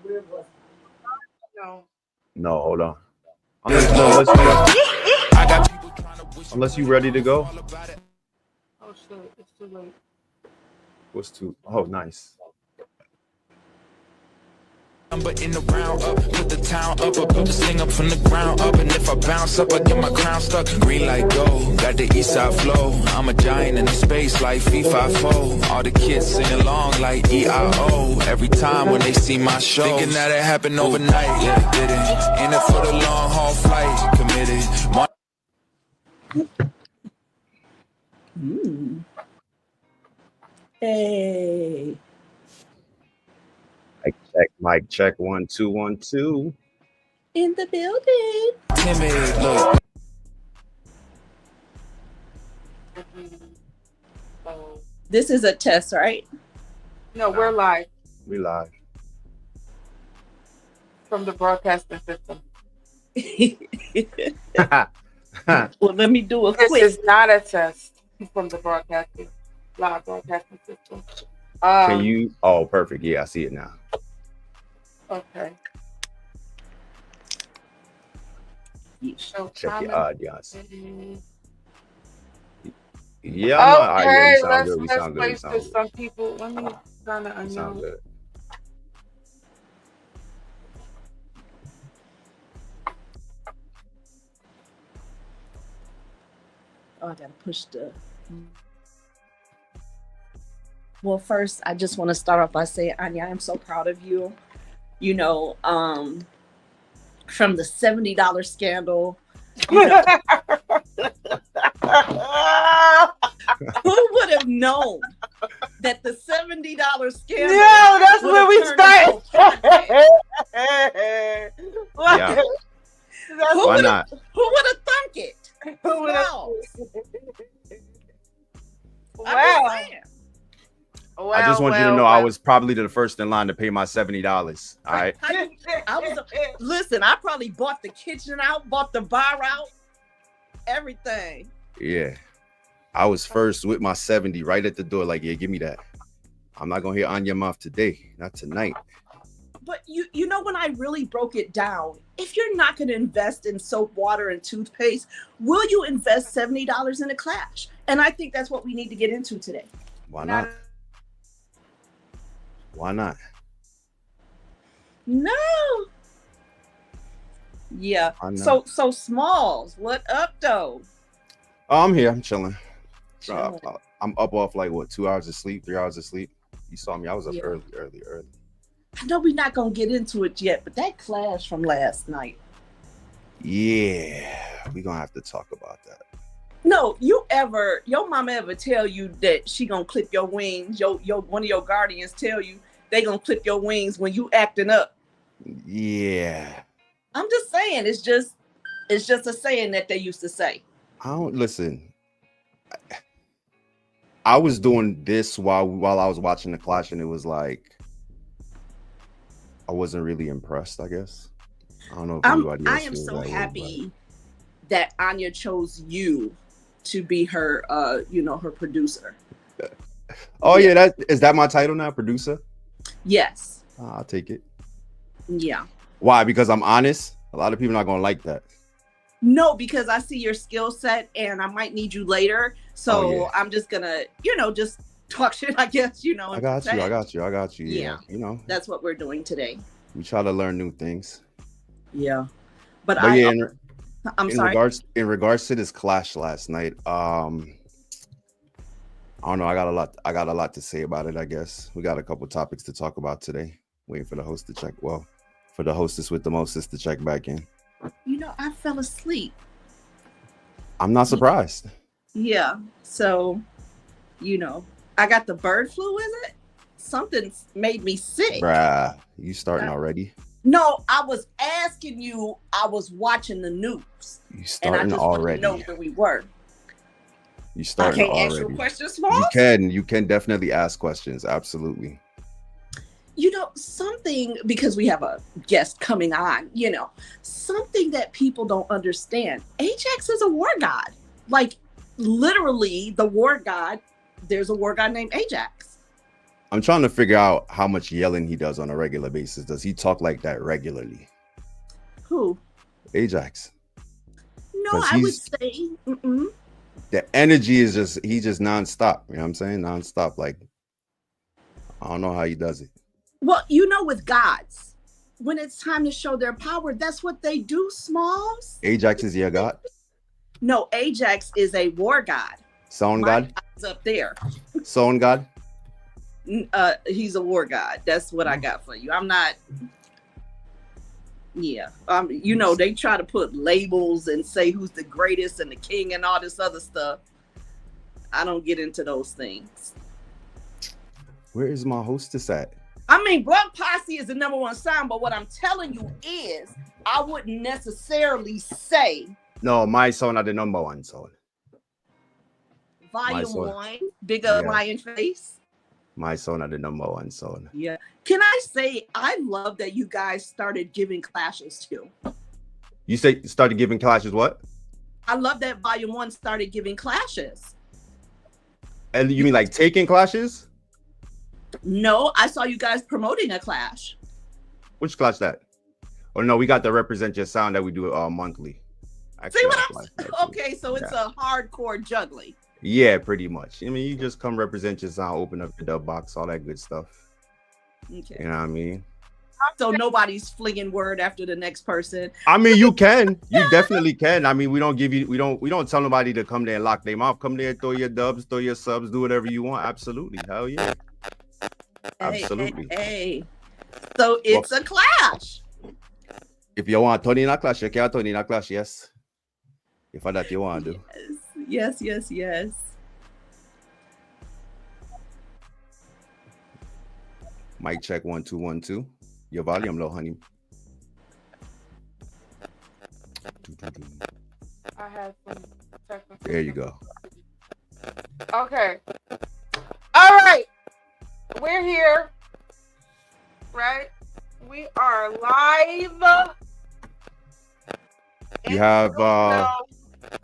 Where was No. No, hold on. Unless you ready to go. Oh shit, it's too late. What's two? Oh, nice. But in the round up, put the town up, I built this thing up from the ground up. And if I bounce up, I get my crown stuck. Green light go, got the east side flow. I'm a giant in the space like FIFA 4. All the kids sing along like EIO. Every time when they see my show, thinking that it happened overnight. Yeah, it didn't. In it for the long haul flight, committed. Hey. Mic check, 1 2 1 2. In the building. Timid, look. Oh. This is a test, right? No, we're live We live. from the broadcasting system. Well, let me do a This quick. is not a test from the live broadcasting system. Can you? Oh, perfect. Yeah, I see it now. Okay. So Check your comment. audience. Yeah, no, all right, yeah, we Okay, sound good. We let's sound good. We wait sound for good. some people. Let me kind of We sound announce. good. Oh, I gotta push the. Well, first, I just want to start off by saying, Anya, I'm so proud of you. You know, from the $70 scandal. You know, who would have known that the $70 scandal? No, that's would where have we turned into a start. podcast? Yeah. Who Why would not? have thunk it? Who would've- Wow. Wow. Well, I just want you to know I was probably the first in line to pay my $70. All right. I was. Listen, I probably bought the kitchen out, bought the bar out, everything. Yeah. I was first with my 70 right at the door. Like, yeah, give me that. I'm not gonna hear on your mouth today. Not tonight. But you know, when I really broke it down, if you're not going to invest in soap, water, and toothpaste, will you invest $70 in a Clash? And I think that's what we need to get into today. Why not? Why not? No. Yeah. Why not? So Smalls, what up though? Oh, I'm here. I'm chilling. Chilling. I'm up off like what, 2 hours of sleep, 3 hours of sleep. You saw me. I was up Yeah. early. I know we're not going to get into it yet, but that Clash from last night. Yeah, we're gonna have to talk about that. No, your mama ever tell you that she gonna clip your wings? Your one of your guardians tell you they gonna clip your wings when you acting up. Yeah. I'm just saying, it's just a saying that they used to say. I don't listen. I was doing this while I was watching the Clash, and it was like I wasn't really impressed, I guess. I don't know if anybody else I am feels so that way, happy that Anya chose you to be her her producer. Oh yeah, is that my title now, producer? Yes. I'll take it. Yeah. Why? Because I'm honest. A lot of people are not gonna like that. No, because I see your skill set and I might need you later. So Oh, yeah. I'm just gonna, just talk shit, I guess, I got you. Yeah. Yeah. That's what we're doing today. We try to learn new things. Yeah. But yeah, I'm in sorry. regards to this Clash last night, I don't know. I got a lot to say about it. I guess we got a couple topics to talk about today. Waiting for the host to check. Well, for the hostess with the mostest to check back in. I fell asleep. I'm not surprised. Yeah. So, I got the bird flu, is it? Something made me sick. Bruh, you starting already? No, I was asking you. I was watching the news. You starting and I just already? wanted to know where we were. You starting I can't already? ask you a question, Smalls? You can definitely ask questions. Absolutely. Something, because we have a guest coming on, something that people don't understand. Ajax is a war god. Like, literally, the war god, there's a war god named Ajax. I'm trying to figure out how much yelling he does on a regular basis. Does he talk like that regularly? Who? Ajax. No, Because I would he's say, the energy is he's just nonstop. You know what I'm saying? Nonstop. Like, I don't know how he does it. well, with gods, when it's time to show their power, that's what they do, Smalls. Ajax is your god? No, Ajax is a war god. Sound My god? god's up there. Sound god? He's a war god. That's what I got for you. I'm not. Yeah, they try to put labels and say who's the greatest and the king and all this other stuff. I don't get into those things. Where is my hostess at? I mean, Blood Posse is the number one sound, but what I'm telling you is, I wouldn't necessarily say. No, my son are the number one son. Volume 1, Big Up Lion Face. My son are the number one son. Yeah. Can I say, I love that you guys started giving clashes too. You say started giving clashes what? I love that Volume 1 started giving clashes. And you mean like taking clashes? No, I saw you guys promoting a clash. Which clash that? Oh no, we got the Represent Your Sound that we do monthly. See what I'm saying? Okay, so it's a hardcore juggling. Yeah, pretty much. I mean, you just come represent your sound, open up your dub box, all that good stuff. Okay. You know what I mean? So nobody's flinging word after the next person. I mean, you can. You definitely can. I mean, we don't tell nobody to come there and lock their mouth. Come there, throw your dubs, throw your subs, do whatever you want. Absolutely. Hell yeah. Absolutely. Hey. So it's a clash. If you want Tony in a clash, you can Tony in a clash, yes. If that you want to do. Yes. Mic check 1 2 1 2. Your volume low, honey. I have some technical. There you go. Okay. All right. We're here. Right? We are live.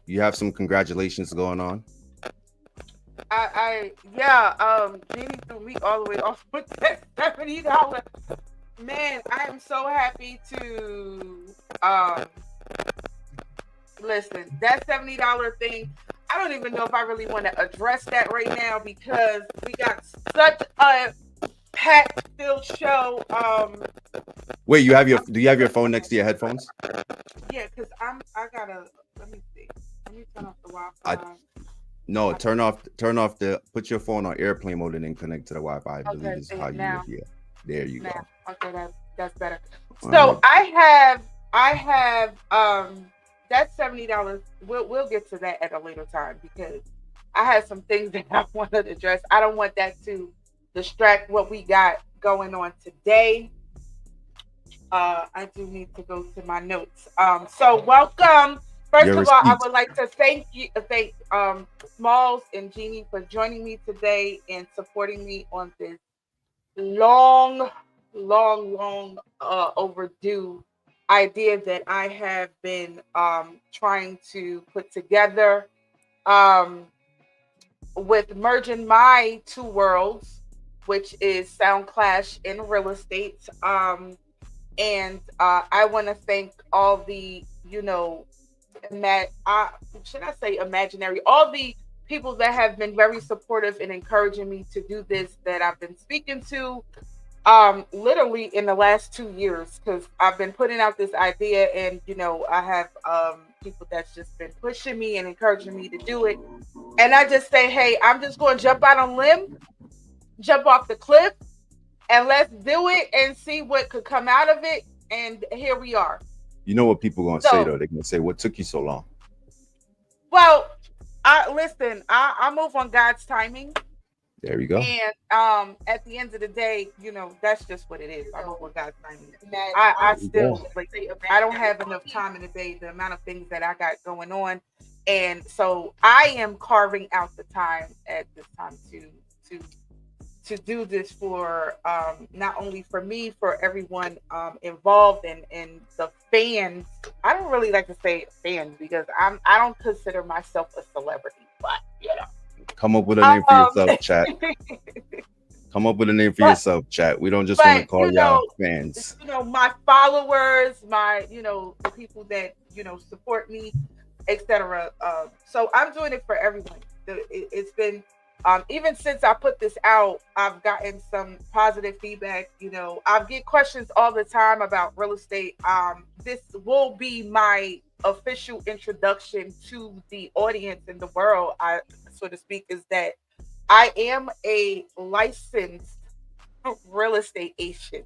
You have some congratulations going on. Jeannie threw me all the way off with that $70. Man, I am so happy to listen. That $70 thing, I don't even know if I really want to address that right now because we got such a packed filled show. Wait, do you have your phone next to your headphones? Yeah, because let me see. Let me turn off the Wi-Fi. No, put your phone on airplane mode and then connect to the Wi-Fi. I believe is how you live here. There you go. Okay, that's better. So I have that $70. We'll get to that at a later time because I have some things that I want to address. I don't want that to distract what we got going on today. I do need to go to my notes. So welcome. First of all, I would like to thank Smalls and Jeannie for joining me today and supporting me on this long overdue idea that I have been trying to put together with merging my two worlds, which is Sound Clash and real estate. And I want to thank all the, should I say imaginary, all the people that have been very supportive and encouraging me to do this, that I've been speaking to literally in the last 2 years, because I've been putting out this idea and, I have people that's just been pushing me and encouraging me to do it. And I just say, hey, I'm just going to jump out on a limb, jump off the cliff, and let's do it and see what could come out of it. And here we are. You know what people are going to say, though? They're going to say, what took you so long? Well, I move on God's timing. There you go. And at the end of the day, that's just what it is. I move on God's timing. I still, I don't have enough time in the day, the amount of things that I got going on. And so I am carving out the time at this time to do this for not only for me, for everyone involved and the fans. I don't really like to say fans because I don't consider myself a celebrity, but come up with a name for yourself, chat. Come up with a name for But yourself, chat. We don't just want to but call y'all fans. my followers, my the people that support me, etc. So I'm doing it for everyone. It's been even since I put this out, I've gotten some positive feedback. I get questions all the time about real estate. This will be my official introduction to the audience in the world, so to speak, is that I am a licensed real estate agent.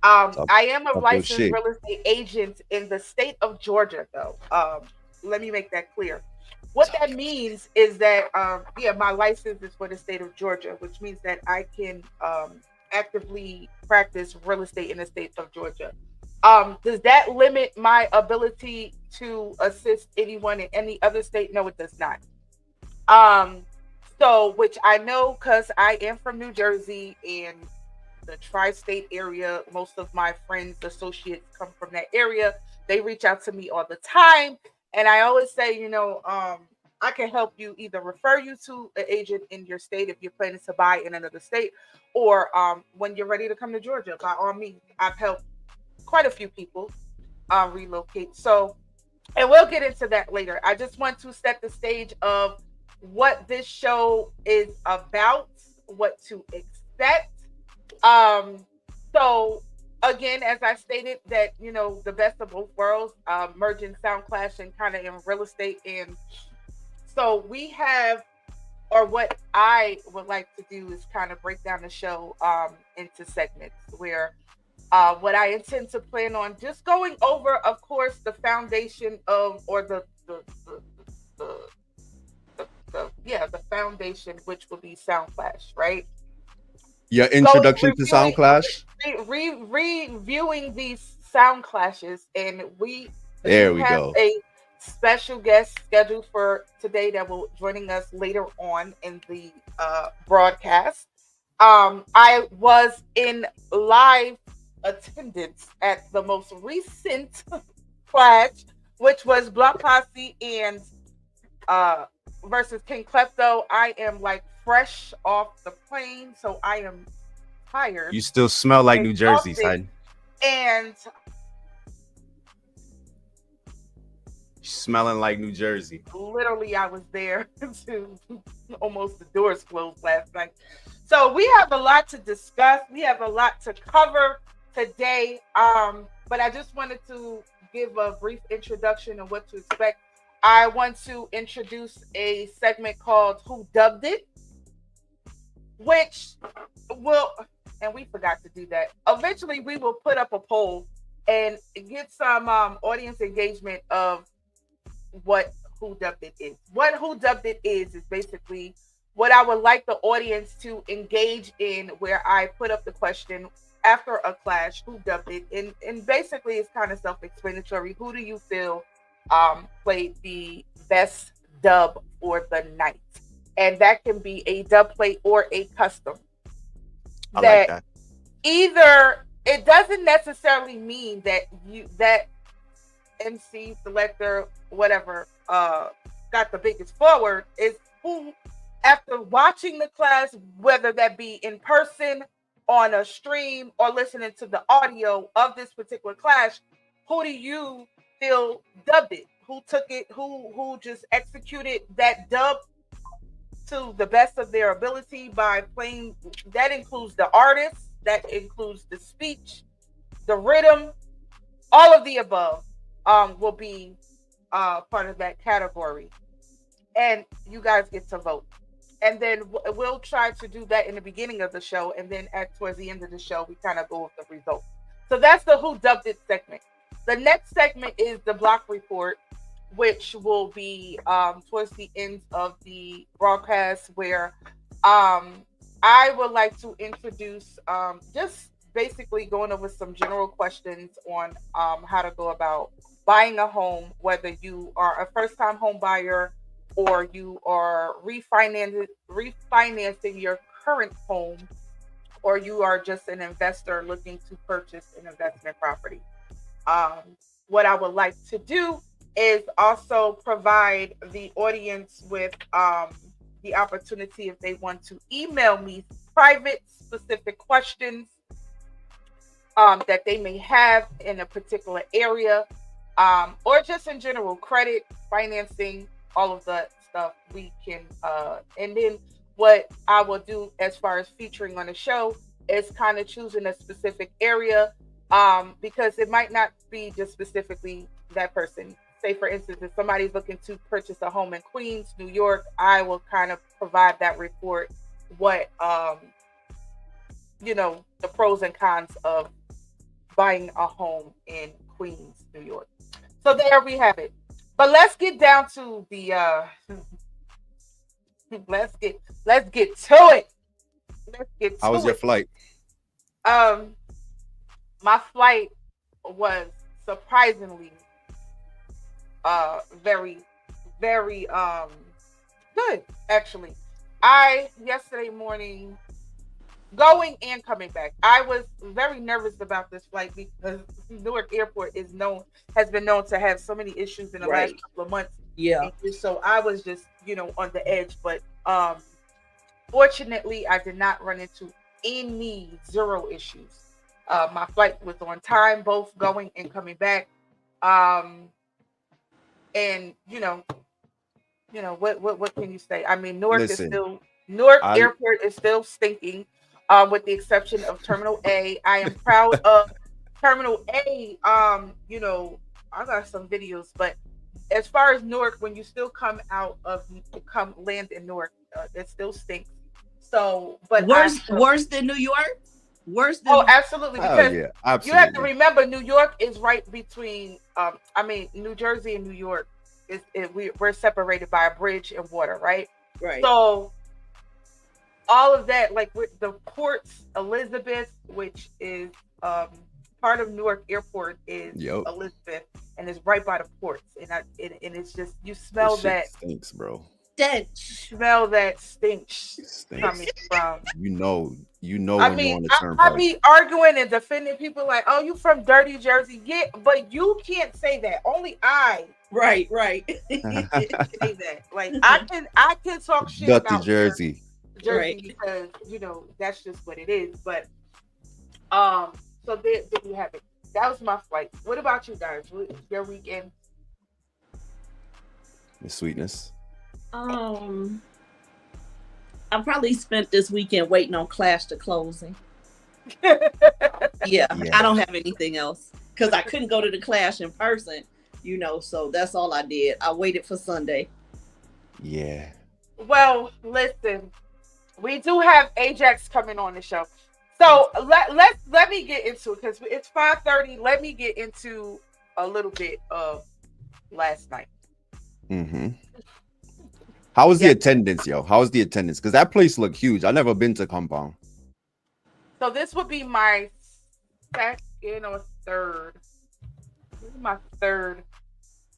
Talk, I am a talk your licensed shit. real estate agent in the state of Georgia, though. Let me make that clear. What that means is that, yeah, my license is for the state of Georgia, which means that I can actively practice real estate in the state of Georgia. Does that limit my ability to assist anyone in any other state? No, it does not. Um, so, which I know because I am from New Jersey and the tri-state area. Most of my friends, associates come from that area. They reach out to me all the time, and I always say, I can help you, either refer you to an agent in your state if you're planning to buy in another state, or when you're ready to come to Georgia. By all means, I've helped quite a few people relocate. So, and we'll get into that later. I just want to set the stage of what this show is about, what to expect. um, so again, as I stated, that the best of both worlds, merging sound clash and kind of in real estate. And so we have, or what I would like to do is kind of break down the show into segments where what I intend to plan on just going over, of course, the foundation of, or the, the foundation, which will be sound clash, right? Your Going introduction to Sound reviewing Clash. reviewing these sound clashes, and we There do we have go. a special guest scheduled for today that will joining us later on in the broadcast. I was in live attendance at the most recent clash, which was Block Posse and uh versus King Klepto. I am like fresh off the plane, so I am tired, You still smell like New Jersey, exhausted, son. and Smelling like New Jersey. literally I was there to almost the doors closed last night. So we have a lot to discuss. We have a lot to cover today. But I just wanted to give a brief introduction of what to expect. I want to introduce a segment called Who Dubbed It, which will, and we forgot to do that. Eventually, we will put up a poll and get some audience engagement of what Who Dubbed It is. What Who Dubbed It is basically what I would like the audience to engage in, where I put up the question after a clash, who dubbed it? And basically it's kind of self-explanatory. Who do you feel played the best dub for the night? And that can be a dub plate or a custom. I like that. Either it doesn't necessarily mean that that MC selector, whatever, got the biggest forward. Is who, after watching the class, whether that be in person, on a stream, or listening to the audio of this particular clash, who do you feel dubbed it? Who took it? Who just executed that dub to the best of their ability by playing? That includes the artist, that includes the speech, the rhythm, all of the above will be part of that category. And you guys get to vote. And then we'll try to do that in the beginning of the show, and then towards the end of the show, we kind of go with the results. So that's the Who Dubbed It segment. The next segment is the block report, which will be towards the end of the broadcast, where I would like to introduce just basically going over some general questions on how to go about buying a home, whether you are a first-time home buyer or you are refinancing your current home, or you are just an investor looking to purchase an investment property. What I would like to do is also provide the audience with the opportunity, if they want to email me private, specific questions that they may have in a particular area, or just in general, credit, financing, all of that stuff. We can, and then what I will do as far as featuring on the show is kind of choosing a specific area, because it might not be just specifically that person. Say, for instance, if somebody's looking to purchase a home in Queens, New York, I will kind of provide that report, what, the pros and cons of buying a home in Queens, New York. So there we have it. But let's get down to the let's get to it. Let's get to How was your flight? My flight was surprisingly very, very good, actually. Yesterday morning, going and coming back, I was very nervous about this flight because Newark Airport has been known to have so many issues in the last couple of months. Yeah. And so I was just, on the edge. But fortunately, I did not run into zero issues. My flight was on time, both going and coming back. And what can you say? I mean, Newark Airport is still stinking, with the exception of Terminal A. I am proud of Terminal A. I got some videos, but as far as Newark, when you still come land in Newark, it still stinks. So, but worse than New York. Worse than absolutely, because absolutely. You have to remember, New York is right between. New Jersey and New York we're separated by a bridge and water, right? Right. So all of that, like with the ports, Elizabeth, which is part of Newark Airport, is Elizabeth, and it's right by the ports, and it's just, you smell that stinks, bro. Smell that stench coming from. When you're on the turnpike. I be arguing and defending people like, "Oh, you from dirty Jersey?" Yeah, but you can't say that. Only I. Right. Say that. Like I can talk shit about Jersey, right. Because that's just what it is. But so there you have it. That was my flight. What about you guys? Your weekend? Miss Sweetness. I probably spent this weekend waiting on Clash to closing. Yeah, I don't have anything else because I couldn't go to the Clash in person, so that's all I did. I waited for Sunday. Yeah. Well, listen, we do have Ajax coming on the show. So let me get into it because it's 5:30. Let me get into a little bit of last night. Mm-hmm. How was the attendance, yo? How was the attendance? Because that place looked huge. I never been to Compound. So this would be my second or third. This is my third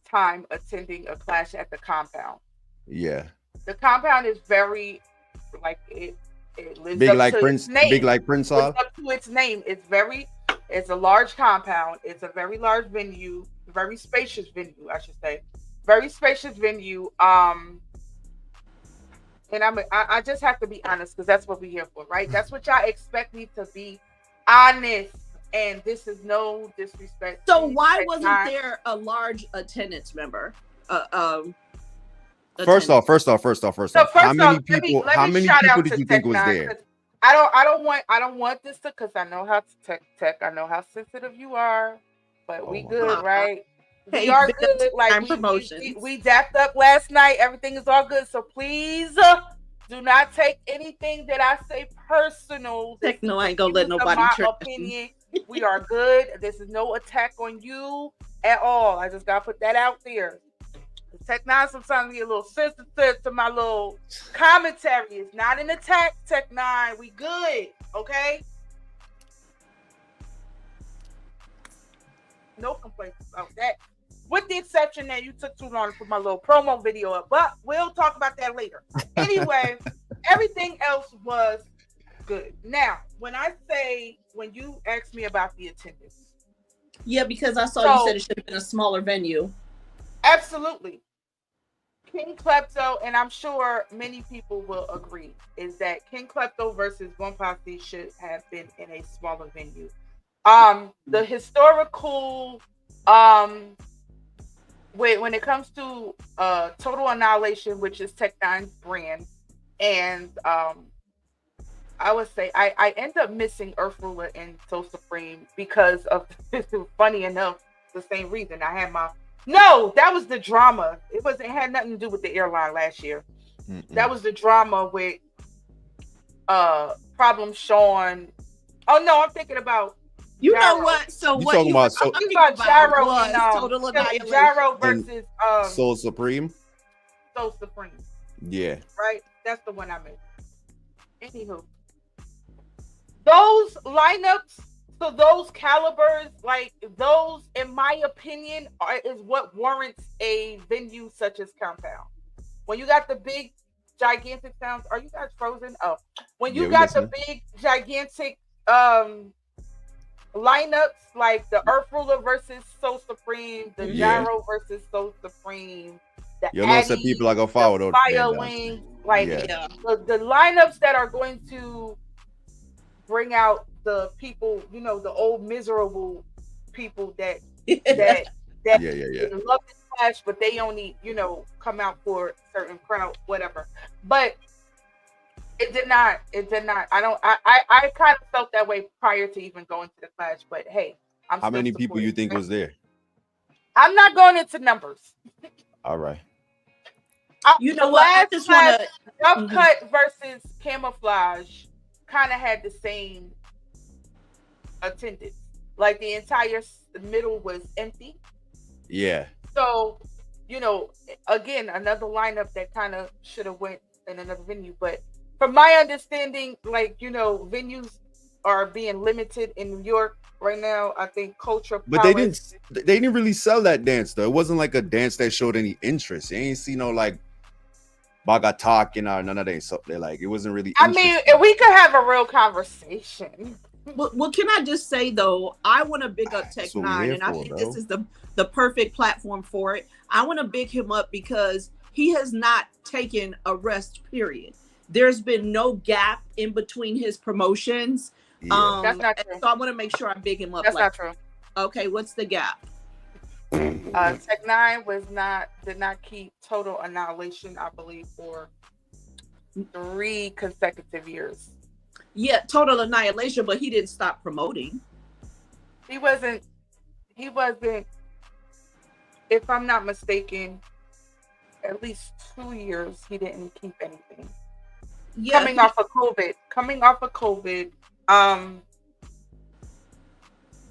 time attending a Clash at the Compound. Yeah. The Compound is very, like, it lives big up like to Prince, its name. Big like Prince Hall. Lives up to its name. It's a large compound. It's a very large venue, very spacious venue, I should say. Very spacious venue. And I just have to be honest because that's what we're here for, right? That's what y'all expect me to be honest. And this is no disrespect. So why wasn't there a large attendance member? First off. How many people did you think was there? I don't want this to, because I know how tech. I know how sensitive you are, but we good, right? We are good. Like we dapped up last night. Everything is all good. So please do not take anything that I say personal. No, I ain't gonna let nobody my opinion. We are good. This is no attack on you at all. I just gotta put that out there. Tech Nine sometimes get a little sensitive to my little commentary. It's not an attack, Tech Nine. We good, okay? No complaints about that. With the exception that you took too long to put my little promo video up, but we'll talk about that later. Anyway, everything else was good. Now, when you asked me about the attendance. Yeah, because I saw you said it should have been a smaller venue. Absolutely. King Klepto, and I'm sure many people will agree, is that King Klepto versus One Posse should have been in a smaller venue. The historical, when it comes to Total Annihilation, which is Tech Nine's brand, and I would say I end up missing Earth Ruler and So Supreme because of funny enough, the same reason. I had my that was the drama. It had nothing to do with the airline last year. That was the drama with Problem Sean. Oh no, I'm thinking about you Gyro. know what? So You what talking you about were talking about Gyro was and Total Annihilation. Gyro versus Soul Supreme. So Supreme. Yeah. Right? That's the one I made. Anywho. Those lineups, so those calibers, like those, in my opinion, is what warrants a venue such as Compound. When you got the big, gigantic sounds, are you guys frozen? Oh, when you got the big, gigantic lineups, like the Earth Ruler versus So Supreme, the Gyro versus So Supreme, the Addy, people are gonna follow those. Firewing, like the lineups that are going to bring out the people, the old miserable people that love the Clash, but they only come out for certain crowd, whatever. But it did not. I kind of felt that way prior to even going to the Clash. But hey, how many people you think was there? I'm not going into numbers. All right. You know what? I just want to Rough Cut versus Camouflage kind of had the same attendance. Like the entire middle was empty. Yeah. So, again, another lineup that kind of should have went in another venue. But from my understanding, like, venues are being limited in New York right now. I think Culture But Palace, they didn't really sell that dance though. It wasn't like a dance that showed any interest. You ain't see no like Bagatak and none of that. So they like it wasn't really. I mean, we could have a real conversation. Well, can I just say though, I want to big up Tech Nine, and I think this is the perfect platform for it. I want to big him up because he has not taken a rest period. There's been no gap in between his promotions. That's not true. So I want to make sure I big him up. That's not true. Okay, what's the gap? Tech Nine did not keep Total Annihilation, I believe, for 3 consecutive years. Yeah, Total Annihilation, but he didn't stop promoting. He wasn't, if I'm not mistaken, at least 2 years he didn't keep anything. Yeah. Coming off of COVID.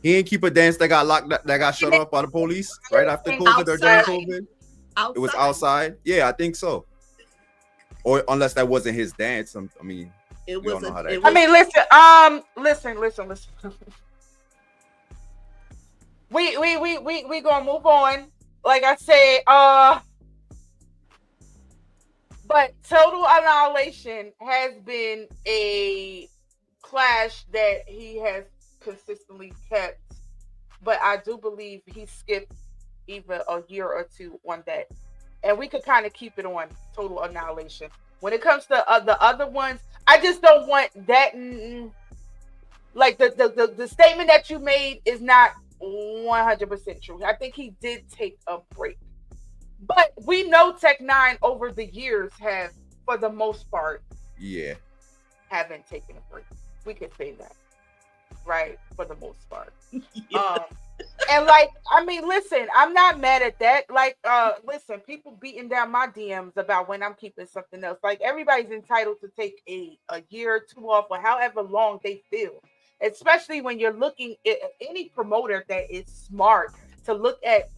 He didn't keep a dance that got locked, that got shut off by the police right after COVID or during COVID. Outside. It was outside. Yeah, I think so. Or unless that wasn't his dance. I mean, it was. Listen. We gonna move on. Like I said, but Total Annihilation has been a clash that he has consistently kept, but I do believe he skipped either a year or two on that, and we could kind of keep it on Total Annihilation. When it comes to the other ones, I just don't want that. Like the statement that you made is not 100% true. I think he did take a break, but we know Tech Nine over the years have, for the most part, haven't taken a break. We could say that. Right, for the most part. And like, I mean, listen, I'm not mad at that. Like, listen, people beating down my DMs about when I'm keeping something else. Like, everybody's entitled to take a year or two off, or however long they feel. Especially when you're looking at any promoter that is smart to look at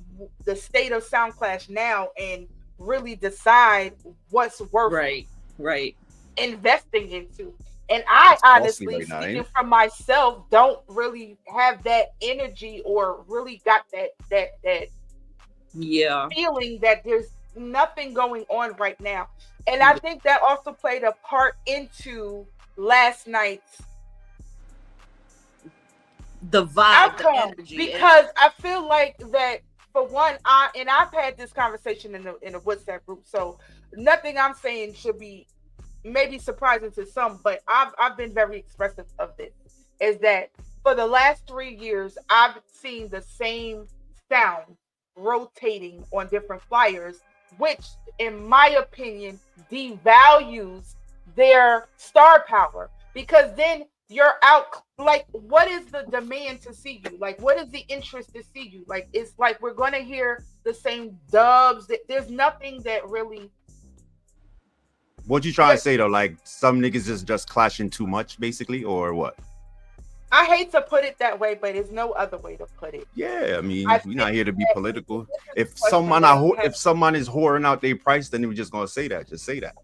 the state of SoundClash now and really decide what's worth right investing into. And I honestly, speaking from myself, don't really have that energy or really got that feeling that there's nothing going on right now. And I think that also played a part into last night's the vibe, outcome, because I feel like that for one, I've had this conversation in a WhatsApp group, so nothing I'm saying should be maybe surprising to some, but I've been very expressive of this. Is that for the last 3 years, I've seen the same sound rotating on different flyers, which, in my opinion, devalues their star power, because then you're out. Like, what is the demand to see you? Like, what is the interest to see you? Like, it's like we're gonna hear the same dubs. There's nothing that really. What you trying to say though? Like, some niggas is just clashing too much, basically, or what? I hate to put it that way, but there's no other way to put it. Yeah, I mean, we're not here to be political. If someone is whoring out their price, then we're just gonna say that. Just say that.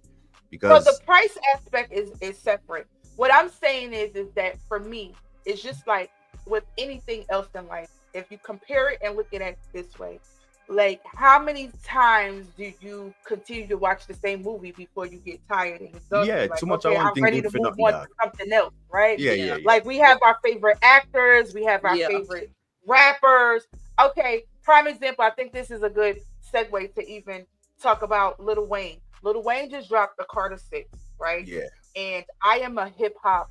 Because the price aspect is separate. What I'm saying is that for me, it's just like with anything else in life. If you compare it and look at it this way, like, how many times do you continue to watch the same movie before you get tired and exhausted? Yeah, like, too much. Okay, I'm ready to move on to something else, right? Yeah. Like, we have our favorite actors, we have our favorite rappers. Okay, prime example. I think this is a good segue to even talk about Lil Wayne. Lil Wayne just dropped the Carter 6, right? Yeah. And I am a hip hop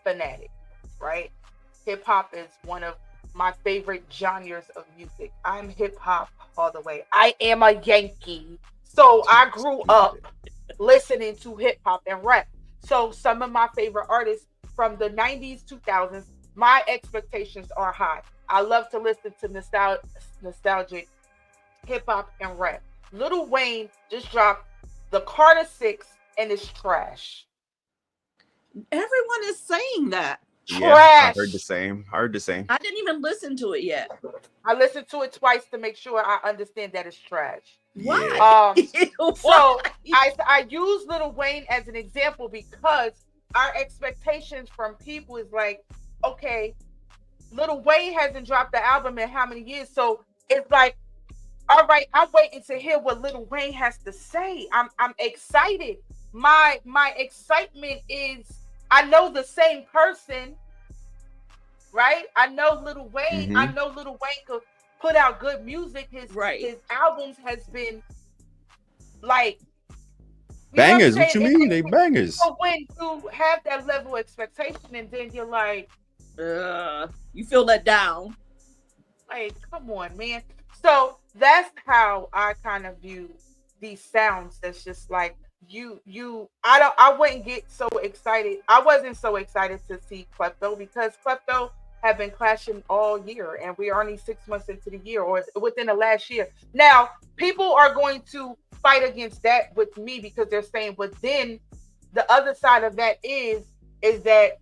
fanatic, right? Hip hop is one of my favorite genres of music. I'm hip hop all the way. I am a Yankee. So I grew up listening to hip hop and rap. So some of my favorite artists from the 90s, 2000s, my expectations are high. I love to listen to nostalgic hip hop and rap. Lil Wayne just dropped the Carter 6 and it's trash. Everyone is saying that. Yeah, I heard the same. I didn't even listen to it yet. I listened to it twice to make sure I understand that it's trash. Why? So I use Lil Wayne as an example because our expectations from people is like, okay, Lil Wayne hasn't dropped the album in how many years? So it's like, all right, I'm waiting to hear what Lil Wayne has to say. I'm excited. My excitement is, I know the same person, right? I know Lil Wayne. Mm-hmm. I know Lil Wayne could put out good music. His albums has been like bangers. What you mean? They bangers. So when you have that level of expectation and then you're like, you feel let down. Like, come on, man. So that's how I kind of view these sounds. That's just like, I wouldn't get so excited. I wasn't so excited to see Klepto because Klepto have been clashing all year and we're only 6 months into the year or within the last year. Now, people are going to fight against that with me because they're saying, but then the other side of that is that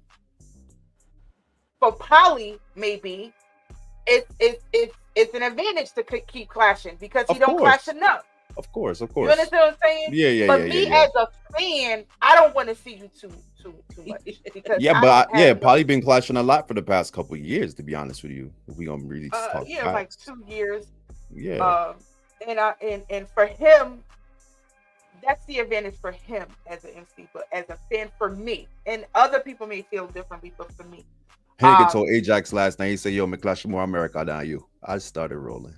for Polly, maybe it's an advantage to keep clashing because he don't clash enough. Of course. You understand what I'm saying? Yeah. But as a fan, I don't want to see you too much because probably been clashing a lot for the past couple of years. To be honest with you, if we gonna really talk like 2 years. Yeah. And for him, that's the advantage for him as an MC, but as a fan, for me, and other people may feel differently, but for me, Hennigan told Ajax last night. He said, "Yo, me clash more America than you." I started rolling.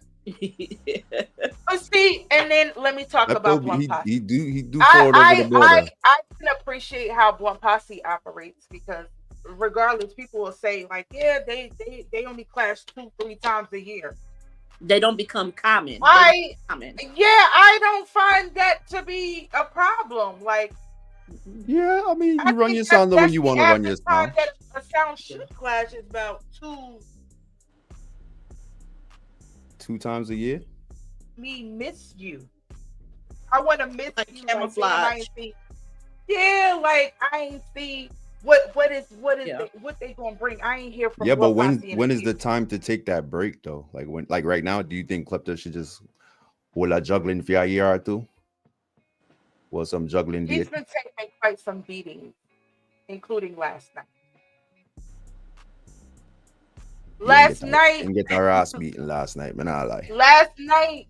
See, and then let me talk about Blunt Posse. He do forward over the border. I can appreciate how Blunt Posse operates because regardless, people will say like, yeah, they only clash 2-3 times a year. They don't become common. I don't find that to be a problem. Like, yeah, I mean, you run your sound the way you want to run your sound. A sound should clash is about 2 times a year. Me miss you. I want to miss like you. Camouflage. Like I ain't see what they gonna bring. I ain't hear from. Yeah, but when is the time to take that break though? Like right now, do you think Klepto should just hold a juggling for a year or two? Or some juggling? He's been taking quite some beatings, including last night. Last night, and get our ass beaten last night, man. I lie. Last night,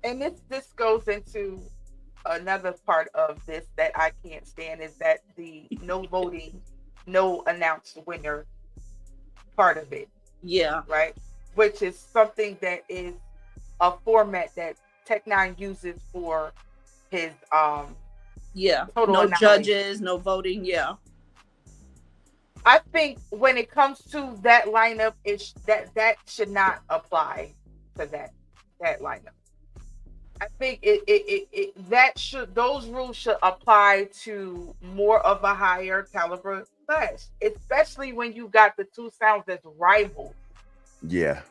and this goes into another part of this that I can't stand is that the no voting, no announced winner part of it. Yeah. Right. which is something that is a format that Tech Nine uses for his no judges, no voting. I think when it comes to that lineup, that should not apply to that lineup. I think those rules should apply to more of a higher caliber clash, especially when you got the two sounds as rivals. Yeah.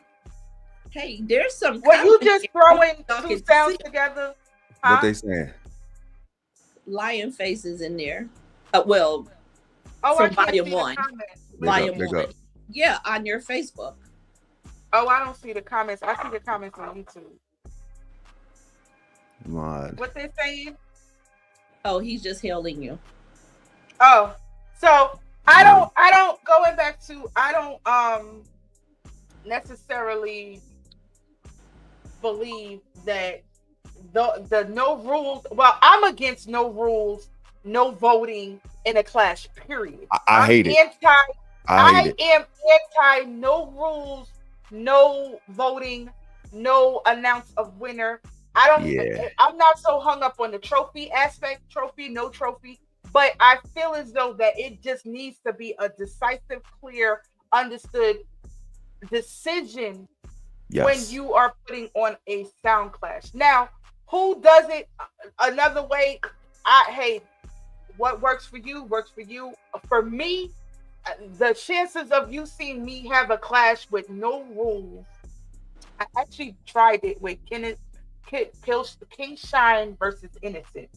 Hey, there's some. Were you just throwing two sounds together? Huh? What they saying? Lion faces in there. From volume 1. Volume 1. Yeah, on your Facebook. Oh, I don't see the comments. I see the comments on YouTube. What they saying? Oh, he's just hailing you. Oh, so I don't going back to I don't necessarily believe that the no rules. Well, I'm against no rules, no voting in a clash. Period. I hate it. I am anti no rules, no voting, no announce of winner. I'm not so hung up on the trophy aspect, trophy, no trophy, but I feel as though that it just needs to be a decisive, clear, understood decision when you are putting on a sound clash. Now, who does it another way? Hey, what works for you works for you. For me, the chances of you seeing me have a clash with no rules, I actually tried it with King Shine versus Innocent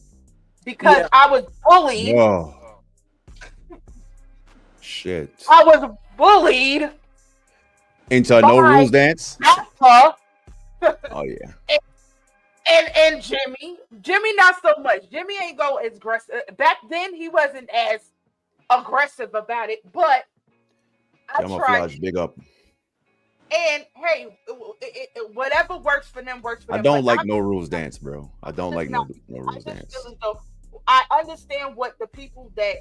because I was bullied. Whoa. Shit. I was bullied into a no rules dance. Oh yeah. And Jimmy not so much. Jimmy ain't go as aggressive. Back then he wasn't as aggressive about it, but I tried. Big up. And hey, whatever works for them works for them. I don't like no rules dance, bro. I don't like no rules dance. I understand what the people that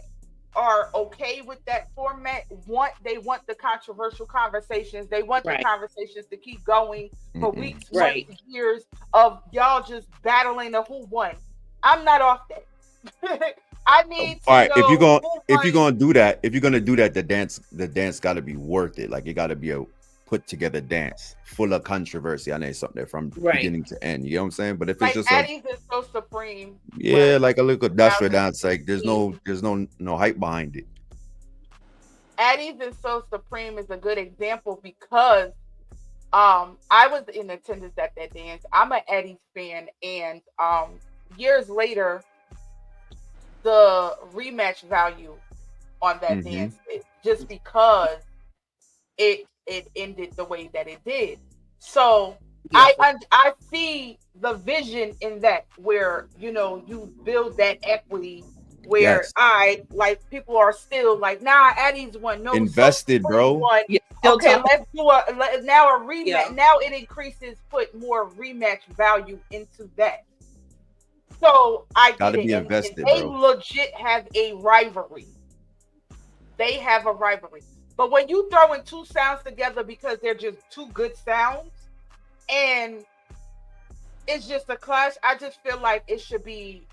are okay with that format want. They want the controversial conversations. They want the conversations to keep going for weeks, months, years of y'all just battling of who won. I'm not off that. I need to know if you're gonna do that, the dance got to be worth it. Like it got to be a put together dance full of controversy. I know something from beginning to end. You know what I'm saying? But if it's just Addie's is so supreme. Yeah, like a little industrial dance. Like there's no hype behind it. Addie's is so supreme is a good example because I was in attendance at that dance. I'm an Addie's fan, and years later, the rematch value on that dance just because it ended the way that it did. So I see the vision in that where you build that equity where people are still like, nah, Addie's one, no invested, bro. Okay, let's do a rematch. Yeah. Now it increases, put more rematch value into that. So I gotta be invested. They legit have a rivalry. They have a rivalry. But when you throw in two sounds together because they're just two good sounds and it's just a clash, I just feel like it should be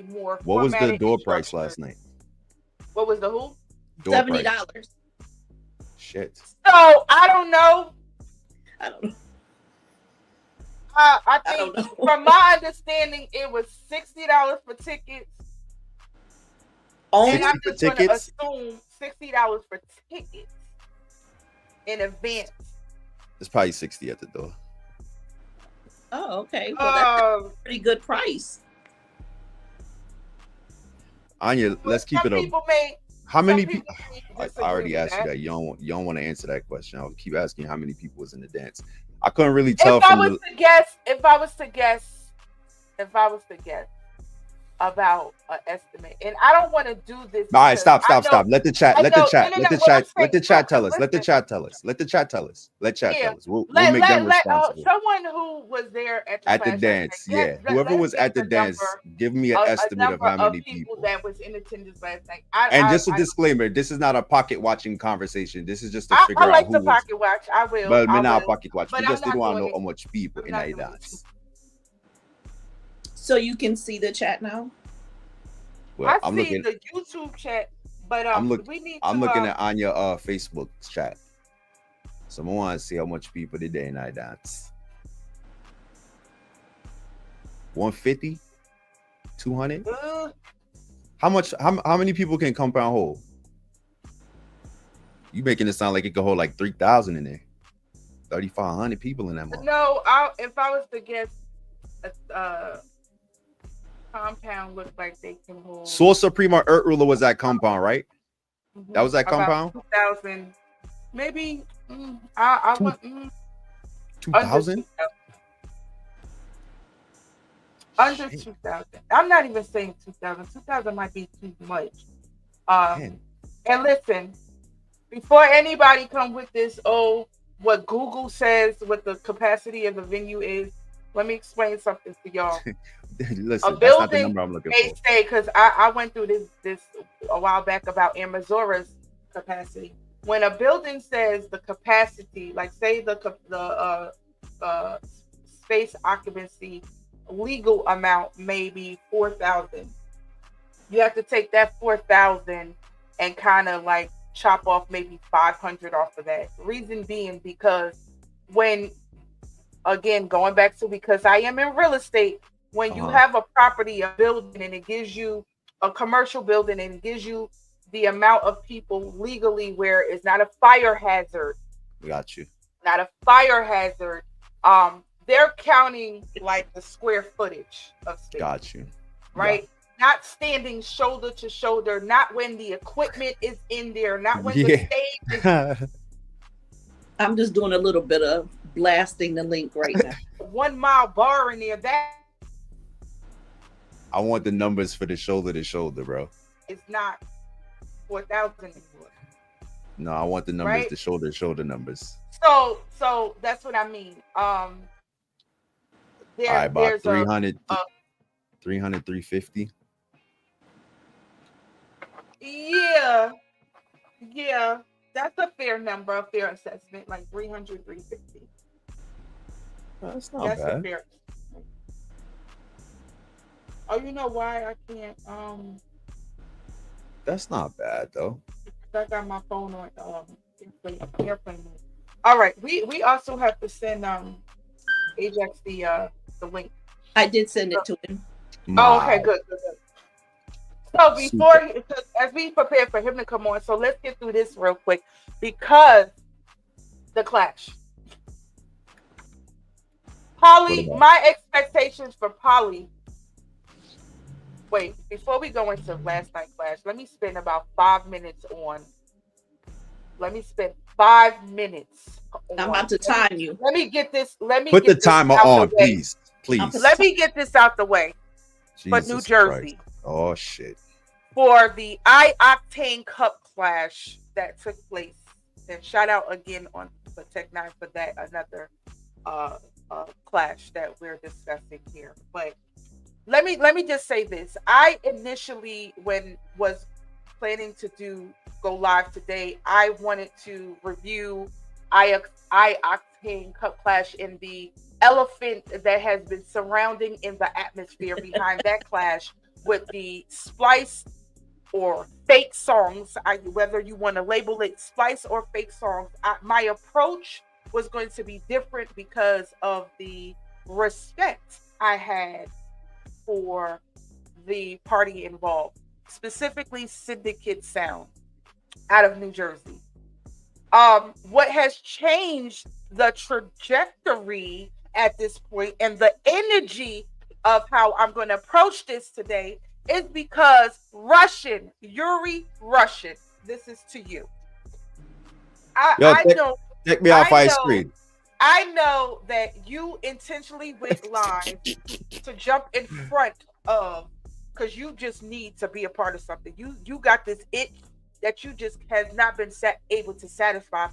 more. What was the door price last night? What was the who? $70. Shit. So I don't know. I think from my understanding, it was $60 for tickets. Only I'm just going to assume $60 for tickets in advance. It's probably $60 at the door. Oh, okay. Well, that's a pretty good price. Anya, let's keep it up. How many people? I already asked you that. You don't want to answer that question. I'll keep asking how many people was in the dance. I couldn't really tell. If I was to guess, about an estimate, and I don't want to do this. All right, stop. Let the chat tell us. Let the chat tell us. Let chat tell us. We'll make them responsible. Someone who was there at the dance, yeah. Whoever was at the dance, give me an estimate of how many people that was in attendance last night. And just a disclaimer: this is not a pocket watching conversation. This is just to figure out who was. Pocket watch. I will. But me not pocket watch. We just didn't want to know how much people in that dance. So you can see the chat now. Well, I'm looking the YouTube chat, but I'm looking at Anya Facebook chat. So I want to see how much people did in that dance. 150, 200. How much? How many people can Compound hold? You making it sound like it could hold like 3,000 in there. 3,500 people in that month. No, if I was to guess, Compound looks like they can hold. Soul Suprema Earth Ruler was at Compound, right? Mm-hmm. That was at Compound. 2,000, maybe. I want 2,000. Under 2,000. I'm not even saying 2,000. 2,000 might be too much. And listen, before anybody come with this, what Google says what the capacity of the venue is, let me explain something to y'all. Listen, that's not the number I'm looking for. Say, because I went through this a while back about Missouri's capacity. When a building says the capacity, like say the space occupancy legal amount may be 4,000, you have to take that 4,000 and kind of like chop off maybe 500 off of that. Reason being because when, again, going back to, because I am in real estate, when you have a property, a building, and it gives you a commercial building and it gives you the amount of people legally where it's not a fire hazard. Got you. Not a fire hazard. They're counting like the square footage of space. Got you. Right? Yeah. Not standing shoulder to shoulder, not when the equipment is in there, not when the stage is. I'm just doing a little bit of blasting the link right now. 1 mile bar in there. That I want the numbers for the shoulder to shoulder, bro. It's not 4,000 anymore. No, I want the numbers, the shoulder to shoulder numbers. So that's what I mean. About 300, 350. Yeah, that's a fair number, a fair assessment, like 300, 350. That's not bad. A fair. Oh, you know why I can't? That's not bad though. I got my phone on airplane mode. All right, we also have to send Ajax the link. I did send it to him. Oh, okay, good. So before, as we prepare for him to come on, so let's get through this real quick because the clash. Polly, my expectations for Polly. Wait, before we go into last night clash, let me spend about 5 minutes on. Let me spend 5 minutes. I'm about to time you. Let me get this. Put the timer on, please. Let me get this out the way. For New Jersey. Christ. Oh shit. For the I-Octane Cup clash that took place. And shout out again on for Tech 9 for that, another clash that we're discussing here. But let me just say this. I initially, when was planning to go live today, I wanted to review I-Octane Cup clash in the elephant that has been surrounding in the atmosphere behind that clash with the splice or fake songs, whether you want to label it splice or fake songs. My approach was going to be different because of the respect I had for the party involved, specifically Syndicate Sound out of New Jersey. What has changed the trajectory at this point and the energy of how I'm going to approach this today is because Yuri Russian, this is to you. Take me off my screen. I know that you intentionally went live to jump in front of because you just need to be a part of something. You got this itch that you just has not been able to satisfy.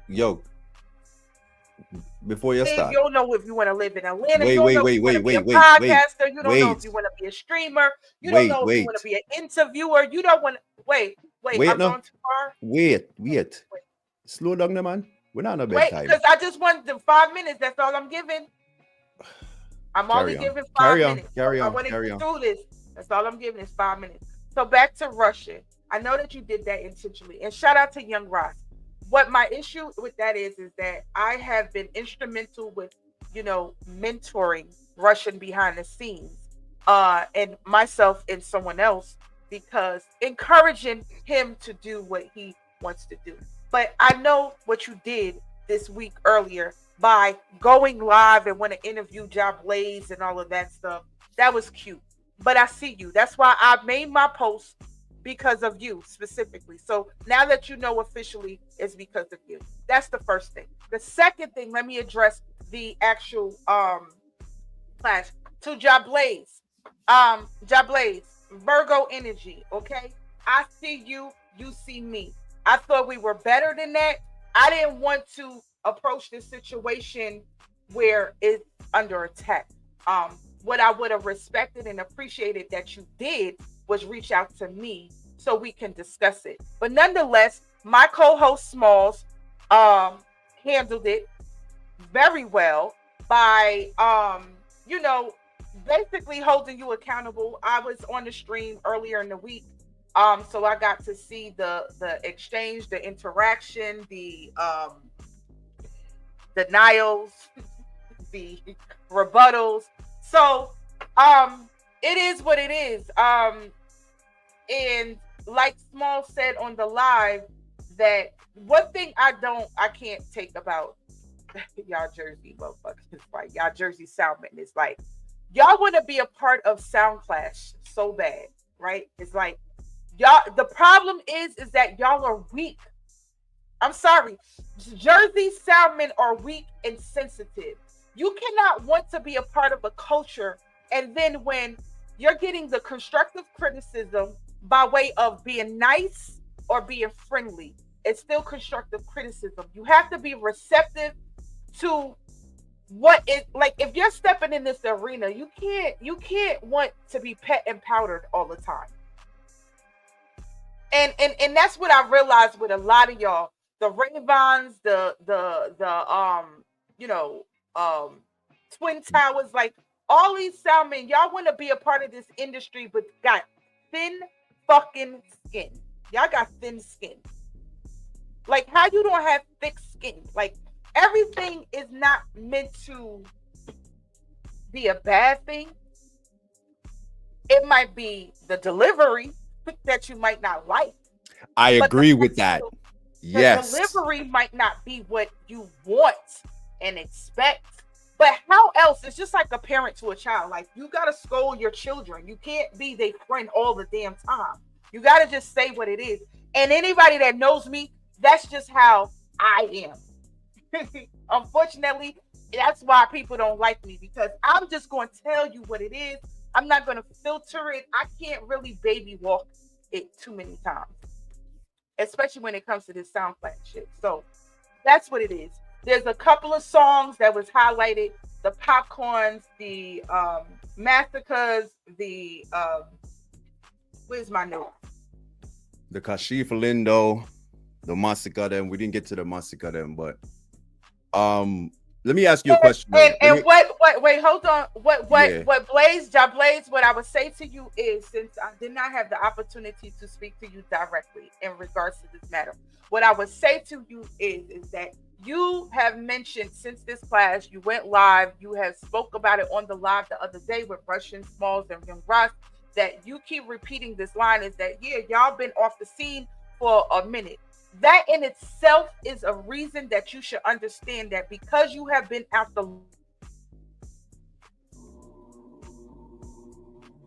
Yo, before you start, you don't know if you want to live in Atlanta. Wait, you don't wait, know wait, if you want to wait, be a wait, podcaster. You don't wait. know if you want to be a streamer. You Wait, don't know if you want to be an interviewer. You don't want to wait. I'm no. going too far. Wait. Slow down, man. We're not on a bedtime. Because I just want the 5 minutes. That's all I'm giving. I'm only giving 5 minutes. I want to get through this. That's all I'm giving is 5 minutes. So back to Russia. I know that you did that intentionally. And shout out to Young Ross. What my issue with that is that I have been instrumental with, mentoring Russian behind the scenes, and myself and someone else, because encouraging him to do what he wants to do. But I know what you did this week earlier by going live and want to interview Blaze and all of that stuff. That was cute. But I see you. That's why I made my post, because of you specifically. So now that you know officially, it's because of you. That's the first thing. The second thing, let me address the actual clash to Blaze. Blaze, Virgo energy, okay? I see you, you see me. I thought we were better than that. I didn't want to approach this situation where it's under attack. What I would have respected and appreciated that you did was reach out to me so we can discuss it. But nonetheless, my co-host Smalls handled it very well by basically holding you accountable. I was on the stream earlier in the week, so I got to see the exchange, the interaction, the denials, the rebuttals. So it is what it is. And like Small said on the live, that one thing I can't take about y'all Jersey motherfuckers, it's like y'all Jersey Soundmen, it's like y'all want to be a part of Sound Clash so bad, right? It's like y'all, the problem is that y'all are weak. I'm sorry, Jersey Soundmen are weak and sensitive. You cannot want to be a part of a culture, and then when you're getting the constructive criticism by way of being nice or being friendly, it's still constructive criticism. You have to be receptive to what it like. If you're stepping in this arena, you can't want to be pet and powdered all the time. And that's what I realized with a lot of y'all, the Ravens, the Twin Towers, like all these soundmen, y'all want to be a part of this industry, but got thin fucking skin. Y'all got thin skin. Like, how you don't have thick skin? Like, everything is not meant to be a bad thing. It might be the delivery that you might not like. I agree with that. Yes. The delivery might not be what you want and expect. But how else? It's just like a parent to a child. Like, you got to scold your children. You can't be their friend all the damn time. You got to just say what it is. And anybody that knows me, that's just how I am. Unfortunately, that's why people don't like me, because I'm just going to tell you what it is. I'm not going to filter it. I can't really baby walk it too many times, especially when it comes to this SoundCloud shit. So that's what it is. There's a couple of songs that was highlighted: the Popcorns, the Massacres, the where's my note? The Kashif Lindo, the Massacre them. We didn't get to the Massacre them, but let me ask you a question. Wait, hold on. What Blaze, what I would say to you is, since I did not have the opportunity to speak to you directly in regards to this matter, what I would say to you is that you have mentioned since this class, you went live, you have spoke about it on the live the other day with Russian Smalls and Young Ross, that you keep repeating this line is that, yeah, y'all been off the scene for a minute. That in itself is a reason that you should understand that because you have been out the...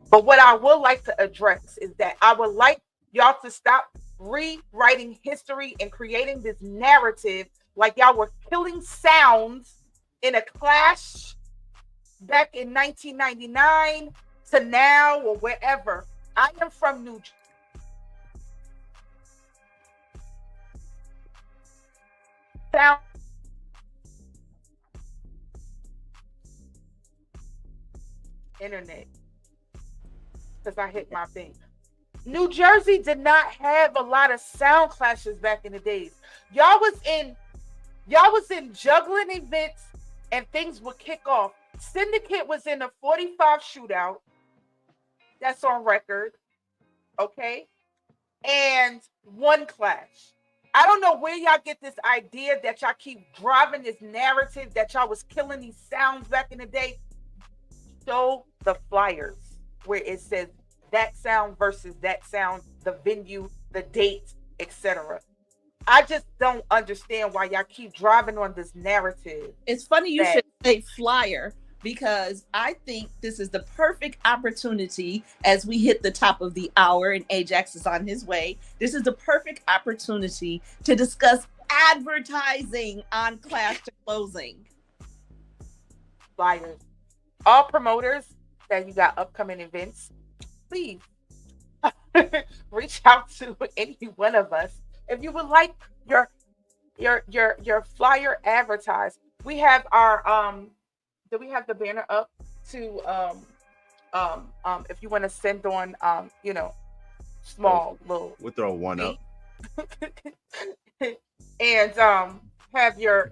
But what I would like to address is that I would like y'all to stop rewriting history and creating this narrative like y'all were killing sounds in a clash back in 1999 to now or wherever. I am from New Jersey. Internet, because I hit my thing. New Jersey did not have a lot of sound clashes back in the days. Y'all was in juggling events and things would kick off. Syndicate was in a 45 shootout. That's on record. Okay. And one clash. I don't know where y'all get this idea that y'all keep driving this narrative that y'all was killing these sounds back in the day. Show the flyers where it says that sound versus that sound, the venue, the date, etc. I just don't understand why y'all keep driving on this narrative. It's funny you should say flyer, because I think this is the perfect opportunity as we hit the top of the hour and Ajax is on his way. This is the perfect opportunity to discuss advertising on Clash to Closing. Flyers. All promoters that you got upcoming events, please reach out to any one of us if you would like your flyer advertised. We have our do we have the banner up to if you want to send on small little, we'll throw one up and have your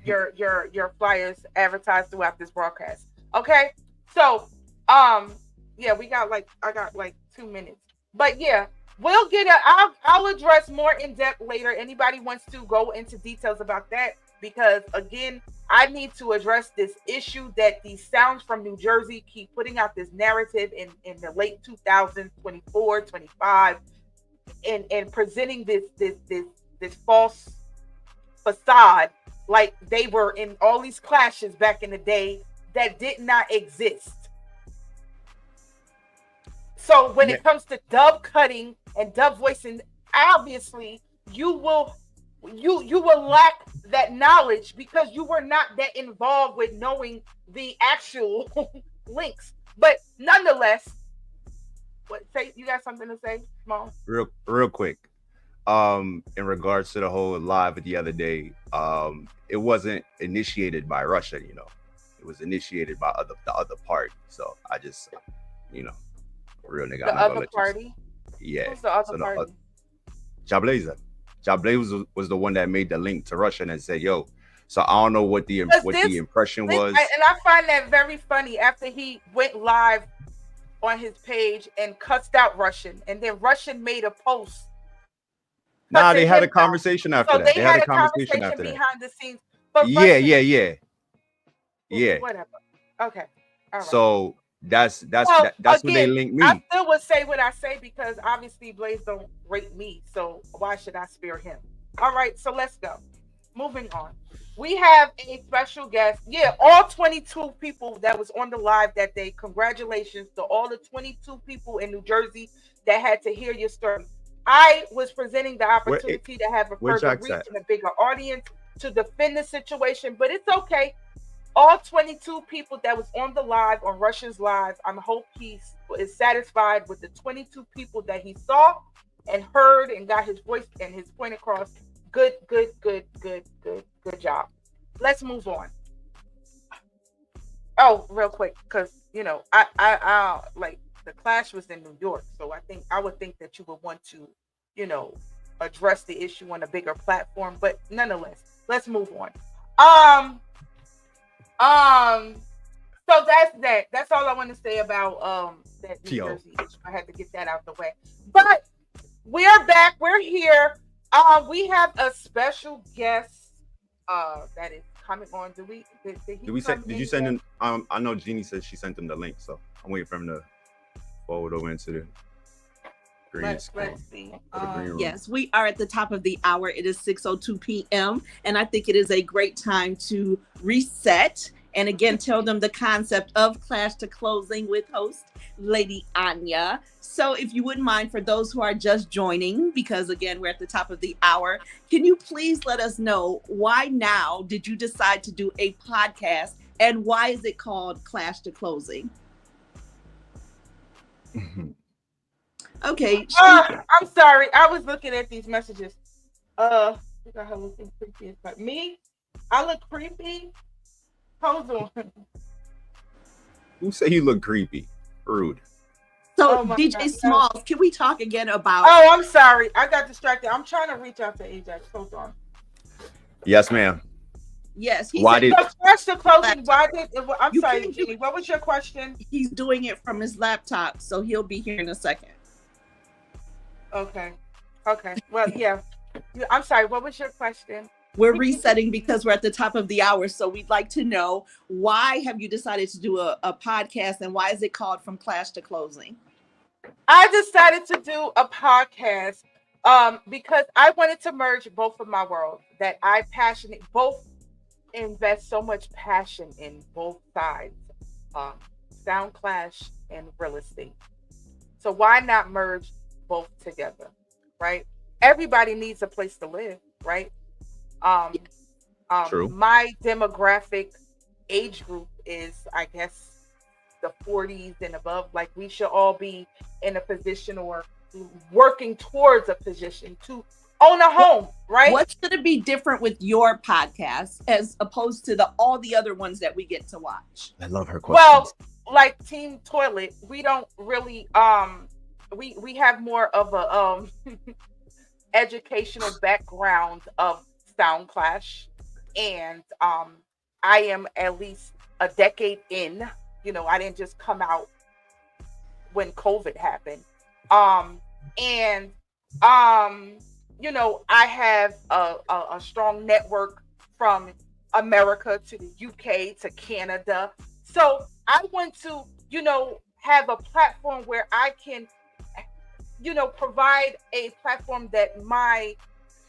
flyers advertised throughout this broadcast. Okay. So, yeah, I got like 2 minutes, but yeah, we'll I'll address more in depth later. Anybody wants to go into details about that, because again, I need to address this issue that these sounds from New Jersey keep putting out this narrative in the late 2000s, 24, 25, and presenting this false facade like they were in all these clashes back in the day that did not exist. So when it comes to dub cutting and dub voicing, obviously you will lack that knowledge because you were not that involved with knowing the actual links. But nonetheless, you got something to say, Small? Real quick. In regards to the whole live the other day, it wasn't initiated by Russia, It was initiated by the other party. So I just, real nigga. The other party? Yeah. Who's the other party? Jablazer. Jablazer was the one that made the link to Russia and said, yo, so I don't know what the impression was. And I find that very funny after he went live on his page and cussed out Russian. And then Russian made a post. Nah, they had a conversation after that. They had a conversation after that. Behind the scenes. But yeah. Whatever. Okay. All right. So that's again, what they linked me. I still would say what I say because obviously Blaze don't rate me. So why should I spare him? All right. So let's go. Moving on. We have a special guest. Yeah, all 22 people that was on the live that day. Congratulations to all the 22 people in New Jersey that had to hear your story. I was presenting the opportunity to have a further reach and a bigger audience to defend the situation, but it's okay. All 22 people that was on the live, on Russia's live, I hope he is satisfied with the 22 people that he saw and heard and got his voice and his point across. Good job. Let's move on. Oh, real quick, because I like the clash was in New York, so I would think that you would want to, address the issue on a bigger platform. But nonetheless, let's move on. So that's that. That's all I want to say about that New Jersey issue. I had to get that out the way. But we're back. We're here. We have a special guest that is coming on. Did you send him? I know Jeannie said she sent him the link, so I'm waiting for him to forward over into the green. Let's see. Yes, we are at the top of the hour. It is 6:02 p.m. and I think it is a great time to reset and again tell them the concept of Clash to Closing with host Lady Anya. So if you wouldn't mind, for those who are just joining, because again, we're at the top of the hour, can you please let us know why now did you decide to do a podcast And why is it called Clash to Closing? Okay. I'm sorry. I was looking at these messages. I got her looking creepy. But me, I look creepy. Hold on. Who say you look creepy? Rude. So DJ Smalls, can we talk again about? Oh, I'm sorry. I got distracted. I'm trying to reach out to Ajax. Hold on. Yes, ma'am. Yes. Why did Clash to Closing? Why did? I'm sorry, Jenny. What was your question? He's doing it from his laptop, so he'll be here in a second. Okay. Well, yeah. I'm sorry. What was your question? We're resetting because we're at the top of the hour. So we'd like to know, why have you decided to do a podcast, and why is it called From Clash to Closing? I decided to do a podcast because I wanted to merge both of my worlds that I both invest so much passion in both sides, sound clash and real estate. So why not merge both together, right? Everybody needs a place to live, right? True. My demographic age group is, I guess, the 40s and above. Like, we should all be in a position or working towards a position to own a home, right? What's going to be different with your podcast as opposed to all the other ones that we get to watch? I love her questions. Well, like Team Toilet, we don't really we have more of a educational background of Sound Clash, and I am at least a decade in. You know, I didn't just come out when COVID happened. You know, I have a strong network from America to the UK to Canada. So I want to, you know, have a platform where I can, you know, provide a platform that my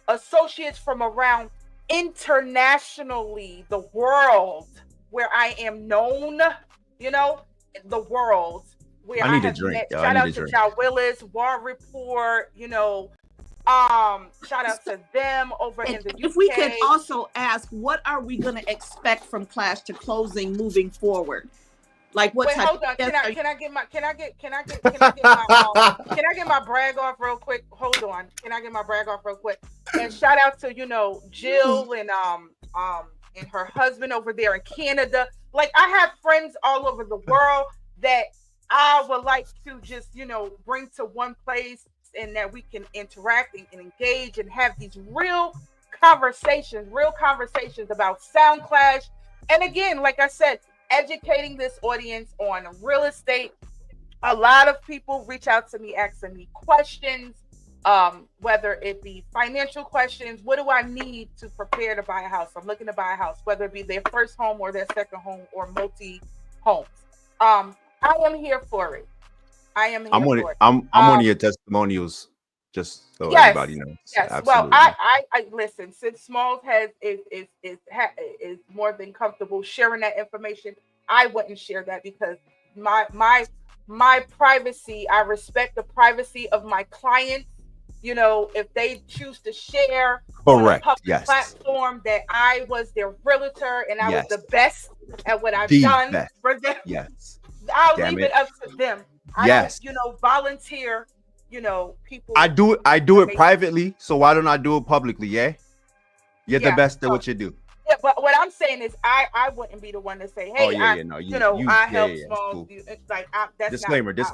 associates from around internationally, the world, where I am known, you know, the world, where I need a drink. Shout out to Chow Willis, War Report, you know, shout out to them over in the UK. If we could also ask, what are we going to expect from Clash to Closing moving forward? Like, what type? Hold on. Can I get my brag off real quick? Hold on. Can I get my brag off real quick? And shout out to, you know, Jill and her husband over there in Canada. Like, I have friends all over the world that I would like to just, you know, bring to one place, and that we can interact and engage and have these real conversations about Sound Clash. And again, like I said, educating this audience on real estate. A lot of people reach out to me asking me questions, whether it be financial questions. What do I need to prepare to buy a house? I'm looking to buy a house, whether it be their first home or their second home or multi homes. I am here for it. I'm one of your testimonials, just so everybody knows. Yes. Absolutely. Well, I listen. Since Smalls is more than comfortable sharing that information, I wouldn't share that because my privacy. I respect the privacy of my clients. You know, if they choose to share on a public platform that I was their realtor and I was the best at what I've done for them. Yes. I'll leave it up to them. I don't, you know, volunteer, you know, people. I do it privately, so why don't I do it publicly? Yeah. You're the best at what you do. Yeah, but what I'm saying is I wouldn't be the one to say, hey, I help small. Cool. Like, that's disclaimer. You know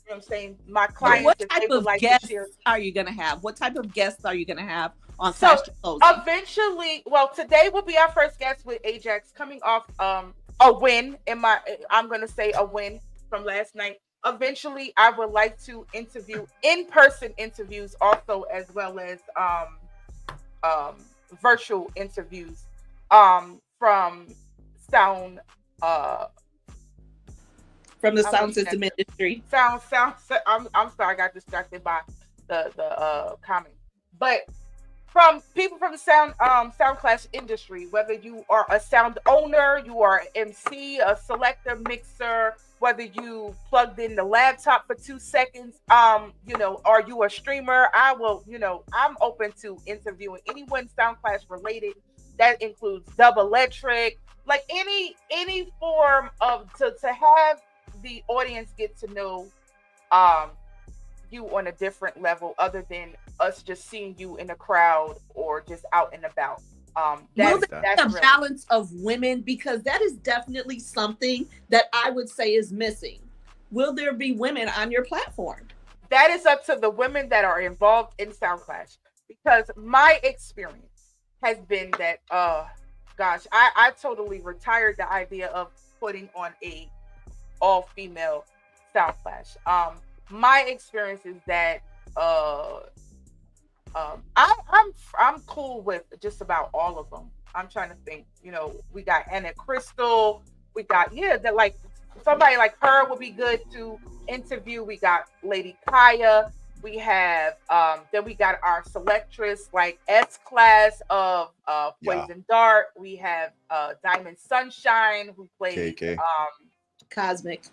what I'm saying? My clients. What type of guests are you going to have? What type of guests are you going to have on Clash to Closing? Eventually, well, today will be our first guest with Ajax, coming off a win I'm going to say a win from last night. Eventually, I would like to interview in-person interviews also, as well as virtual interviews from sound from the sound system industry. Sound. I'm sorry, I got distracted by the comment. But from people from the sound clash industry, whether you are a sound owner, you are an MC, a selector, mixer, whether you plugged in the laptop for 2 seconds, you know, are you a streamer? I will, you know, I'm open to interviewing anyone sound clash related. That includes Dub Electric, like any form of to have the audience get to know you on a different level other than us just seeing you in a crowd or just out and about. Will there be a balance of women? Because that is definitely something that I would say is missing. Will there be women on your platform? That is up to the women that are involved in Sound Clash. Because my experience has been that, I totally retired the idea of putting on a all-female Sound Clash. My experience is that I'm cool with just about all of them. I'm trying to think. You know, we got Anna Crystal. We got that like somebody like her would be good to interview. We got Lady Kaya. We have then we got our selectress like S class of Poison Dart. We have Diamond Sunshine who plays Cosmic,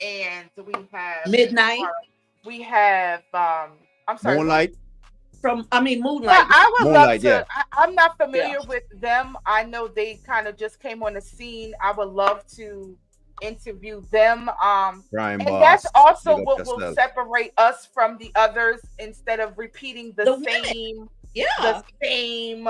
and we have Midnight. We have I'm sorry, Moonlight. Moonlight. Yeah, I would Moonlight, love to. I'm not familiar with them. I know they kind of just came on the scene. I would love to interview them. Crime and boss. That's also what will separate us from the others instead of repeating the same. The same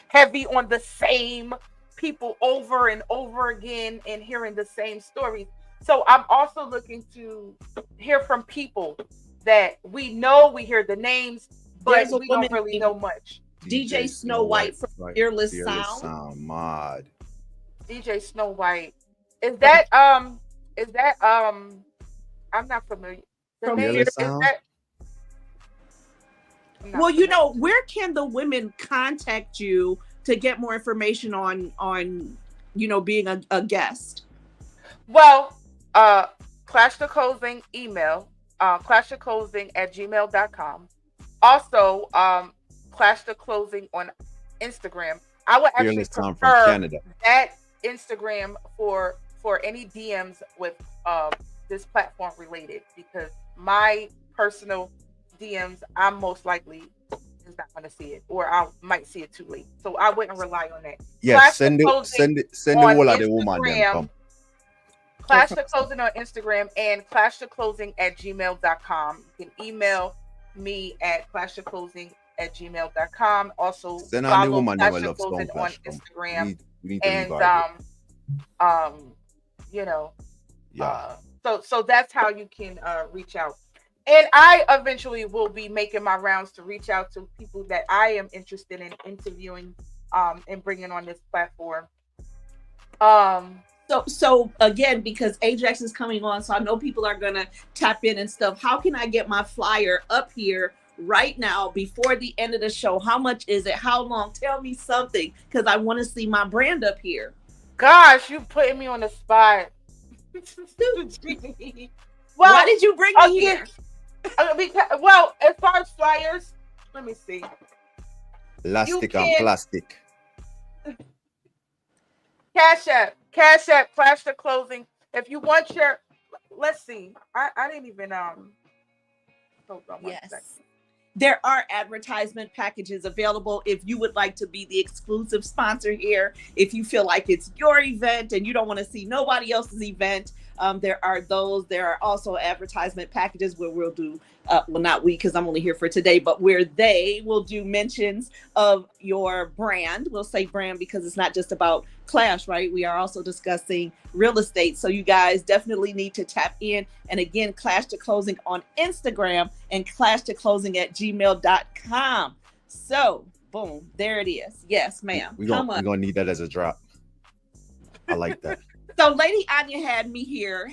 heavy on the same people over and over again and hearing the same stories. So I'm also looking to hear from people that we know, we hear the names, but we don't really know much. DJ Snow White from Fearless Sound. Mod. DJ Snow White. Is that I'm not familiar. Fearless Sound? Well, you know, where can the women contact you to get more information on being a guest? Well, Clash the Closing email, clashtheclosing@gmail.com. Also, Clash the Closing on Instagram. I would actually prefer that Instagram for any DMs with this platform related, because my personal DMs, I'm most likely is not going to see it, or I might see it too late. So I wouldn't rely on that. Yes, send the whole of the woman them come. Clash the Closing on Instagram and clashtheclosing@gmail.com. You can email me at clashtheclosing@gmail.com. Also send on the woman Clash the Closing on Instagram. We need so that's how you can reach out. And I eventually will be making my rounds to reach out to people that I am interested in interviewing and bringing on this platform. So again, because Ajax is coming on, so I know people are gonna tap in and stuff. How can I get my flyer up here right now before the end of the show? How much is it? How long? Tell me something, because I want to see my brand up here. Gosh, you putting me on the spot. Well, why did you bring me here? Because, as far as flyers, let me see. Elastic and plastic. Cash App, Clash the Closing. If you want your, let's see. I didn't even hold on one second. There are advertisement packages available if you would like to be the exclusive sponsor here. If you feel like it's your event and you don't want to see nobody else's event, there are those. There are also advertisement packages where we'll do, not we, because I'm only here for today, but where they will do mentions of your brand. We'll say brand because it's not just about Clash, right? We are also discussing real estate. So you guys definitely need to tap in. And again, Clash the Closing on Instagram and clashtheclosing@gmail.com. So boom, there it is. Yes, ma'am. We're going to need that as a drop. I like that. So Lady Anya has me here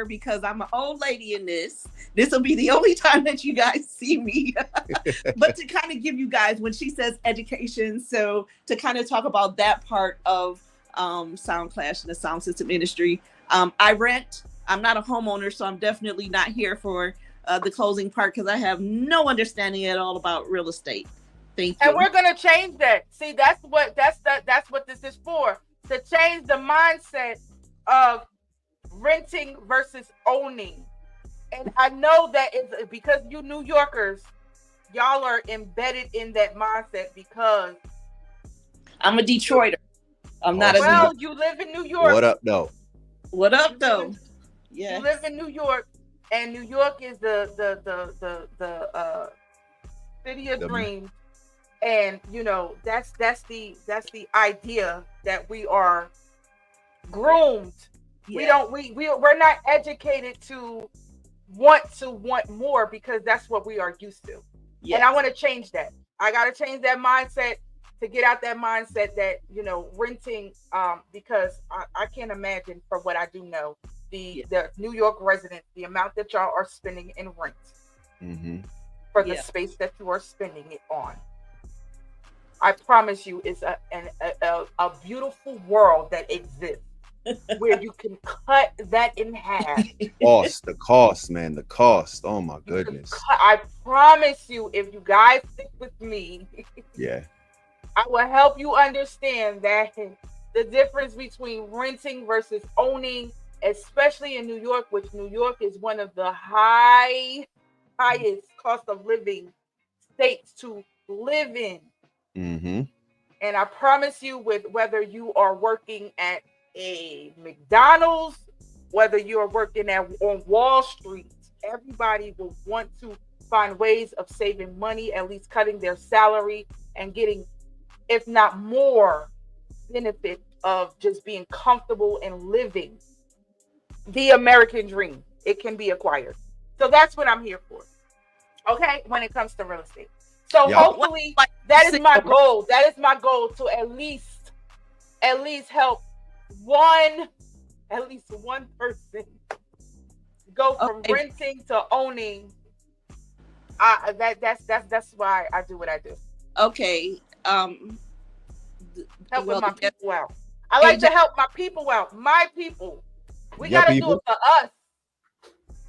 because I'm an old lady in this. This will be the only time that you guys see me. But to kind of give you guys, when she says education, so to kind of talk about that part of Sound Clash and the sound system industry. I rent. I'm not a homeowner, so I'm definitely not here for the closing part because I have no understanding at all about real estate. Thank you. And we're gonna change that. See, that's what this is for. To change the mindset of renting versus owning. And I know that it's because you New Yorkers, y'all are embedded in that mindset because I'm a Detroiter. I'm not a. Well, you live in New York. What up, though? What up, though? Yeah. You live in New York, and New York is the city of dreams, and you know that's the idea that we are groomed. Yeah. We're not educated to want more because that's what we are used to. Yes. And I want to change that. I got to change that mindset to get out that mindset that, you know, renting, because I can't imagine, for what I do know, the New York residents, the amount that y'all are spending in rent for the space that you are spending it on. I promise you, it's a beautiful world that exists where you can cut that in half. The cost, man, the cost. Oh my goodness. I promise you, if you guys stick with me, I will help you understand that the difference between renting versus owning, especially in New York, which New York is one of the highest cost of living states to live in. And I promise you, with whether you are working at a McDonald's, whether you're working on Wall Street, everybody will want to find ways of saving money, at least cutting their salary and getting, if not more, benefit of just being comfortable and living the American dream. It can be acquired. So that's what I'm here for. Okay, when it comes to real estate. So hopefully that is my goal. That is my goal, to at least help one person go from renting to owning. That's why I do what I do. Okay. Helping my people out. I like to help my people out. My people. We gotta do it for us.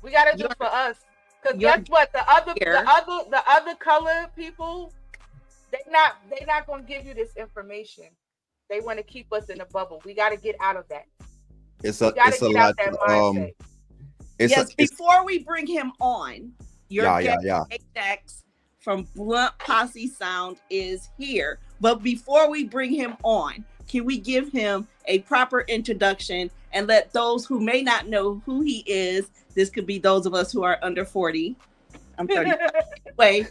We gotta do it for us. Because guess what? The other color people, they're not gonna give you this information. They want to keep us in a bubble. We got to get out of that. It's a lot. Before we bring him on, your guest Ajax from Blunt Posse Sound is here. But before we bring him on, can we give him a proper introduction and let those who may not know who he is? This could be those of us who are under 40. I'm 30. Anyway,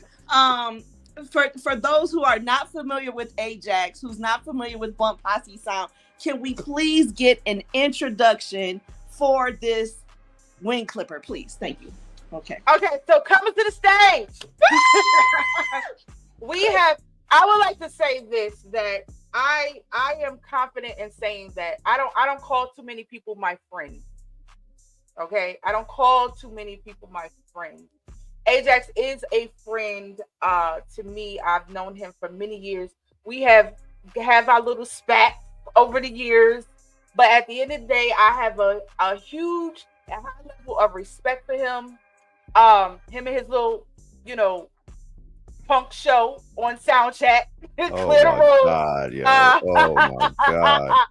for those who are not familiar with Ajax, who's not familiar with Blunt Posse Sound, can we please get an introduction for this wind clipper, please? Thank you. Okay, so coming to the stage, I would like to say this, that I am confident in saying that I don't call too many people my friends. Okay, I don't call too many people my friends. Ajax is a friend to me. I've known him for many years. We have our little spat over the years, but at the end of the day, I have a high level of respect for him. Him and his little, punk show on Soundchat. Oh my God, yo. Oh my God.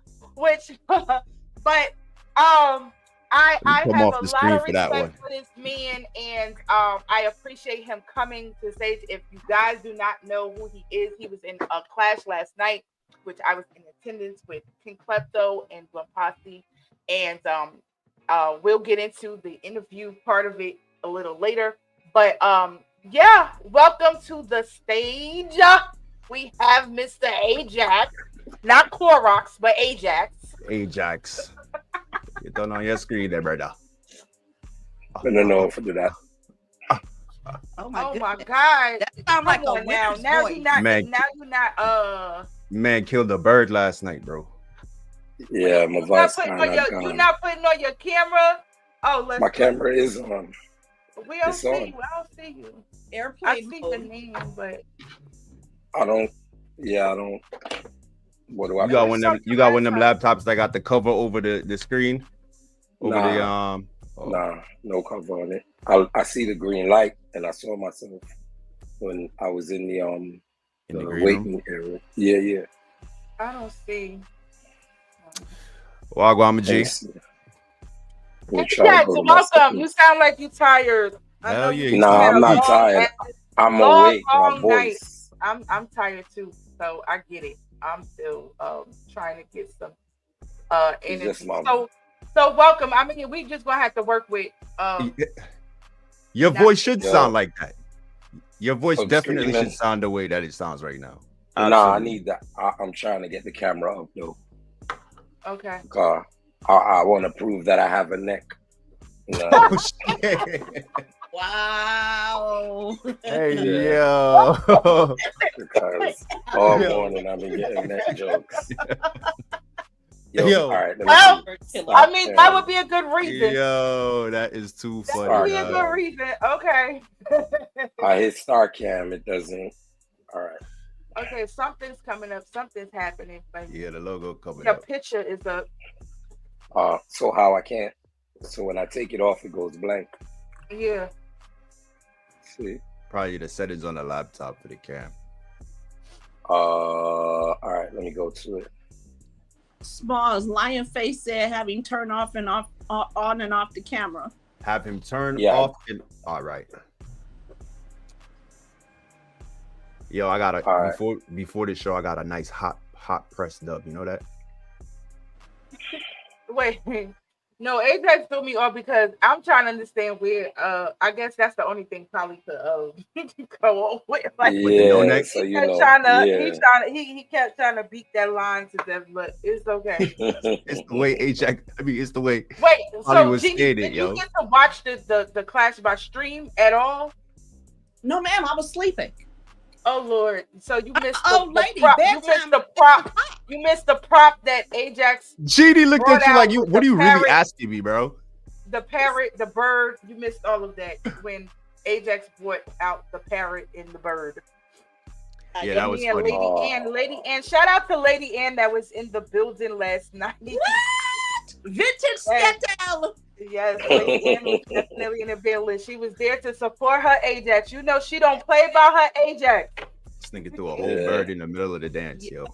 I have a lot of respect for this man, and I appreciate him coming to the stage. If you guys do not know who he is, he was in a class last night, which I was in attendance with King Klepto and Blunt Posse, and we'll get into the interview part of it a little later. But welcome to the stage. We have Mr. Ajax, not Clorox, but Ajax. Ajax. You don't know your screen there, brother. I don't know if I do that. Oh my God! That sounds like a now. Now you're not. Man killed a bird last night, bro. Yeah, my voice. You're not putting on your camera. Oh, my camera is on. We don't see you. I don't see you. Airplane. I see the name, but I don't. Yeah, I don't. What do I? You got one of them laptops that got the cover over the screen. Nah, no cover on it. I see the green light, and I saw myself when I was in the waiting area. Yeah. I don't see. Wagwan G. Welcome. You sound like you tired. Hell yeah. Nah, I'm not tired. I'm awake. My voice. Night. I'm tired too, so I get it. I'm still trying to get some energy. So welcome. I mean, we just gonna have to work with your voice should sound like that. Your voice definitely should sound the way that it sounds right now. Nah, I need that. I'm trying to get the camera up though. Okay. I want to prove that I have a neck. Oh shit. Wow. Hey, yo. Because all morning I've been getting neck jokes. Yo. All right. I mean, that would be a good reason. Yo, that is too funny. That would be a good reason. Okay. I hit star cam. It doesn't. All right. Okay, something's coming up. Something's happening. Yeah, the logo coming up. The picture is up. So how I can't. So when I take it off, it goes blank. Yeah. See. Probably the settings on the laptop for the cam. All right, let me go to it. Smalls, Lion Face said having turned off and off, on and off the camera. Have him turn off and all right. Yo, I got before the show, I got a nice hot pressed dub. You know that? Wait. No, Ajax threw me off because I'm trying to understand where. I guess that's the only thing probably to go on with. Like, so he kept trying to beat that line to death, but it's okay. It's the way Ajax. I mean, it's the way. Wait, so did you get to watch the clash by stream at all? No, ma'am, I was sleeping. Oh Lord! So you missed lady, prop. You missed the prop. You missed the prop that Ajax. GD looked at you like, "You, what are you really asking me, bro?" The parrot, the bird. You missed all of that when Ajax brought out the parrot and the bird. Yeah, that was funny. Lady Ann. Shout out to Lady Ann that was in the building last night. What? Vintage Sketel. Yes, Lady Ann was definitely in the building. She was there to support her Ajax. You know she don't play about her Ajax. This nigga threw a whole bird in the middle of the dance, yo.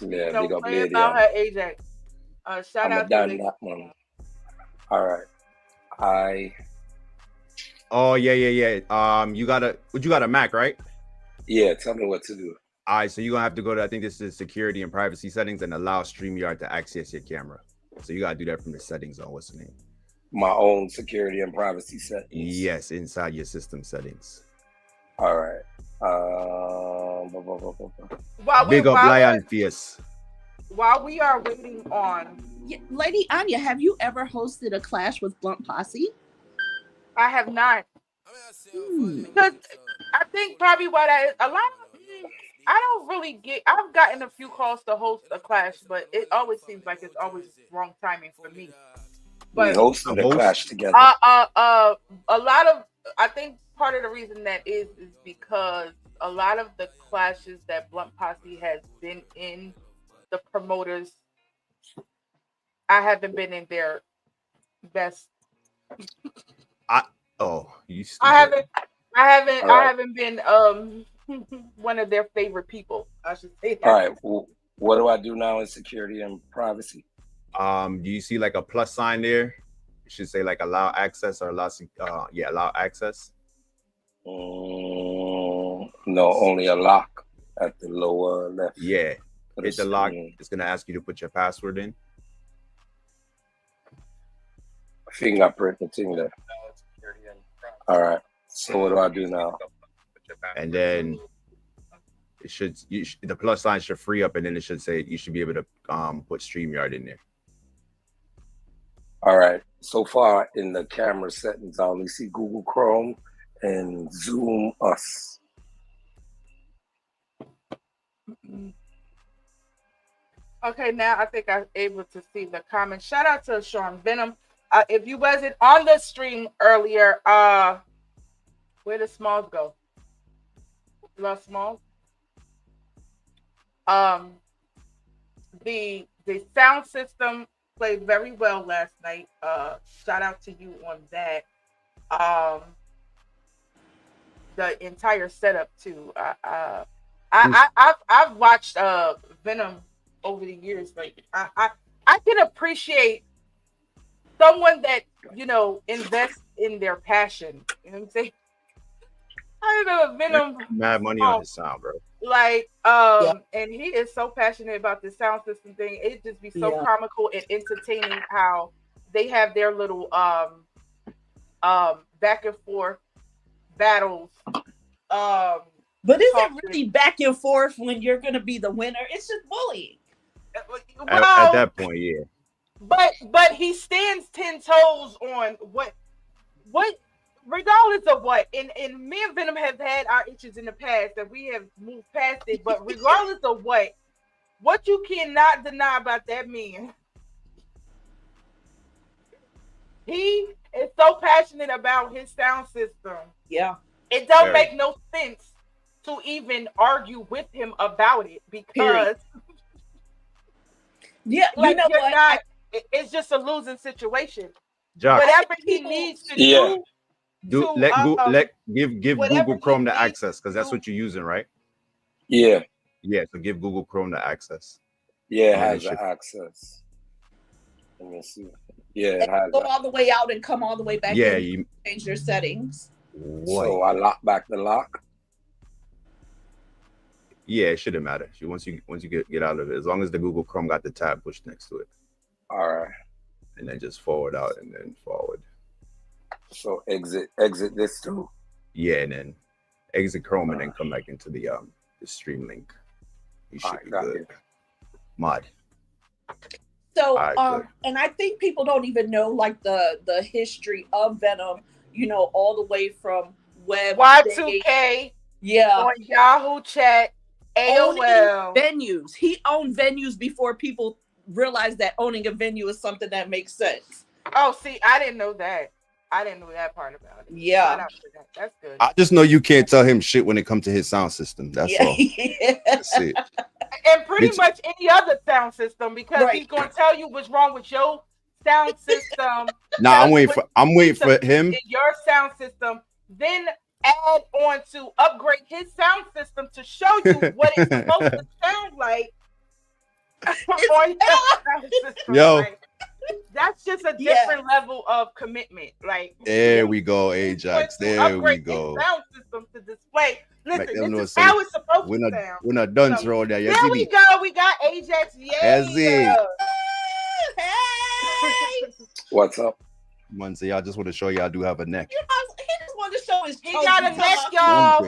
Yeah, don't play about her Ajax. Shout out to that one. All right. Oh yeah. You got a Mac, right? Yeah. Tell me what to do. All right, so you're gonna have to go to, I think this is security and privacy settings, and allow StreamYard to access your camera. So you gotta do that from the settings on what's the name? My own security and privacy settings. Yes, inside your system settings. All right. Big up Lion Fierce. While we are waiting on, Lady Anya, have you ever hosted a clash with Blunt Posse? I have not. Because I think probably why that is a lot of. I don't really get. I've gotten a few calls to host a clash, but it always seems like it's always wrong timing for me. But we hosted a clash together. A lot of. I think part of the reason that is because a lot of the clashes that Blunt Posse has been in, the promoters, I haven't been in their best. I haven't been one of their favorite people. I should say that. All right. Well, what do I do now in security and privacy? Do you see like a plus sign there? It should say like allow access or allow access. No, only a lock at the lower left. Yeah. Hit the lock. It's gonna ask you to put your password in. Fingerprint the thing there. All right. So what do I do now? And then it should the plus sign should free up, and then it should say you should be able to put StreamYard in there. All right. So far in the camera settings, I only see Google Chrome and Zoom Us. Okay, now I think I'm able to see the comments. Shout out to Sean Venom. If you wasn't on the stream earlier, where did Smalls go? Lost Smalls. The sound system played very well last night. Shout out to you on that. The entire setup too. I've watched Venom over the years. Like I can appreciate someone that invests in their passion. You know what I'm saying? I know Venom mad money on his sound, bro. Like, and he is so passionate about the sound system thing. It just be so comical and entertaining how they have their little back and forth battles. But is it really back and forth when you're gonna be the winner? It's just bullying. Well, at that point, yeah. But he stands 10 toes on what regardless of what, and me and Venom have had our issues in the past that we have moved past it, but regardless of what you cannot deny about that man, he is so passionate about his sound system. Yeah. It don't make no sense to even argue with him about it because yeah, like, you know what? It's just a losing situation. Jock. Whatever he needs to give Google Chrome the access, because that's what you're using, right? Yeah. Yeah, so give Google Chrome the access. Yeah, it has the access. Let me see. Yeah, it has. Go all the way out and come all the way back in. You change your settings. What? So I lock back the lock. Yeah, it shouldn't matter. Once you get out of it, as long as the Google Chrome got the tab pushed next to it. All right. And then just forward out and then forward. So exit this too. Yeah, and then exit Chrome and then come back into the stream link. You should be good. Mod. So and I think people don't even know like the history of Venom, you know, all the way from web Y2K, on Yahoo Chat, AOL venues. He owned venues before people realized that owning a venue is something that makes sense. Oh, see, I didn't know that. I didn't know that part about it. Yeah. That's good. I just know you can't tell him shit when it comes to his sound system. That's all. That's it. And pretty much any other sound system, because he's gonna tell you what's wrong with your sound system. Nah, I'm waiting for him. Your sound system, then add on to upgrade his sound system to show you what it's supposed to sound like. Yo. Like, that's just a different level of commitment. Like, there we go, Ajax. There we go. Sound system to display. Listen, this is how it's supposed to sound. We're not done, so there. There we go. We got Ajax. Hey. What's up? Muncie, I just want to show you I do have a neck. He just want to show his. He got a neck, y'all.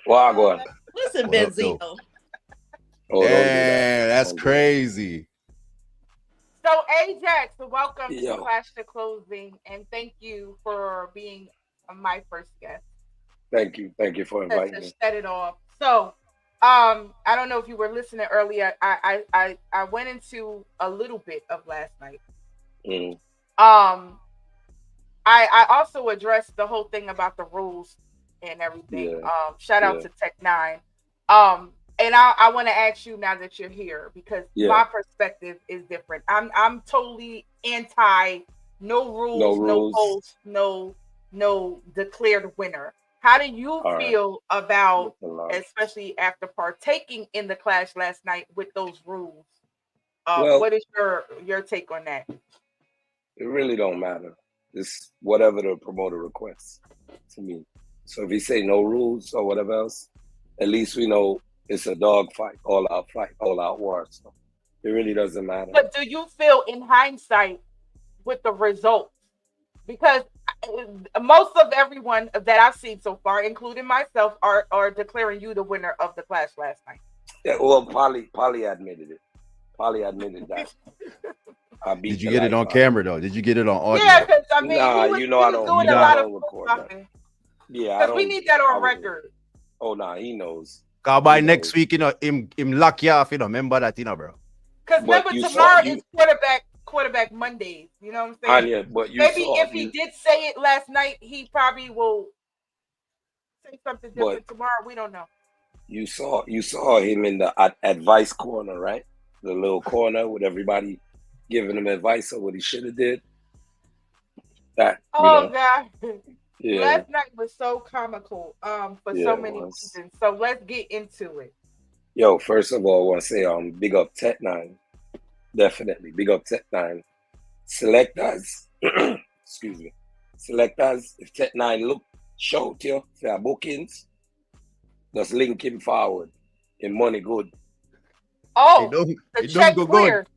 Well, go on. Listen, Benzino. Yeah, that's crazy. So Ajax, welcome to Clash to Closing, and thank you for being my first guest. Thank you for inviting me. To set it off. So, I don't know if you were listening earlier. I went into a little bit of last night. Mm-hmm. I also addressed the whole thing about the rules and everything. Yeah. Shout out to Tech9. And I want to ask you now that you're here, because my perspective is different. I'm totally anti no rules, no polls, no declared winner. How do you feel about, especially after partaking in the clash last night with those rules? What is your take on that? It really don't matter. It's whatever the promoter requests to me. So if he say no rules or whatever else, at least we know it's a dog fight, all out war. So it really doesn't matter. But do you feel in hindsight with the results? Because most of everyone that I've seen so far, including myself, are declaring you the winner of the clash last night. Yeah, well, Polly admitted it. Polly admitted that. Did you get it on camera though? Did you get it on audio? Yeah, because I mean, he was doing a lot of record that. Yeah, because we need that on record. Oh nah, he knows. By next week, you know, him lock you off, you know, remember that, you know, bro. Because remember, tomorrow is quarterback Mondays. You know what I'm saying? But maybe if he did say it last night, he probably will say something different tomorrow. We don't know. You saw him in the advice corner, right? The little corner with everybody giving him advice on what he should have did. That. God. Yeah. Last night was so comical for so many reasons. So let's get into it. Yo, first of all, I want to say big up Tech9. Definitely. Big up Tech9. Select us. Excuse me. Select us. If Tech9 look shout you for your bookings. Just link him forward. In money good. Oh, the check clear.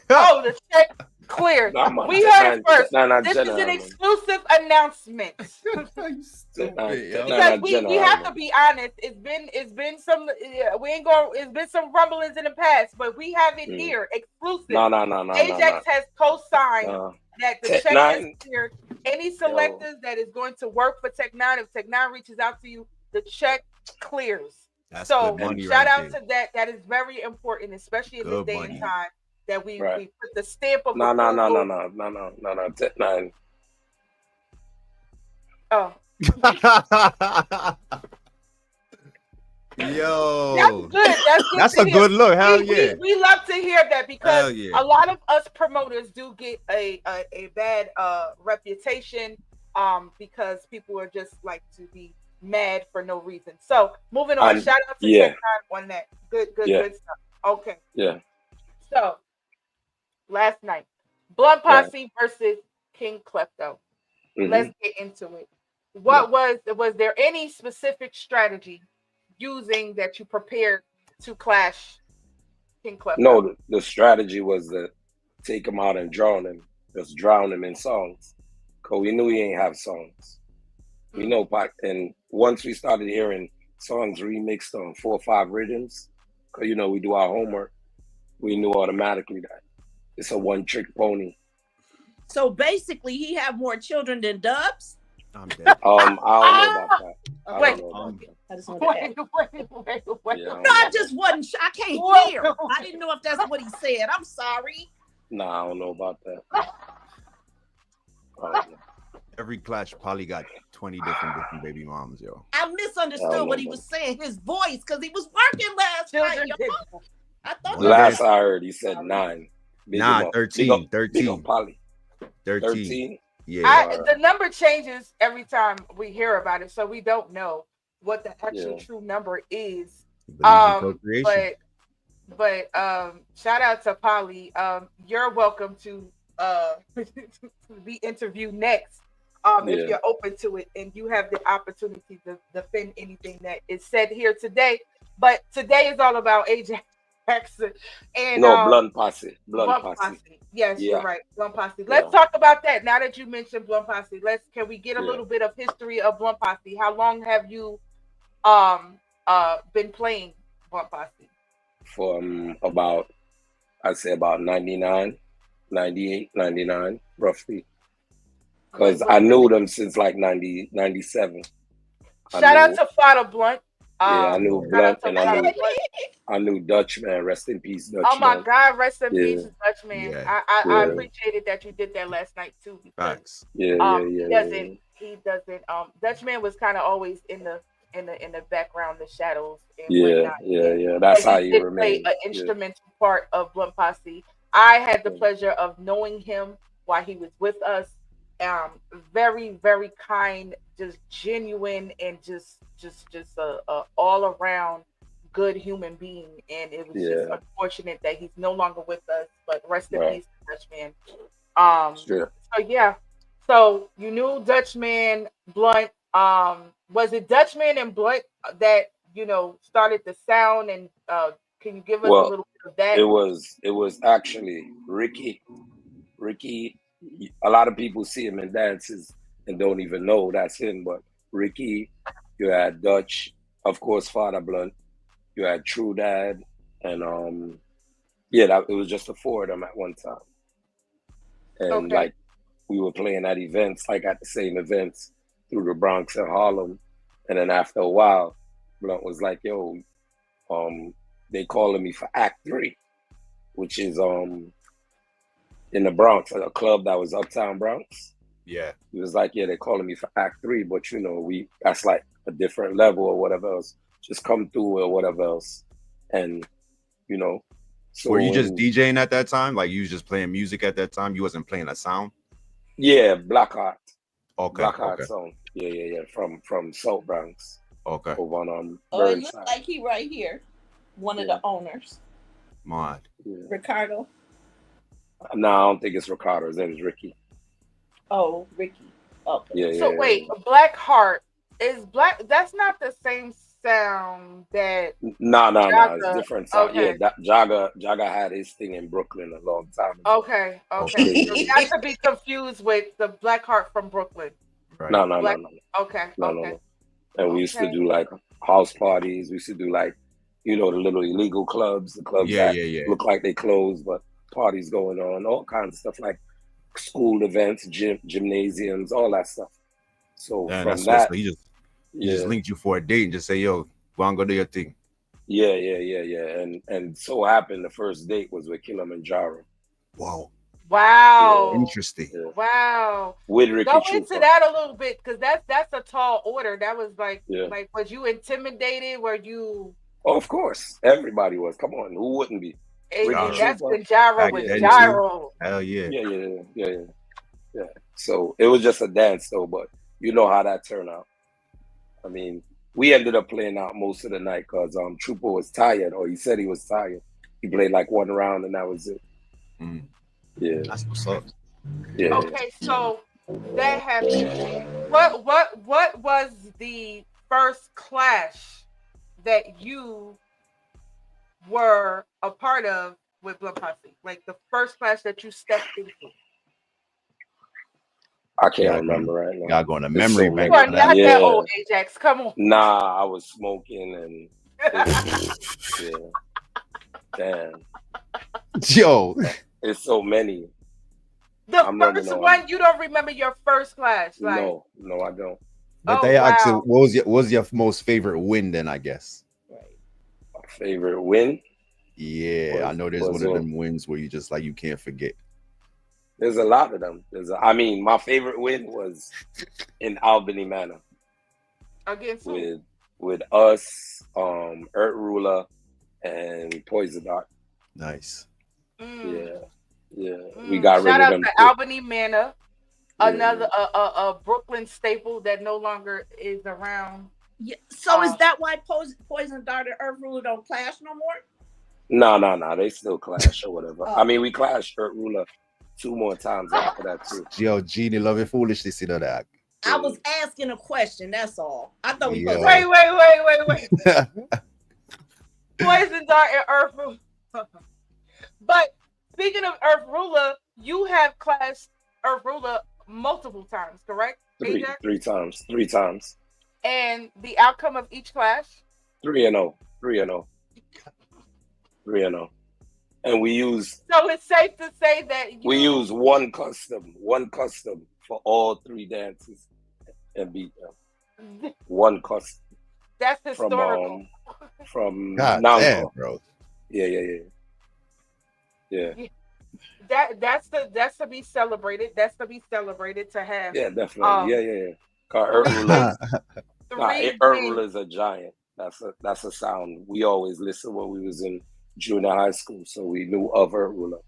Oh, the check clear. We heard it first. This is an exclusive announcement. Because we have to be honest. It's been some it's been some rumblings in the past, but we have it here exclusive. No. Ajax has co-signed that the check is cleared. Any selectors that is going to work for Tech9, if Tech9 reaches out to you, the check clears. That's so shout out to that. That is very important, especially in this day and time, that we put the stamp of no. Tech9. Oh. Yo, that's good. That's a good look. Hell yeah. We love to hear that because a lot of us promoters do get a bad reputation because people are just like to be mad for no reason. So moving on, shout out to Tech9 on that. Good stuff. Okay. Yeah. So last night, Blunt Posse versus King Klepto. Mm-hmm. Let's get into it. What was there any specific strategy using that you prepared to clash King Klepto? No, the strategy was to take him out and drown him. Just drown him in songs. Because we knew he ain't have songs. We know, and once we started hearing songs remixed on 4 or 5 rhythms, because we do our homework, we knew automatically that it's a one-trick pony. So basically, he have more children than Dubs? I'm dead. I don't know about that. I just wait. No, I just wasn't. I can't hear. I didn't know if that's what he said. I'm sorry. No, I don't know about that. Every clash probably got 20 different baby moms, yo. I misunderstood what he was saying. His voice, because he was working last night. I thought last I heard, he said 9. Nah, 13. 13. 13. Yeah. The number changes every time we hear about it, so we don't know what the actual true number is. But shout out to Polly. You're welcome to be interviewed next. If you're open to it and you have the opportunity to defend anything that is said here today. But today is all about Ajax and Blunt Posse. Blunt Posse. Yes, you're right. Blunt Posse. Let's talk about that. Now that you mentioned Blunt Posse, can we get a little bit of history of Blunt Posse? How long have you been playing Blunt Posse? For I'd say about 99, 98, 99, roughly. Because I knew them since like 90, 97. Shout out to Fada Blunt. I knew Blunt and I knew Dutchman. Rest in peace, Dutchman. Oh my God, rest in peace, Dutchman. Yeah. I appreciated that you did that last night too. Facts. He doesn't. Dutchman was kind of always in the background, the shadows. And That's how you remain. Play an instrumental part of Blunt Posse. I had the pleasure of knowing him while he was with us. Very, very kind, just genuine, and just a all around good human being. And it was just unfortunate that he's no longer with us. But rest in peace, Dutchman. So you knew Dutchman, Blunt. Was it Dutchman and Blunt that started the sound? And can you give us a little bit of that? It was actually Ricky. A lot of people see him in dances and don't even know that's him. But Ricky, you had Dutch, of course, Fada Blunt, you had True Dad, and it was just the 4 of them at one time. And like we were playing at events, like at the same events through the Bronx and Harlem. And then after a while, Blunt was like, "Yo, they calling me for Act 3, which is in the Bronx, a club that was Uptown Bronx." Yeah. He was like, "Yeah, they're calling me for Act 3, but that's like a different level or whatever else. Just come through or whatever else." And so were you just DJing at that time? Like you was just playing music at that time? You wasn't playing a sound? Yeah, Blackheart. Okay. Blackheart song. Yeah. From South Bronx. Okay. Over on, it looks like he right here. One of the owners. Mod. Yeah. Ricardo. No, I don't think it's Ricardo. His name is Ricky. Oh, Ricky. Okay. Wait, Blackheart Is black? That's not the same sound that. No, it's Jaga. different sound. Okay. Yeah, that Jaga had his thing in Brooklyn a long time ago. Okay. So not to be confused with the Blackheart from Brooklyn. Right. No. Okay. No. And we used to do like house parties. We used to do like, the little illegal clubs, the clubs that look like they closed, but parties going on, all kinds of stuff like school events, gymnasiums, all that stuff. So from that, so he just linked you for a date and just say, "Yo, go do your thing." Yeah. And so happened the first date was with Kilimanjaro. Wow. Wow. Yeah. Interesting. Yeah. Wow. With Ricky Go Chupa. into that a little bit, because that's a tall order. That was like was you intimidated? Were you? Oh, of course. Everybody was. Come on, who wouldn't be? That's the gyro with gyro. Hell yeah. Yeah. So it was just a dance though, but you know how that turned out. I mean, we ended up playing out most of the night because Trooper was tired, or he said he was tired. He played like one round and that was it. Mm. Yeah. That's what's up. Yeah. Okay, so that happened. What was the first clash that you were a part of with Blood Posse? Like the first clash that you stepped into? I can't remember right now. Y'all going to memory bank. You are not that old, Ajax. Come on. Nah, I was smoking and damn. Yo. It's so many. The first one, you don't remember your first clash? Like, no, I don't. But they asked, what was your most favorite win then, I guess? My favorite win? Yeah, I know there's one of them wins where you just like, you can't forget. There's a lot of them. My favorite win was in Albany Manor. Against who? With us, Earth Ruler, and Poison Dart. Nice. Yeah. We got rid of them. Shout out to Albany Manor, another a Brooklyn staple that no longer is around. Yeah. So is that why Poison Dart and Earth Ruler don't clash no more? No. They still clash or whatever. We clashed Earth Ruler 2 more times after that too. Yo, Genie, love it foolishly, see that. I was asking a question. That's all. I thought we. Wait. Poison Dart and Earth Ruler. But speaking of Earth Ruler, you have clashed Earth Ruler multiple times, correct? Three times. And the outcome of each clash? 3-0. And we use. So it's safe to say that we use one custom for all 3 dances and beat them. One custom. That's historical. From God damn, bro. Yeah. That's to be celebrated. That's to be celebrated to have. Yeah, definitely. Earth Ruler is a giant. That's a sound we always listened when we was in junior high school, so we knew of Earth Ruler.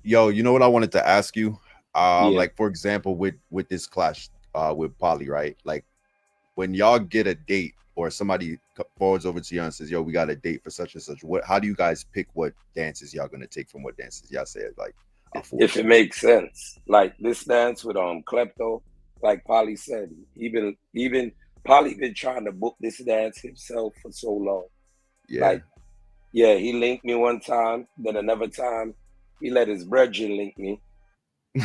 Yo, you know what I wanted to ask you? Like for example, with this clash with Polly, right? Like when y'all get a date or somebody forwards over to you and says, "Yo, we got a date for such and such." How do you guys pick what dances y'all gonna take from what dances y'all said? Like, if it makes sense, like this dance with Klepto, like Polly said, even Polly been trying to book this dance himself for so long. Yeah. He linked me one time, then another time he let his brethren link me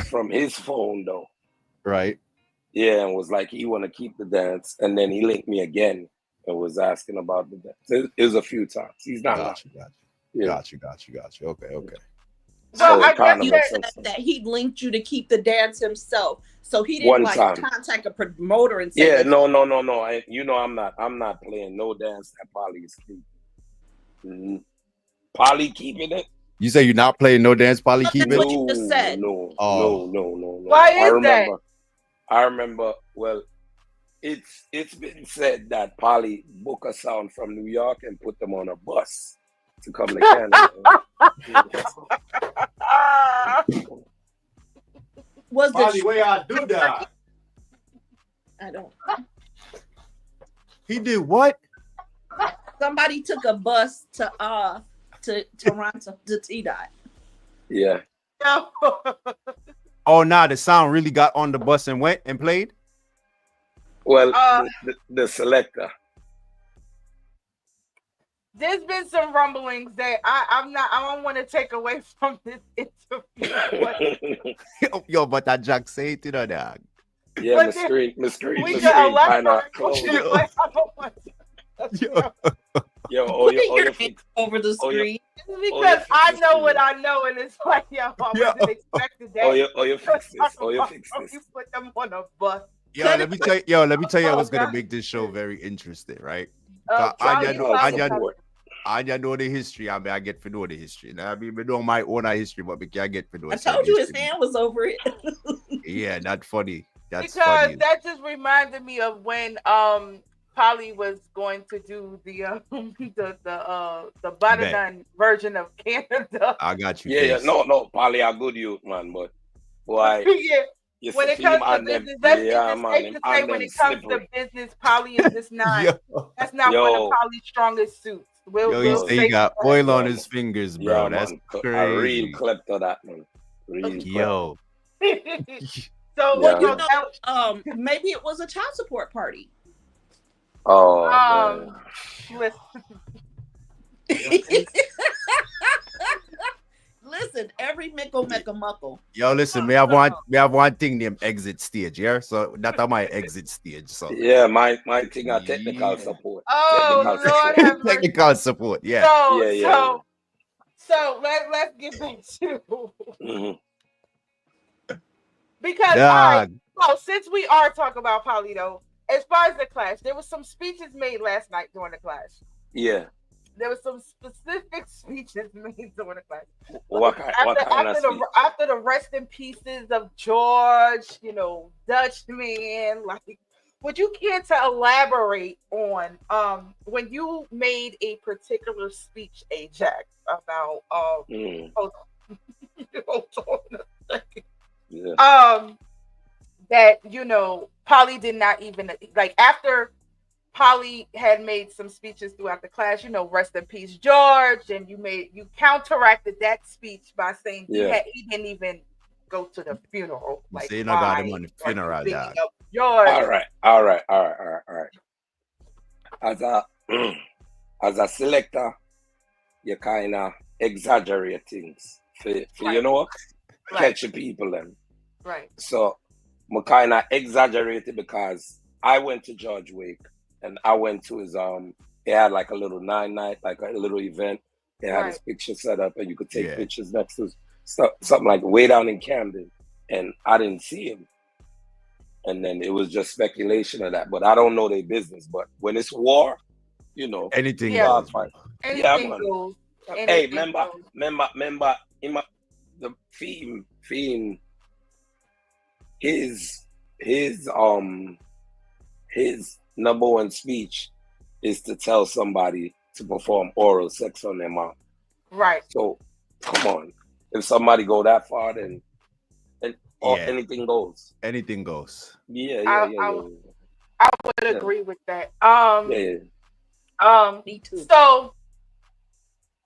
from his phone though. Right. Yeah, and was like he want to keep the dance, and then he linked me again and was asking about the dance. It was a few times. He's not. Got you. Okay. So I guess that he linked you to keep the dance himself, so he didn't contact a promoter and say. Yeah, no. I'm not playing no dance that Polly is keeping. Mm-hmm. Polly keeping it. You say you're not playing no dance, Polly keeping it? What you just said. No. Why is that? I remember. Well, it's been said that Polly booked a sound from New York and put them on a bus to come to Canada. Was the way I do that? I don't. He did what? Somebody took a bus to Toronto to T-Dot. Yeah. Oh, nah, the sound really got on the bus and went and played? Well, the selector. There's been some rumblings that I don't want to take away from this interview. Yo, but that Jack say it, dog. Yeah, Miss Green kind of close. Yo, your over the screen. Because I know what I know, and it's like, I wasn't expecting that. You fix this. You put them on a bus. Let me tell you what's gonna make this show very interesting, right? Anya know the history. I mean, I get to know the history. Now, I mean, we know my own history, but we can't get to know. I told you his hand was over it. Yeah, not funny. That's because funny. That just reminded me of when Polly was going to do the Banana version of Canada. I got you. Yeah, no, Polly, a good youth, man, but why? Yeah. When it comes to business, when it comes to business, Polly is just not. That's not one of Polly's strongest suits. He got oil on his fingers, bro. Yeah, that's man, crazy. A real klepto, that man. Yo. So maybe it was a child support party. Oh. Listen, every mickle make a muckle. Yo, listen, we have one thing named exit stage, yeah. So that's my exit stage. So yeah, my thing are technical support. Technical support, yeah. So let's get back to because since we are talking about Polly though, as far as the clash, there was some speeches made last night during the clash. Yeah. There were some specific speeches made during the clash. After the rest in pieces of George, Dutchman, would you care to elaborate on when you made a particular speech, Ajax, about hold on a second. Yeah. That Polly did not even after Polly had made some speeches throughout the class, rest in peace, George, and you counteracted that speech by saying he didn't even go to the funeral. So you not got him on the funeral, dog. George. All right. As a selector, you kind of exaggerate things for catch the people then. Right. So I kind of exaggerated because I went to George Wake. And I went to his he had like a little 9-night, like a little event. They had his picture set up and you could take pictures next to something like way down in Camden. And I didn't see him. And then it was just speculation of that. But I don't know their business. But when it's war, anything goes. Anything goes. Hey, remember in the theme his number one speech is to tell somebody to perform oral sex on their mom. Right. So come on. If somebody go that far, then anything goes. Anything goes. Yeah. I would agree with that. Me too. So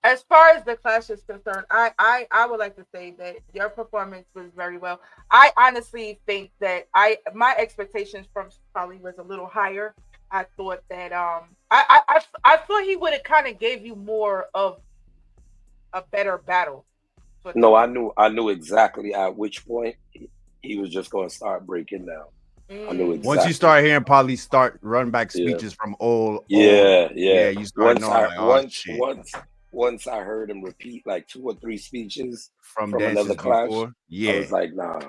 as far as the clash is concerned, I would like to say that your performance was very well. I honestly think that my expectations from Polly was a little higher. I thought that I thought he would have kind of gave you more of a better battle. No, I knew exactly at which point he was just going to start breaking down. I knew exactly. Once you start hearing Polly start run back speeches from old. Yeah. You start knowing shit. Once I heard him repeat like 2 or 3 speeches from another clash, before. I was like, nah,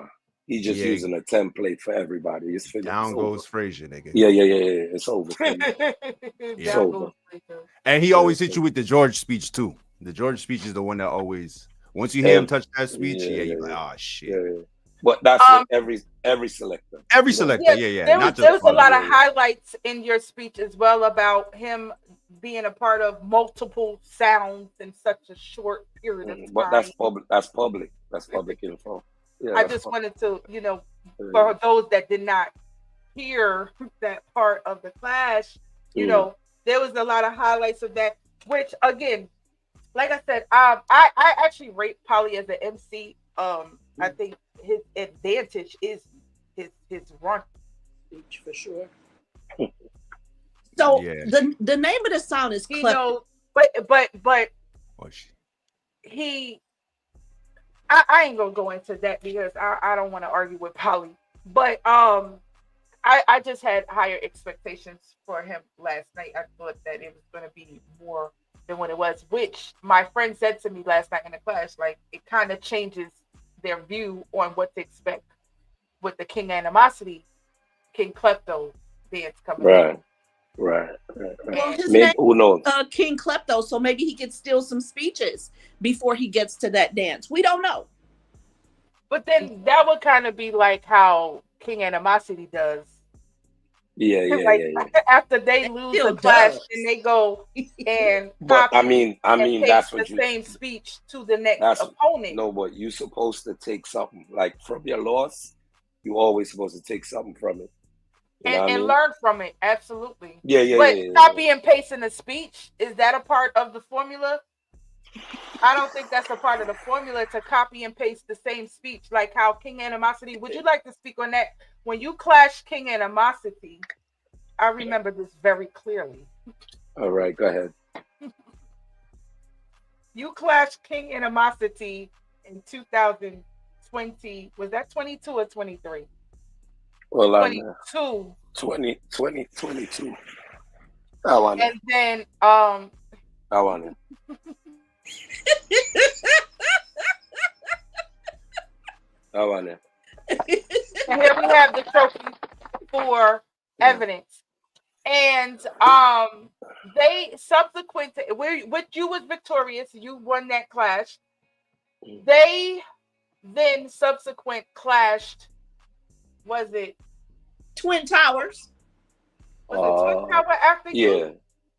he's just using a template for everybody. It's finished. Down goes Frazier, nigga. Yeah. It's over. It's over. And he always hit you with the George speech too. The George speech is the one that always, once you hear him touch that speech, you're like, oh shit. Yeah. But that's every selector. Every selector, There was a lot of highlights in your speech as well about him being a part of multiple sounds in such a short period of time. But that's public. That's public info. Yeah, I just wanted to, for those that did not hear that part of the clash, there was a lot of highlights of that, which again, like I said, I actually rate Polly as an MC. I think his advantage is his run speech for sure. So the name of the sound is he knows, but he. I ain't gonna go into that because I don't want to argue with Polly. But I just had higher expectations for him last night. I thought that it was gonna be more than what it was, which my friend said to me last night in the class, like it kind of changes their view on what to expect with the King Animosity, King Klepto dance coming in. Right. Well, his maybe, name who knows? King Klepto, so maybe he could steal some speeches before he gets to that dance. We don't know. But then that would kind of be like how King Animosity does. Yeah. After they lose the clash, and they go and but I mean that's what the same speech to the next opponent. No, but you're supposed to take something like from your loss. You're always supposed to take something from it. And learn from it, absolutely. But copy and pasting a speech, is that a part of the formula? I don't think that's a part of the formula to copy and paste the same speech, like how King Animosity. Would you like to speak on that? When you clash King Animosity, I remember this very clearly. All right, go ahead. You clashed King Animosity in 2020. Was that 22 or 23? Well, 22. 22. I want it. And then I want it. I want it. And here we have the trophy for evidence. And they subsequent to which you was victorious, you won that clash. They then subsequent clashed. Was it Twin Towers? Was it Twin Tower after you? Yeah,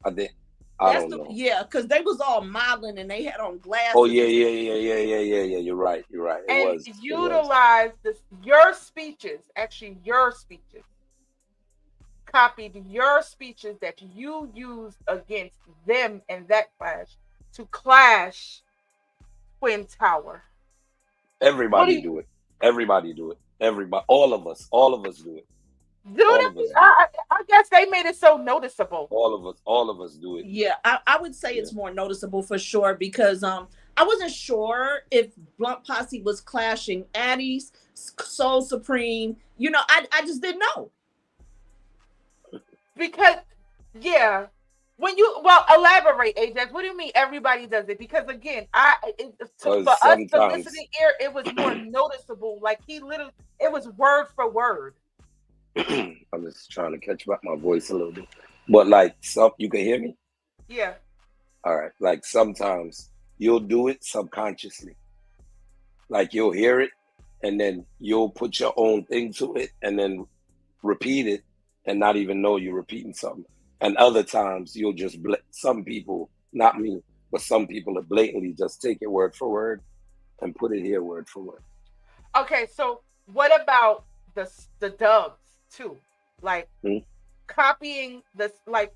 I did. I don't know. Yeah, because they was all modeling and they had on glasses. Oh yeah. You're right. It utilized your speeches, actually your speeches. Copied your speeches that you used against them in that clash to clash Twin Tower. Everybody do it. Everybody, all of us do it. I guess they made it so noticeable. All of us do it. Yeah, I would say it's more noticeable for sure because I wasn't sure if Blunt Posse was clashing Addie's, Soul Supreme. You know, I just didn't know. Because elaborate, Ajax. What do you mean everybody does it? Because again, for us, the listening ear, it was more noticeable. Like it was word for word. I'm just trying to catch my voice a little bit, but like you can hear me. Yeah. All right. Like sometimes you'll do it subconsciously. Like you'll hear it, and then you'll put your own thing to it, and then repeat it, and not even know you're repeating something. And other times you'll just some people, not me, but some people will blatantly just take it word for word and put it here word for word. Okay, so what about the dubs too? Like copying this, like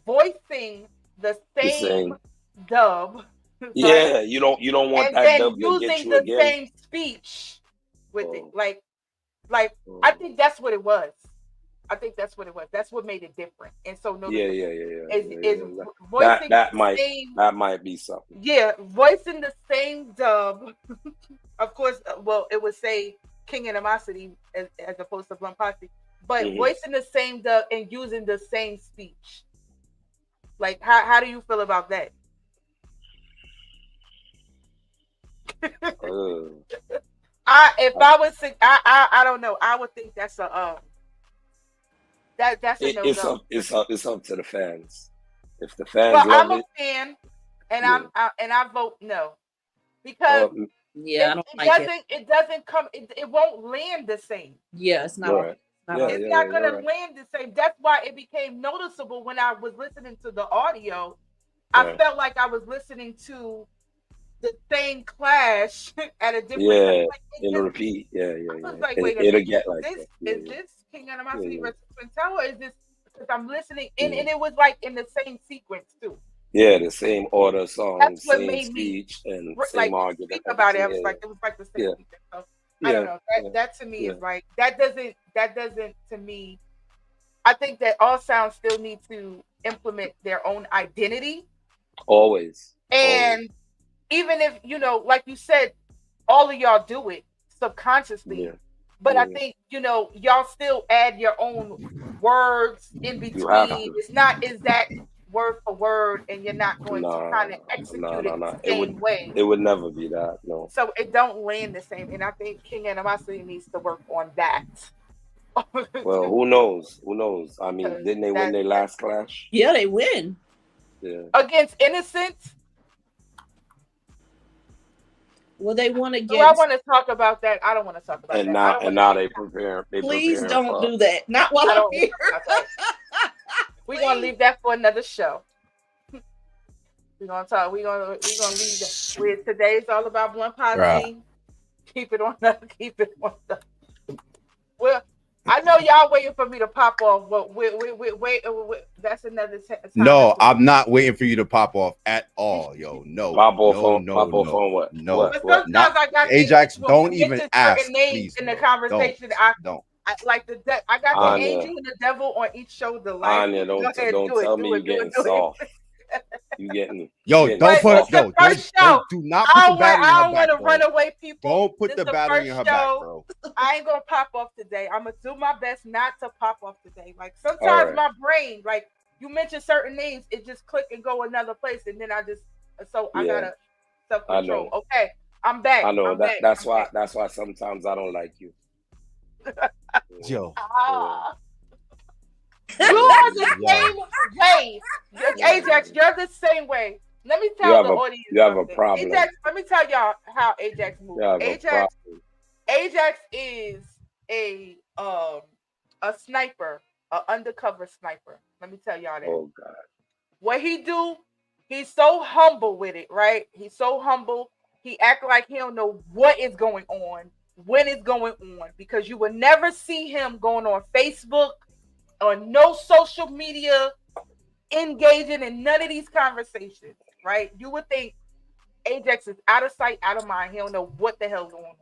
voicing the same dub. Yeah, you don't want and that then dub to get using you the again. Same speech with it. Like I think that's what it was. That's what made it different. And so voicing that might be something. Yeah, voicing the same dub. Of course, it would say King Animosity as opposed to Blunt Posse, but voicing the same dub and using the same speech. Like, how do you feel about that? I don't know. I would think that's a that's a no-go. It's up to the fans. If the fans love I'm a fan, and I vote no because it doesn't come. It won't land the same. Yeah, it's not. Right. It's not going to land the same. That's why it became noticeable when I was listening to the audio. I felt like I was listening to the same clash at a different in a repeat. I was like, wait a minute, is this King Animosity versus Twin Tower? Is this because I'm listening and it was like in the same sequence too. Yeah, the same order song, same speech, and same argument. Speak about it. I was like, it was like the same sequence. So I don't know. That to me is like that doesn't to me I think that all sounds still need to implement their own identity. Always. And even if, like you said, all of y'all do it subconsciously. But I think, y'all still add your own words in between. It's not that word for word, and you're not going to kind of execute it the same way. It would never be that, no. So it don't land the same. And I think King Animosity needs to work on that. Well, who knows? Who knows? I mean, didn't they win their last clash? Yeah, they win. Yeah. Against Innocent. Well, they won against. Do I want to talk about that? I don't want to talk about that. Now they prepare. Please don't do that. Not while I'm here. We're gonna leave that for another show. We're gonna talk. We're gonna leave that. Today's all about blunt policy. Right. Keep it on the. Well, I know y'all waiting for me to pop off, but wait. That's another time. No, I'm not waiting for you to pop off at all, yo. No, pop off on what? No, but sometimes I got Ajax. Don't even ask. Names please, in the conversation. Don't. I like I got the angel and the devil on each shoulder. Like, Anya, don't tell me you're getting soft. You getting don't put do not put the battery in her back. I don't want to run away, people. Don't put the battery in her back, bro. I ain't gonna pop off today. I'm gonna do my best not to pop off today. Like sometimes my brain, like you mention certain names, it just click and go another place, and then I gotta self-control. Okay, I'm back. I know that's why sometimes I don't like you. Yo. You are the same way. Ajax, you're the same way. Let me tell the audience. You have a problem. Ajax, let me tell y'all how Ajax moves. Ajax is a sniper, an undercover sniper. Let me tell y'all that. Oh God. What he do, he's so humble with it, right? He's so humble. He act like he don't know what is going on, when it's going on, because you will never see him going on Facebook or no social media, engaging in none of these conversations, right? You would think Ajax is out of sight, out of mind. He don't know what the hell's going on.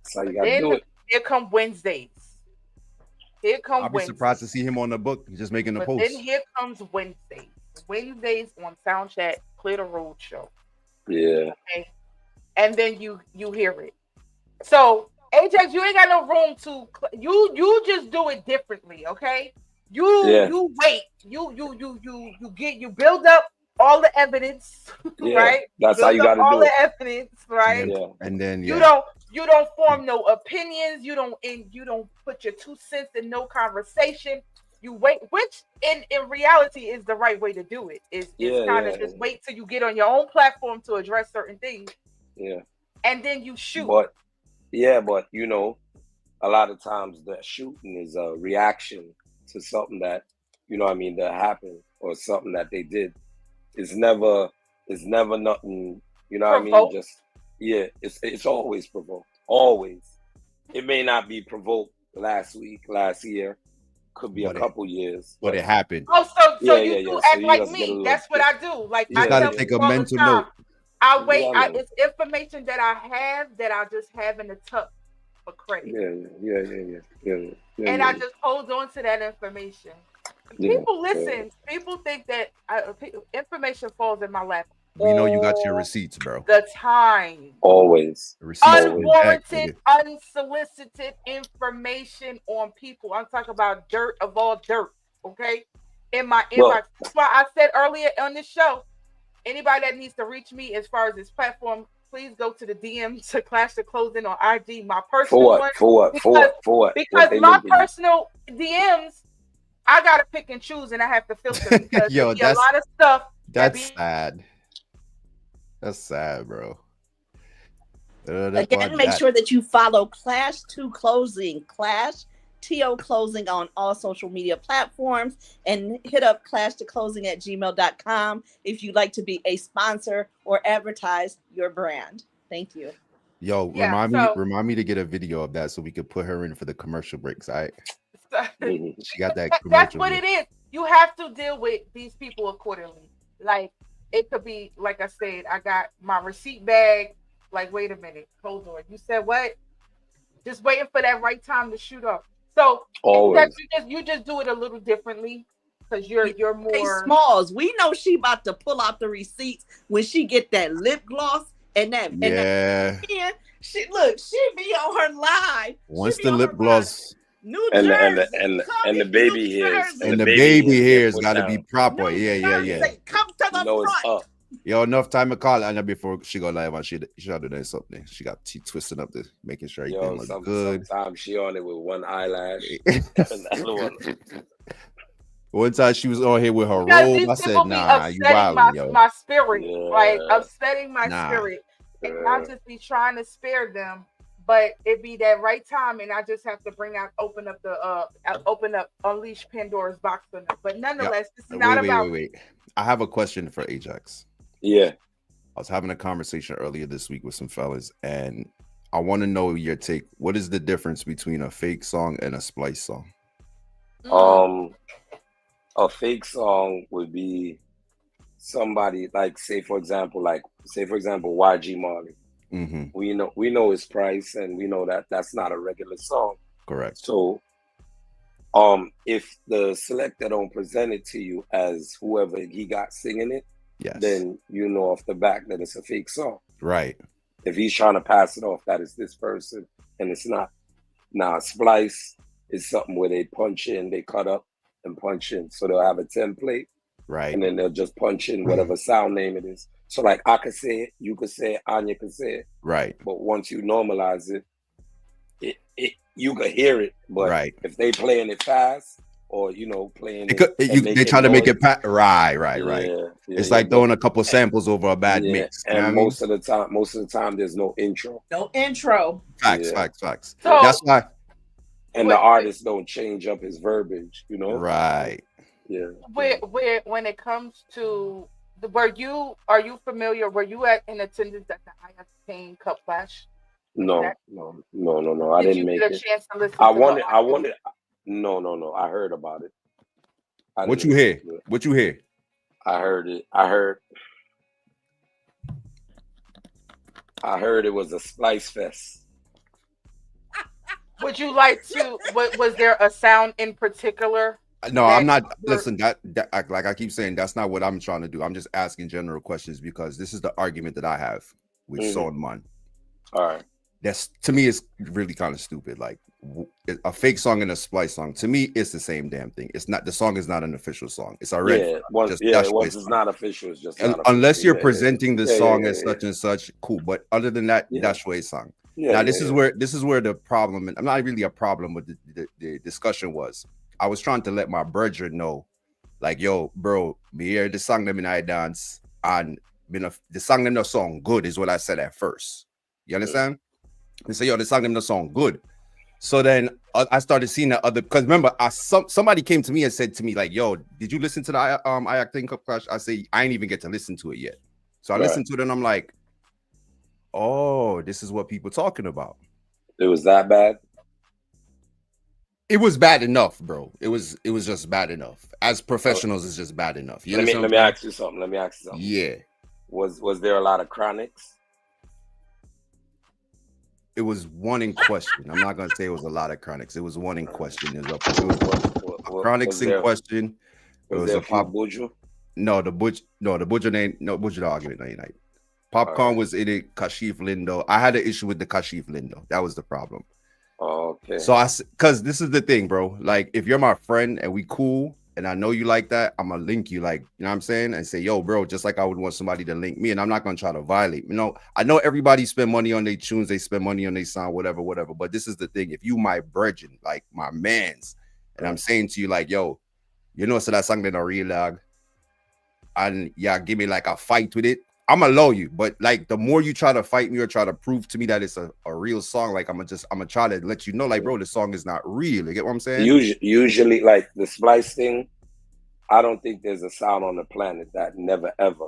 So you gotta do it. Here come Wednesdays. I'll be surprised to see him on the book, just making the post. Then here comes Wednesdays. Wednesdays on Soundchat, Clear the Road Show. Yeah. Okay. And then you hear it. So Ajax, you ain't got no room to. You just do it differently, okay? You wait. You build up all the evidence, right? That's how you got to do all the evidence, right? And then you don't form no opinions. You don't put your 2 cents in no conversation. You wait, which in reality is the right way to do it. Is kind of just wait till you get on your own platform to address certain things. Yeah. And then you shoot. But a lot of times the shooting is a reaction to something that, that happened or something that they did. It's never nothing, provoked. It's always provoked. Always. It may not be provoked last week, last year, could be a couple years. But it happened. Oh, so you do act like me. That's what I do. Like I gotta take a mental note. I wait. It's information that I have that I just have in the tuck for credit. Yeah. And I just hold on to that information. People listen. People think that information falls in my lap. We know you got your receipts, bro. The time. Always. Unwarranted, unsolicited information on people. I'm talking about dirt of all dirt. Okay. In my inbox. That's why I said earlier on this show, anybody that needs to reach me as far as this platform, please go to the DM to Clash the Closing on IG. My personal one. For what? Because my personal DMs, I gotta pick and choose, and I have to filter because there's a lot of stuff. That's sad. That's sad, bro. Again, make sure that you follow Clash to Closing, Clash TO Closing on all social media platforms, and hit up clashtoclosing@gmail.com if you'd like to be a sponsor or advertise your brand. Thank you. Yo, remind me to get a video of that so we could put her in for the commercial breaks. All right. She got that. That's what it is. You have to deal with these people accordingly. Like, it could be, like I said, I got my receipt bag. Like, wait a minute, hold on. You said what? Just waiting for that right time to shoot up. So Always. you just do it a little differently because you're more. Hey, Smalls, we know she about to pull out the receipts when she get that lip gloss and that she be on her live. Once the lip gloss. New Jersey, and the baby hairs and the baby hairs got to be proper. New Jersey, come to the front. It's up. Yo, enough time to call Anna before she go live and she should do something. She got twisting up this, making sure everything looks good. Sometimes she on it with one eyelash. One time she was on here with her robe. I said, nah, you wildin', yo. My spirit, like upsetting my spirit. And I just be trying to spare them, but it be that right time, and I just have to open up, unleash Pandora's box on them. But nonetheless, this is not about. Wait. I have a question for Ajax. Yeah. I was having a conversation earlier this week with some fellas, and I want to know your take. What is the difference between a fake song and a splice song? A fake song would be somebody like, say for example, YG Marley. Mm-hmm. We know his price, and we know that that's not a regular song. Correct. So, if the selector don't present it to you as whoever he got singing it, then you know off the back that it's a fake song. Right. If he's trying to pass it off that it's this person and it's not. Now, splice is something where they punch in, they cut up and punch in. So they'll have a template. Right. And then they'll just punch in whatever sound name it is. So like I could say it, you could say it, Anya could say it. Right. But once you normalize it, you could hear it. But if they playing it fast or playing they try to make it right. Yeah, it's like throwing a couple samples over a bad mix. And most of the time there's no intro. Facts. So, that's why. And the artist don't change up his verbiage, Right. Yeah. When it comes to are you familiar? Were you in attendance at the Ajax Kane Cup Clash? No. I didn't make it. Chance to listen I wanted. No. I heard about it. What you hear? I heard it. I heard it was a splice fest. Would you like to? Was there a sound in particular? No, I'm not. Listen, that like I keep saying, that's not what I'm trying to do. I'm just asking general questions because this is the argument that I have with Sonman. All right. That's, to me, it's really kind of stupid. Like a fake song and a splice song. To me, it's the same damn thing. It's not. The song is not an official song. It's a red. Once it's not official, it's just not unless you're presenting the song as such and such. Cool, but other than that, that's way song. Now this is where the problem. And I'm not really a problem, but the discussion was. I was trying to let my brother know, like, yo, bro, me hear the song them in I dance, and the song them the song good is what I said at first. You understand? They say, yo, the song them the song good. So then I started seeing that other, because remember, somebody came to me and said to me, like, yo, did you listen to the Ajax Cup Clash? I say, I ain't even get to listen to it yet. So I listened to it and I'm like, oh, this is what people talking about. It was that bad? It was bad enough, bro. It was just bad enough. As professionals, it's just bad enough. Let me ask you something. Yeah. Was there a lot of chronics? It was one in question. I'm not gonna say it was a lot of chronics. It was one in question. It was chronics in question. It was a pop Buju. No, the Buju name. No, Buju argument night. Popcorn was in it. Kashif Lindo. I had an issue with the Kashif Lindo. That was the problem. Oh, okay. So because this is the thing, bro. Like, if you're my friend and we cool, and I know you like that, I'm gonna link you, like, you know what I'm saying, and say, yo, bro, just like I would want somebody to link me, and I'm not gonna try to violate. I know everybody spend money on their tunes, they spend money on their sound, whatever. But this is the thing: if you my brethren, like my man's, and I'm saying to you, like, yo, so that song that a real lag, and give me like a fight with it. I'm gonna allow you, but like the more you try to fight me or try to prove to me that it's a real song, like I'm gonna try to let you know, like, bro, the song is not real. You get what I'm saying? Usually, like the splice thing, I don't think there's a sound on the planet that never ever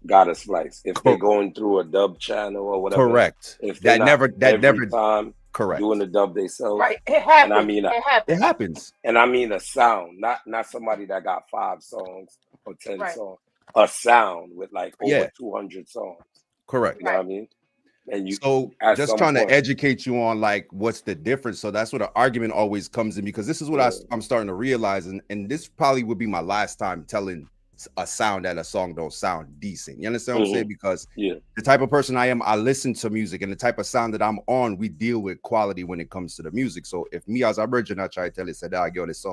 got a splice. If they're going through a dub channel or whatever, correct. If that never time correct doing the dub themselves, right? It happens. And it happens. And I mean a sound, not somebody that got 5 songs or 10 songs. A sound with like over 200 songs. Correct. You know what I mean? And you so just trying to educate you on like what's the difference. So that's where the argument always comes in, because this is what I'm starting to realize, and this probably would be my last time telling a sound that a song don't sound decent. You understand what I'm saying? Because the type of person I am, I listen to music, and the type of sound that I'm on, we deal with quality when it comes to the music. So if me as a virgin, I try to tell it, said, yo, this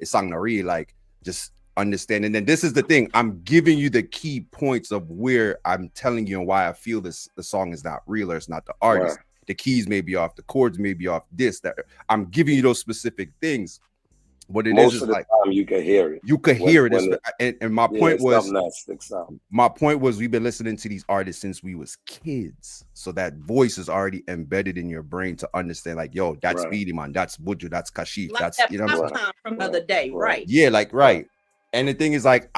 song not real, like just understand. And then this is the thing, I'm giving you the key points of where I'm telling you and why I feel the song is not real, or it's not the artist. The keys may be off, the chords may be off, this, that. I'm giving you those specific things. What it most is of the like time you can hear it. You could hear it. And my point was, sticks out. My point was, we've been listening to these artists since we was kids. So that voice is already embedded in your brain to understand, like, yo, that's Speedy Man, that's Buju, that's Kashif, like that's, that, you know what I'm saying? From the other day, right? Yeah, like, right. And the thing is, like,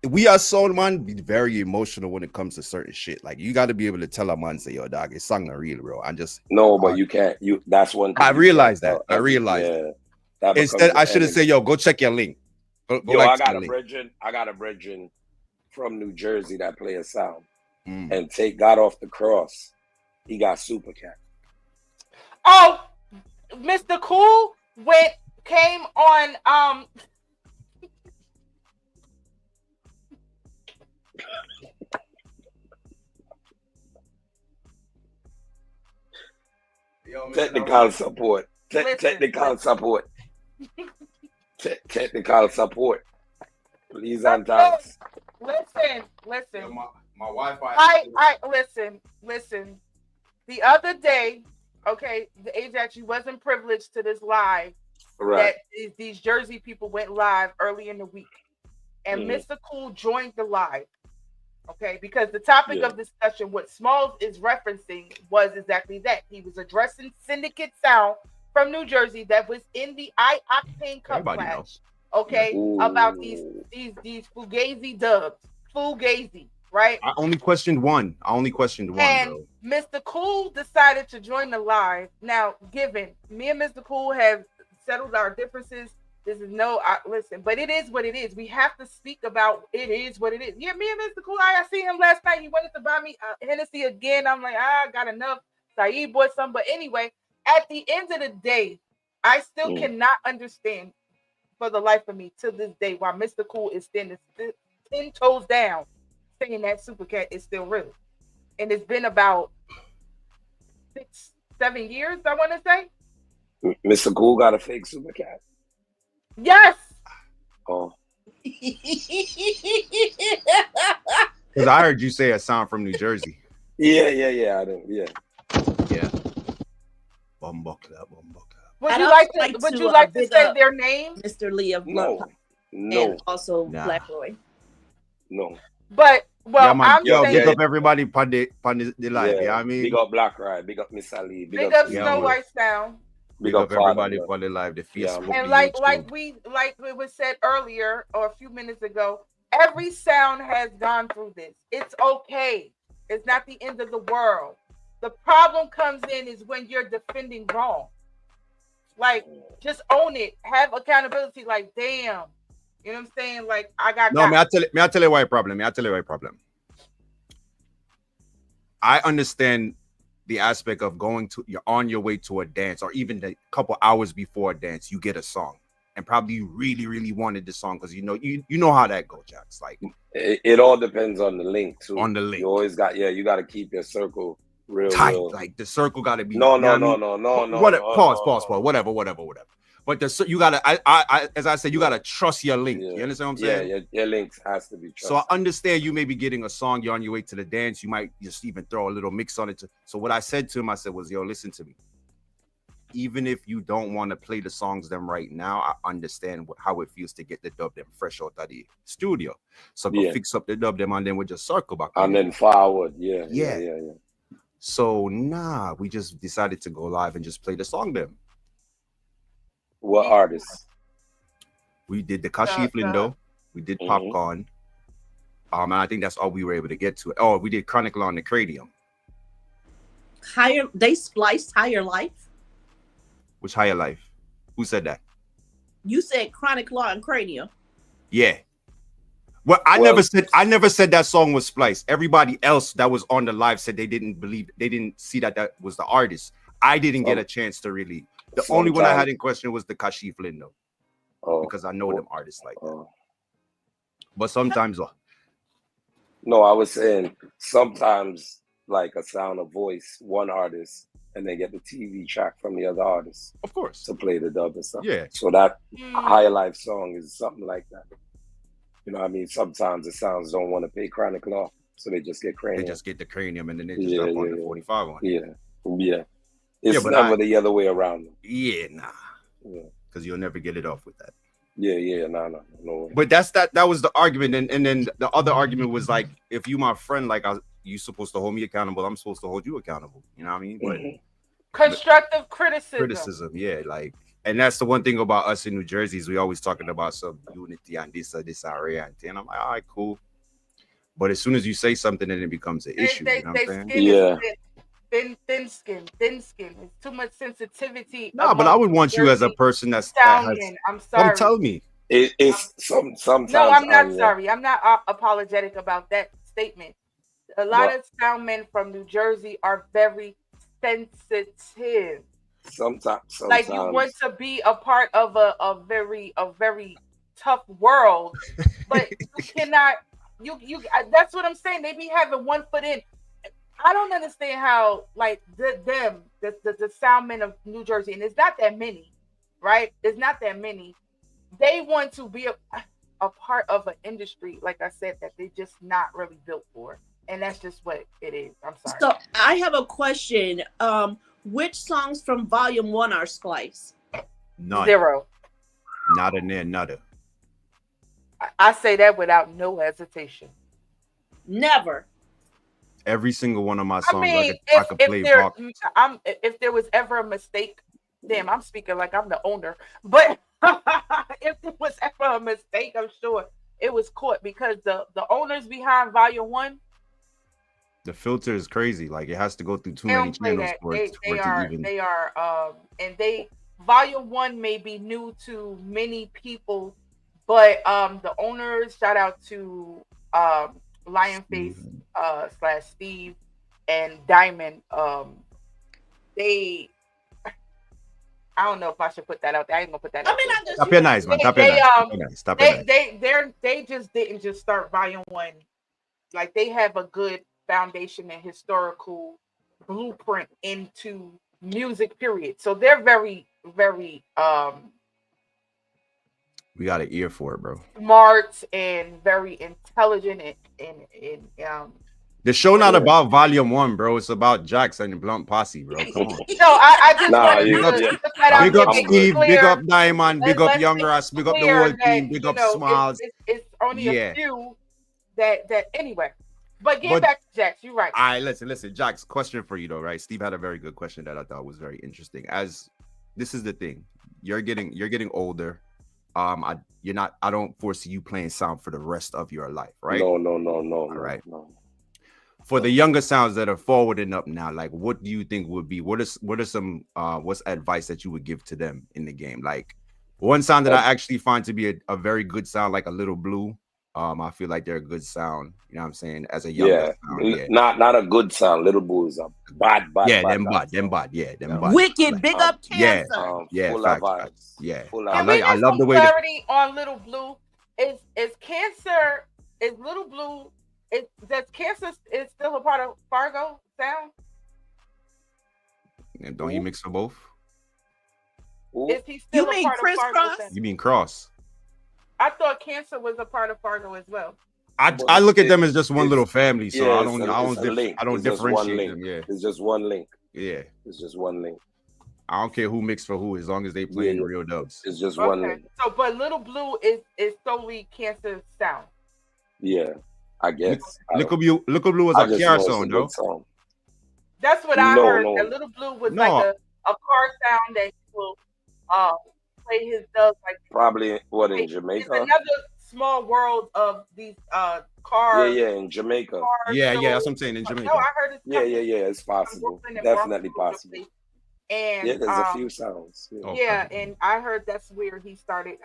we are so, man, be very emotional when it comes to certain shit. Like, you got to be able to tell a man, say, yo, dog, it's song not real, bro. But you can't. That's one thing. I realize that. Instead, I should have said, yo, go check your link. I got a brethren from New Jersey that play a sound. And got off the cross. He got Super Cat. Oh, Mr. Cool came on technical support. Technical support. Technical support. Please and thanks. Listen. My Wi-Fi. I listen. The other day, the Ajax, you wasn't privileged to this live. Right. That these Jersey people went live early in the week, and Mr. Cool joined the live. Because the topic of discussion, what Smalls is referencing, was exactly that. He was addressing Syndicate Sound from New Jersey that was in the I-Octane Cup match. About these Fugazi dubs. Fugazi, right? I only questioned one. And bro. Mr. Cool decided to join the live. Now, given me and Mr. Cool have settled our differences, this is listen, but it is what it is. We have to speak about it is what it is. Yeah, me and Mr. Cool, I see him last night. He wanted to buy me Hennessy again. I'm like, I got enough. Saeed bought some. But anyway, at the end of the day, I still cannot understand for the life of me to this day why Mr. Cool is standing 10 toes down saying that Super Cat is still real. And it's been about 6-7 years, I want to say. Mr. Cool got a fake Super Cat. Yes. Oh. Because I heard you say a sound from New Jersey. Yeah. I don't. Yeah. Bumbleclap. Would you like to say their name? Mr. Lee of No. And also Black Roy. No. But I'm saying, big up everybody on the live. You know what I mean? Big up Black Roy, big up Miss Ali, big up Snow White Sound. Big up everybody on the live. The Facebook, and like it was said earlier or a few minutes ago, every sound has gone through this. It's okay. It's not the end of the world. The problem comes in is when you're defending wrong. Like, just own it. Have accountability. Like, damn. You know what I'm saying? Like, I got. No, I tell you why problem. I understand the aspect of you're on your way to a dance, or even a couple hours before a dance, you get a song, and probably you really, really wanted the song because you know how that goes, Jax. Like, it all depends on the link too. On the link, you always got you got to keep your circle real tight. Real. Like the circle got to be no. Pause. Whatever. But you gotta, as I said, you gotta trust your link. You understand what I'm saying? Yeah, your links has to be trusted. So I understand you may be getting a song, you're on your way to the dance, you might just even throw a little mix on it. So what I said to him, was, yo, listen to me. Even if you don't want to play the songs them right now, I understand how it feels to get the dub them fresh out of the studio. So go fix up the dub them, and then we'll just circle back. And then forward, yeah. So we just decided to go live and just play the song them. What artists? We did the Kashif Lindo. We did Popcorn. And I think that's all we were able to get to it. Oh, we did Chronicle on the Cranium. They spliced Higher Life. Which Higher Life? Who said that? You said Chronic Law and Cranium. Yeah. Well, I never said that song was spliced. Everybody else that was on the live said they didn't see that was the artist. I didn't get a chance to really. The only one I had in question was the Kashif Lin though, because I know them artists like that. But sometimes, no, I was saying sometimes like a sound of voice, one artist, and they get the TV track from the other artist, of course, to play the dub and stuff. Yeah. So that High Life song is something like that. You know what I mean? Sometimes the sounds don't want to pay Chronic Law, so they just get Cranium. They just get the Cranium and then they just jump on the 45 on it. Yeah. It's never the other way around. Yeah, nah. Because you'll never get it off with that. Yeah, no way. But that was the argument, and then the other argument was like, if you my friend, like you supposed to hold me accountable, I'm supposed to hold you accountable. You know what I mean? But constructive criticism. Yeah, like, and that's the one thing about us in New Jersey is we always talking about some unity and this area, and I'm like, all right, cool. But as soon as you say something, then it becomes an issue. You know what I'm saying? Yeah. Thin skin. It's too much sensitivity. No, but I would want you as a person I'm sorry. Come tell me. It's sometimes. No, I'm not sorry. I'm not apologetic about that statement. A lot of sound men from New Jersey are very sensitive. Sometimes. Like you want to be a part of a very tough world, but you cannot. You. That's what I'm saying. They be having one foot in. I don't understand how, like, the sound men of New Jersey, and it's not that many, right? It's not that many. They want to be a part of an industry, like I said, that they just not really built for. And that's just what it is. I'm sorry. So I have a question. Which songs from Volume 1 are spliced? None. 0. Not in there, nada. I say that without no hesitation. Never. Every single one of my songs, I could play. If there was ever a mistake, damn, I'm speaking like I'm the owner. But if there was ever a mistake, I'm sure it was caught because the owners behind Volume 1. The filter is crazy. Like it has to go through too many channels for it to even. They are, and Volume 1 may be new to many people, but the owners, shout out to Lionface / Steve and Diamond. I don't know if I should put that out there. I ain't gonna put that out there. Stop your nice, man. They just didn't just start Volume 1. Like they have a good foundation and historical blueprint into music, period. So they're very, very we got an ear for it, bro. Smart and very intelligent and the show not about Volume 1, bro. It's about Ajax and the Blunt Posse, bro. Come on. No, I just big up Steve, big up Diamond, big up Younger Us, big up the whole team, big up Smiles. It's only a few that anyway. But get back to Jax, you're right. All right, listen, Jax, question for you though, right? Steve had a very good question that I thought was very interesting. As this is the thing, you're getting older. I don't foresee you playing sound for the rest of your life, right? No. All right. No. For the younger sounds that are forwarding up now, like what do you think would be what's advice that you would give to them in the game? Like one sound that I actually find to be a very good sound, like a Little Blue. I feel like they're a good sound, you know what I'm saying, as a younger sound. Not a good sound. Little Blue is a bad. Them bad. Wicked, big up Cancer. Full of vibes. Yeah. I love the way clarity on Little Blue. Is Little Blue does Cancer is still a part of Fargo sound? And don't you mix for both? Is he still you mean a part Chris of Fargo Cross? sound? You mean Cross? I thought Cancer was a part of Fargo as well. I look at them as just one little family, so I don't differentiate them. Yeah, it's just one link. Yeah, it's just one link. I don't care who mixed for who, as long as they play real dubs. It's just one link. So, but Little Blue is solely Cancer sound. Yeah, I guess. Little Blue was a Kiara song, though. That's what I heard. No. Little Blue was like a car sound that will play his dubs like probably in Jamaica. It's another small world of these cars. Yeah, in Jamaica. Yeah, that's what I'm saying, in Jamaica. No, I heard it's it's possible. Definitely possible. And there's a few sounds. And I heard that's where he started.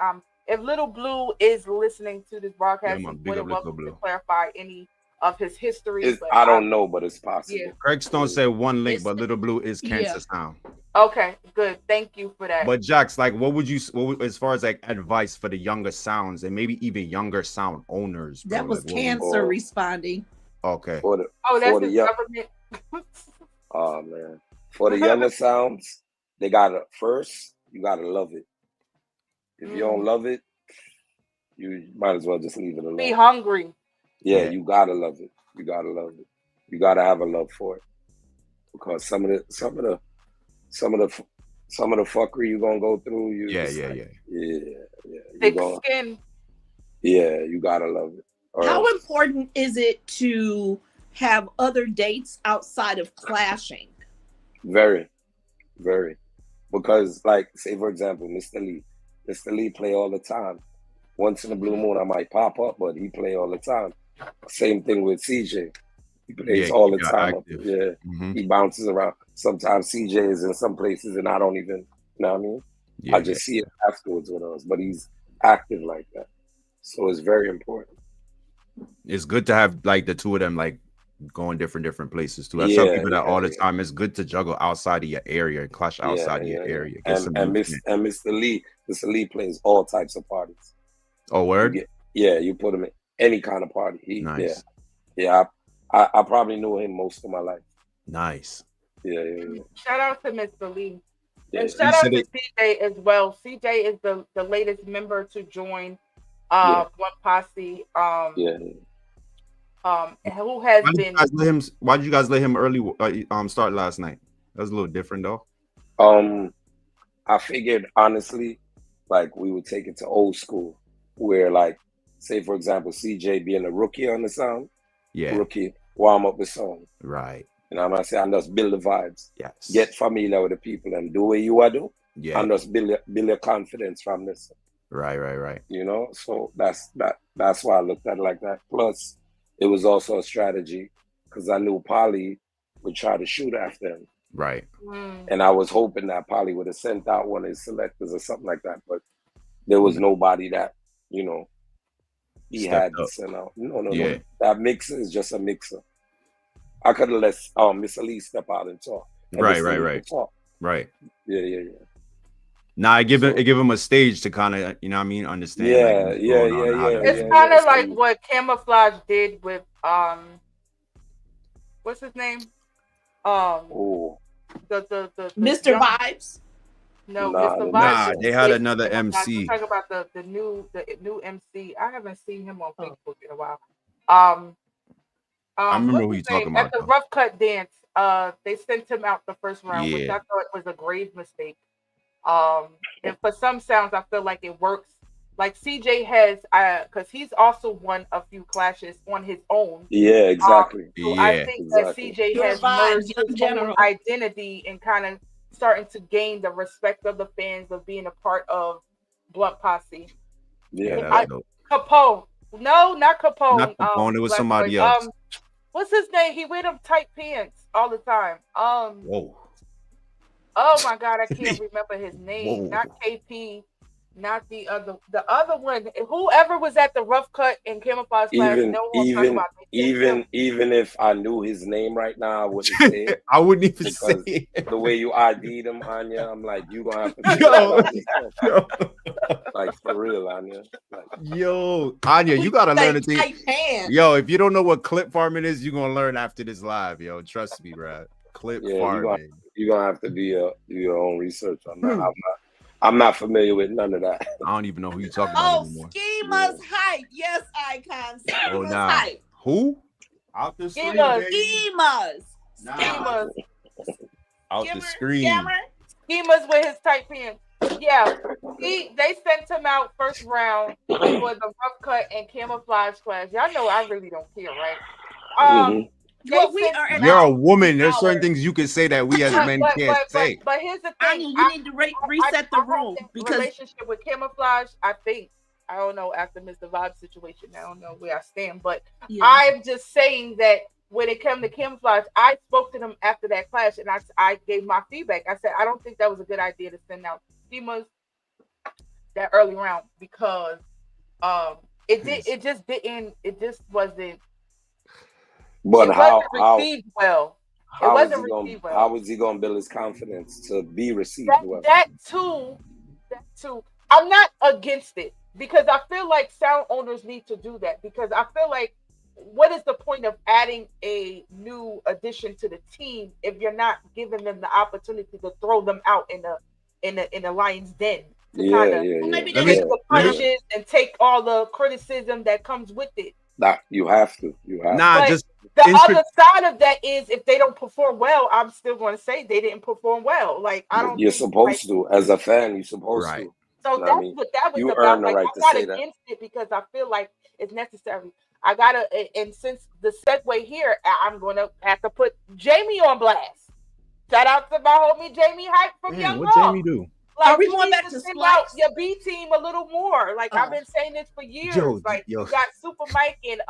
if Little Blue is listening to this broadcast, Yeah, he's big up Little welcome Blue. to clarify any of his history. But I don't know, but it's possible. Yeah. Craig Stone said one link, but Little Blue is Cancer Sound. Okay, good. Thank you for that. But Jax, like, what would as far as like advice for the younger sounds and maybe even younger sound owners? Bro? That was like, Cancer responding. Okay. That's the government. Oh man, for the younger sounds, they gotta first. You gotta love it. If you don't love it, you might as well just leave it alone. Be hungry. Yeah, you gotta love it. You gotta love it. You gotta have a love for it, because some of the fuckery you're gonna go through. Thick skin. Yeah, you gotta love it. How important is it to have other dates outside of clashing? Very, very. Because, like, say for example, Mr. Lee play all the time. Once in a blue moon, I might pop up, but he play all the time. Same thing with CJ. He plays all the time. He bounces around. Sometimes CJ is in some places and I don't even, you know what I mean? I just see it afterwards with us, but he's active like that. So it's very important. It's good to have like the two of them like going different places too. I tell people that all the time. It's good to juggle outside of your area and clash outside of your area. And Mr. Lee plays all types of parties. Oh, word? You put him in any kind of party. Nice. I probably knew him most of my life. Nice. Yeah. Shout out to Mr. Lee. And shout out to CJ as well. CJ is the latest member to join One Posse. Who has been? Why did you guys let him early? Start last night. That was a little different though. I figured honestly, like we would take it to old school, where like, say for example, CJ being a rookie on the sound, rookie warm up the song, right? You know, I'm gonna say, and just build the vibes. Yes. Get familiar with the people and do what you are do. Yeah. And just build your confidence from this. Right. You know, so that's why I looked at it like that. Plus, it was also a strategy because I knew Polly would try to shoot after him. Right. And I was hoping that Polly would have sent out one of his selectors or something like that, but there was nobody that, you know, he had to send out. No. That mixer is just a mixer. I could have let Mr. Lee step out and talk. And Right. Talk. Right. Yeah. Nah, give him a stage to kind of, you know what I mean, understand. Yeah. It's kind of like what Camouflage did with what's his name? The Mr. Vibes. No, Mr. Vibes. Nah, they had another MC. Talk about the new MC. I haven't seen him on Facebook in a while. I remember who you're talking about. At the Rough Cut dance, they sent him out the first round, which I thought was a grave mistake. And for some sounds, I feel like it works. Like CJ has, because he's also won a few clashes on his own. Yeah, exactly. So I think that CJ has merged his own identity and kind of starting to gain the respect of the fans of being a part of Blunt Posse. Yeah, Capone. No, not Capone. Not Capone. It was somebody else. What's his name? He wear them tight pants all the time. Whoa. Oh my God, I can't remember his name. Not KP, not the other one. Whoever was at the Rough Cut and Camouflage class, even if I knew his name right now, I wouldn't say it. I wouldn't even say it. The way you ID'd him, Anya, I'm like, you gonna have to like for real, Anya. Like, yo, Anya, you gotta learn a thing. Yo, if you don't know what clip farming is, you're gonna learn after this live, yo. Trust me, bro. Clip farming. You're gonna have to do your own research on that. I'm not familiar with none of that. I don't even know who you're talking about anymore. Schema's hype. Yes, Icon. Schema's hype. Who? Out the screen. Schemas. Out the screen. Schemas with his tight pants. Yeah. They sent him out first round for the Rough Cut and Camouflage class. Y'all know I really don't care, right? You're a woman. There's certain things you can say that we as men can't say. But here's the thing: you need to reset the room because relationship with Camouflage. I don't know after Mr. Vibe situation. I don't know where I stand, but I'm just saying that when it came to Camouflage, I spoke to them after that clash, and I gave my feedback. I said I don't think that was a good idea to send out schemas that early round because it just wasn't. But It wasn't received well. It wasn't received well. How is he going to build his confidence to be received well? That too. I'm not against it because I feel like sound owners need to do that because I feel like what is the point of adding a new addition to the team if you're not giving them the opportunity to throw them out in a lion's den to kind of take the punches and take all the criticism that comes with it. Nah, you have to. But the other side of that is if they don't perform well, I'm still going to say they didn't perform well. Like I don't. You're supposed to, as a fan, you're supposed to. So that's what that was about. Like I'm not against it because I feel like it's necessary. I gotta, and since the segue here, I'm gonna have to put Jamie on blast. Shout out to my homie Jamie Hype from Young What Jamie do? Like, are we going back to send out your B team a little more? Like I've been saying this for years. You got Super Mike and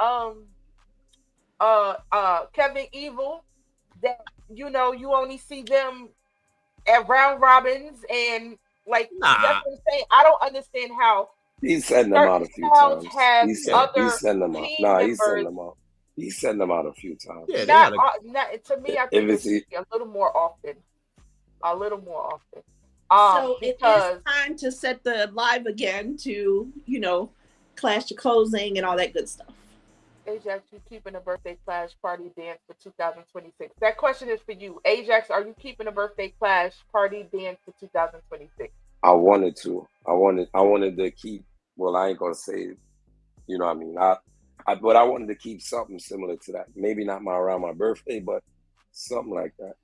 Kevin Evil that you only see them at round robins and that's what I'm saying. I don't understand how he's sending them out a few times. He's sending them out. He's sending them out a few times. Yeah, to me, I think it's a little more often. So it is time to set the live again to clash the closing and all that good stuff. Ajax, you keeping a birthday clash party dance for 2026? That question is for you. Ajax, are you keeping a birthday clash party dance for 2026? I wanted to. I wanted to keep. Well, I ain't gonna say, what I mean. But I wanted to keep something similar to that. Maybe not around my birthday, but something like that.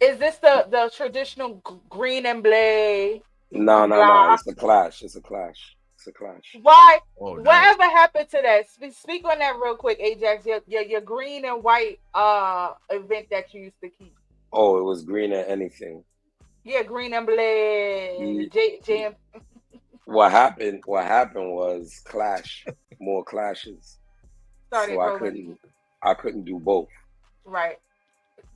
Is this the traditional green and blue? No. It's a clash. It's a clash. Why? Whatever happened to that? Speak on that real quick, Ajax. Your green and white event that you used to keep. Oh, it was green and anything. Yeah, green and blue. Jam. What happened was clash, more clashes. So I couldn't do both. Right.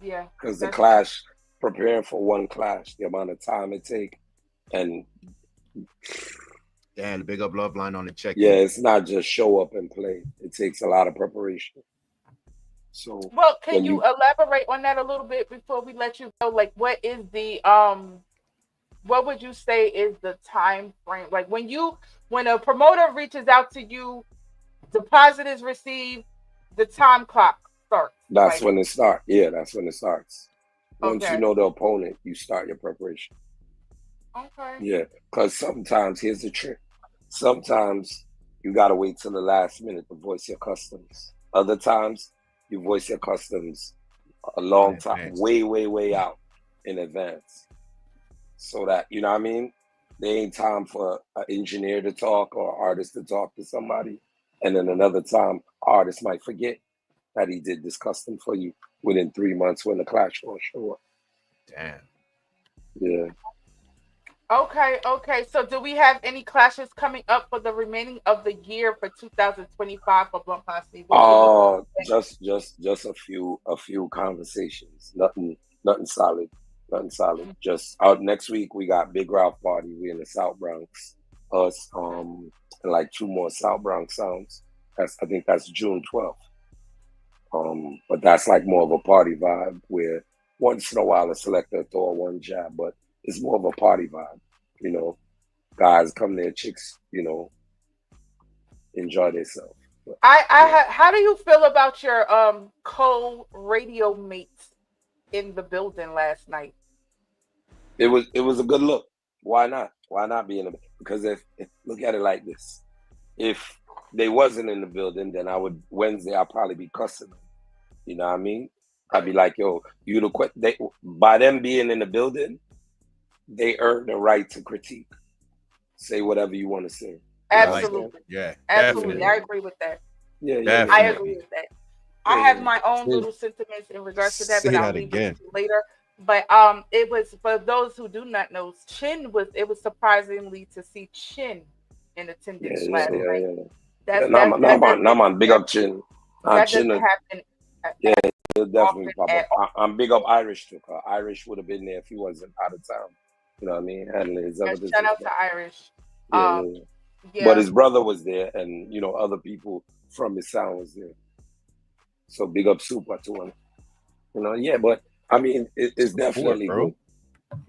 Yeah. Because the clash, preparing for one clash, the amount of time it take, and the big up love line on the check. Yeah, it's not just show up and play. It takes a lot of preparation. So can you elaborate on that a little bit before we let you go? Like, what is the what would you say is the time frame? Like when a promoter reaches out to you, deposit is received, the time clock starts. That's when it starts. Yeah, that's when it starts. Once you know the opponent, you start your preparation. Okay. Yeah, because sometimes, here's the trick. Sometimes you got to wait till the last minute to voice your customs. Other times, you voice your customs a long time, way out in advance. So that, you know what I mean? There ain't time for an engineer to talk or an artist to talk to somebody. And then another time, artist might forget that he did this custom for you within 3 months when the clash will show up. Damn. Yeah. Okay. So do we have any clashes coming up for the remaining of the year for 2025 for Blunt Posse? Just a few conversations. Nothing solid. Just out next week we got Big Ralph party. We in the South Bronx. Us and like 2 more South Bronx sounds. I think that's June 12th. But that's like more of a party vibe where once in a while a selector throw one jab, but it's more of a party vibe, Guys come there, chicks, enjoy themselves. How do you feel about your co-radio mates in the building last night? It was a good look. Why not? Why not be in the? Because if look at it like this, if they wasn't in the building, then Wednesday I'll probably be cussing them. You know what I mean? I'd be like, yo, by them being in the building, they earn the right to critique. Say whatever you want to say. Absolutely. Yeah. Absolutely. Definitely. I agree with that. Yeah. I agree with that. I have my own little sentiments in regards to that, but I'll leave it later. But it was, for those who do not know, it was surprisingly to see Chin in attendance last night. Naman, big up Chin. That doesn't happen. Yeah, definitely pop up. I'm big up Irish too. Irish would have been there if he wasn't out of town. You know what I mean? Handling his other business. Shout out to Irish. Yeah. But his brother was there, and other people from his sound was there. So big up Super to him. Yeah, but I mean, it's definitely bro. good.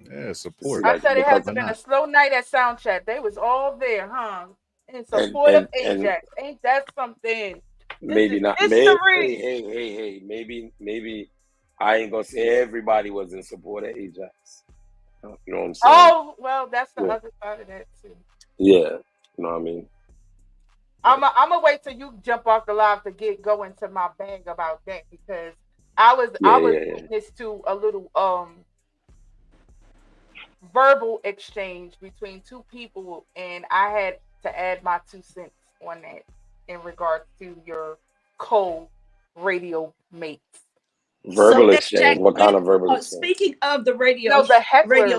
Yeah, support. I said it has been a slow night at Sound Chat. They was all there, huh? In support of Ajax. Ain't that something? Maybe not. Hey. Maybe I ain't gonna say everybody was in support of Ajax. You know what I'm saying? Oh, well, that's the other side of that too. Yeah, you know what I mean. I'm gonna wait till you jump off the live to go into my bag about that, because I was witness to a little verbal exchange between two people, and I had to add my 2 cents on that in regards to your co-radio mates. Verbal exchange. What kind of verbal exchange? Speaking of the radio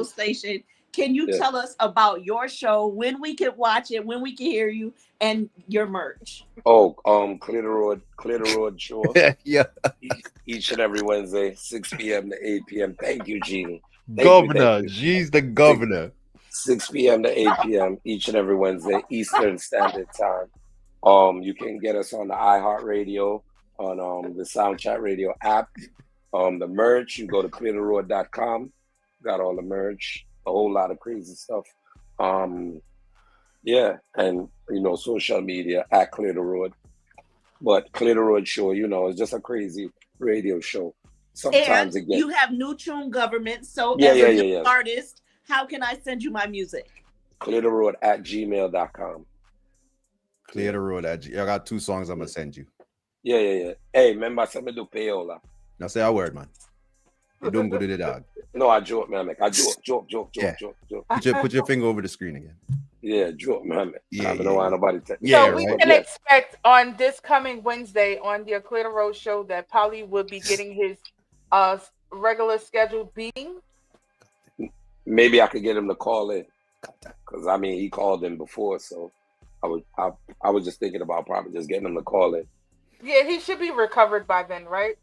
station, can you tell us about your show, when we can watch it, when we can hear you, and your merch? Oh, Clear the Road show. Yeah. Each and every Wednesday, 6 p.m. to 8 p.m. Thank you, Genie. Governor. G's the governor. 6 p.m. to 8 p.m. each and every Wednesday, Eastern Standard Time. You can get us on the iHeartRadio, on the SoundChat Radio app. The merch, you go to cleartheroad.com. Got all the merch, a whole lot of crazy stuff. Yeah, and social media at Clear the Road. But Clear the Road show, it's just a crazy radio show. Sometimes and you have New Tune Government. So as a new artist, how can I send you my music? cleartheroad@gmail.com. Clear the Road I got 2 songs I'm gonna send you. Yeah. Hey, remember something to payola. Now say a word, man. You don't go to the dog. No, I joke, man. I joke. Put your finger over the screen again. Yeah, joke, man. Yeah, I don't know why nobody said. So we can expect on this coming Wednesday on the Clear the Road show that Polly will be getting his regular scheduled beating. Maybe I could get him to call in, because I mean he called in before, so I was just thinking about probably just getting him to call in. Yeah, he should be recovered by then, right?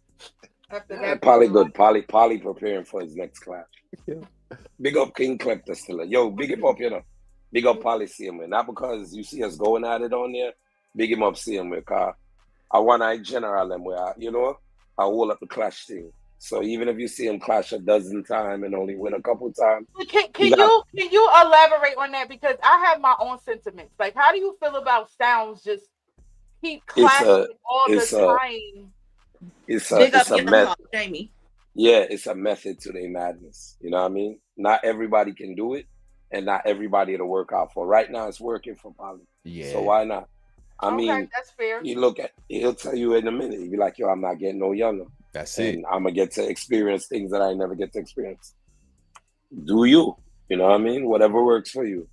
After that, Polly good. Polly preparing for his next class. Yeah. Big up King Klepter still. Yo, big him up, Big up Polly, see him, not because you see us going at it on there. Big him up, see him, because I want to general them where I hold up the clash thing. So even if you see him clash a dozen times and only win a couple times, can you elaborate on that? Because I have my own sentiments. Like, how do you feel about sounds just keep clashing all the time? It's a method, Jamie. Yeah, it's a method to their madness. You know what I mean? Not everybody can do it, and not everybody it'll work out for. Right now, it's working for Polly. Yeah. So why not? I mean, that's fair. You look at, he'll tell you in a minute. You'll be like, yo, I'm not getting no younger. That's and it. I'm gonna get to experience things that I never get to experience. Do you? You know what I mean? Whatever works for you.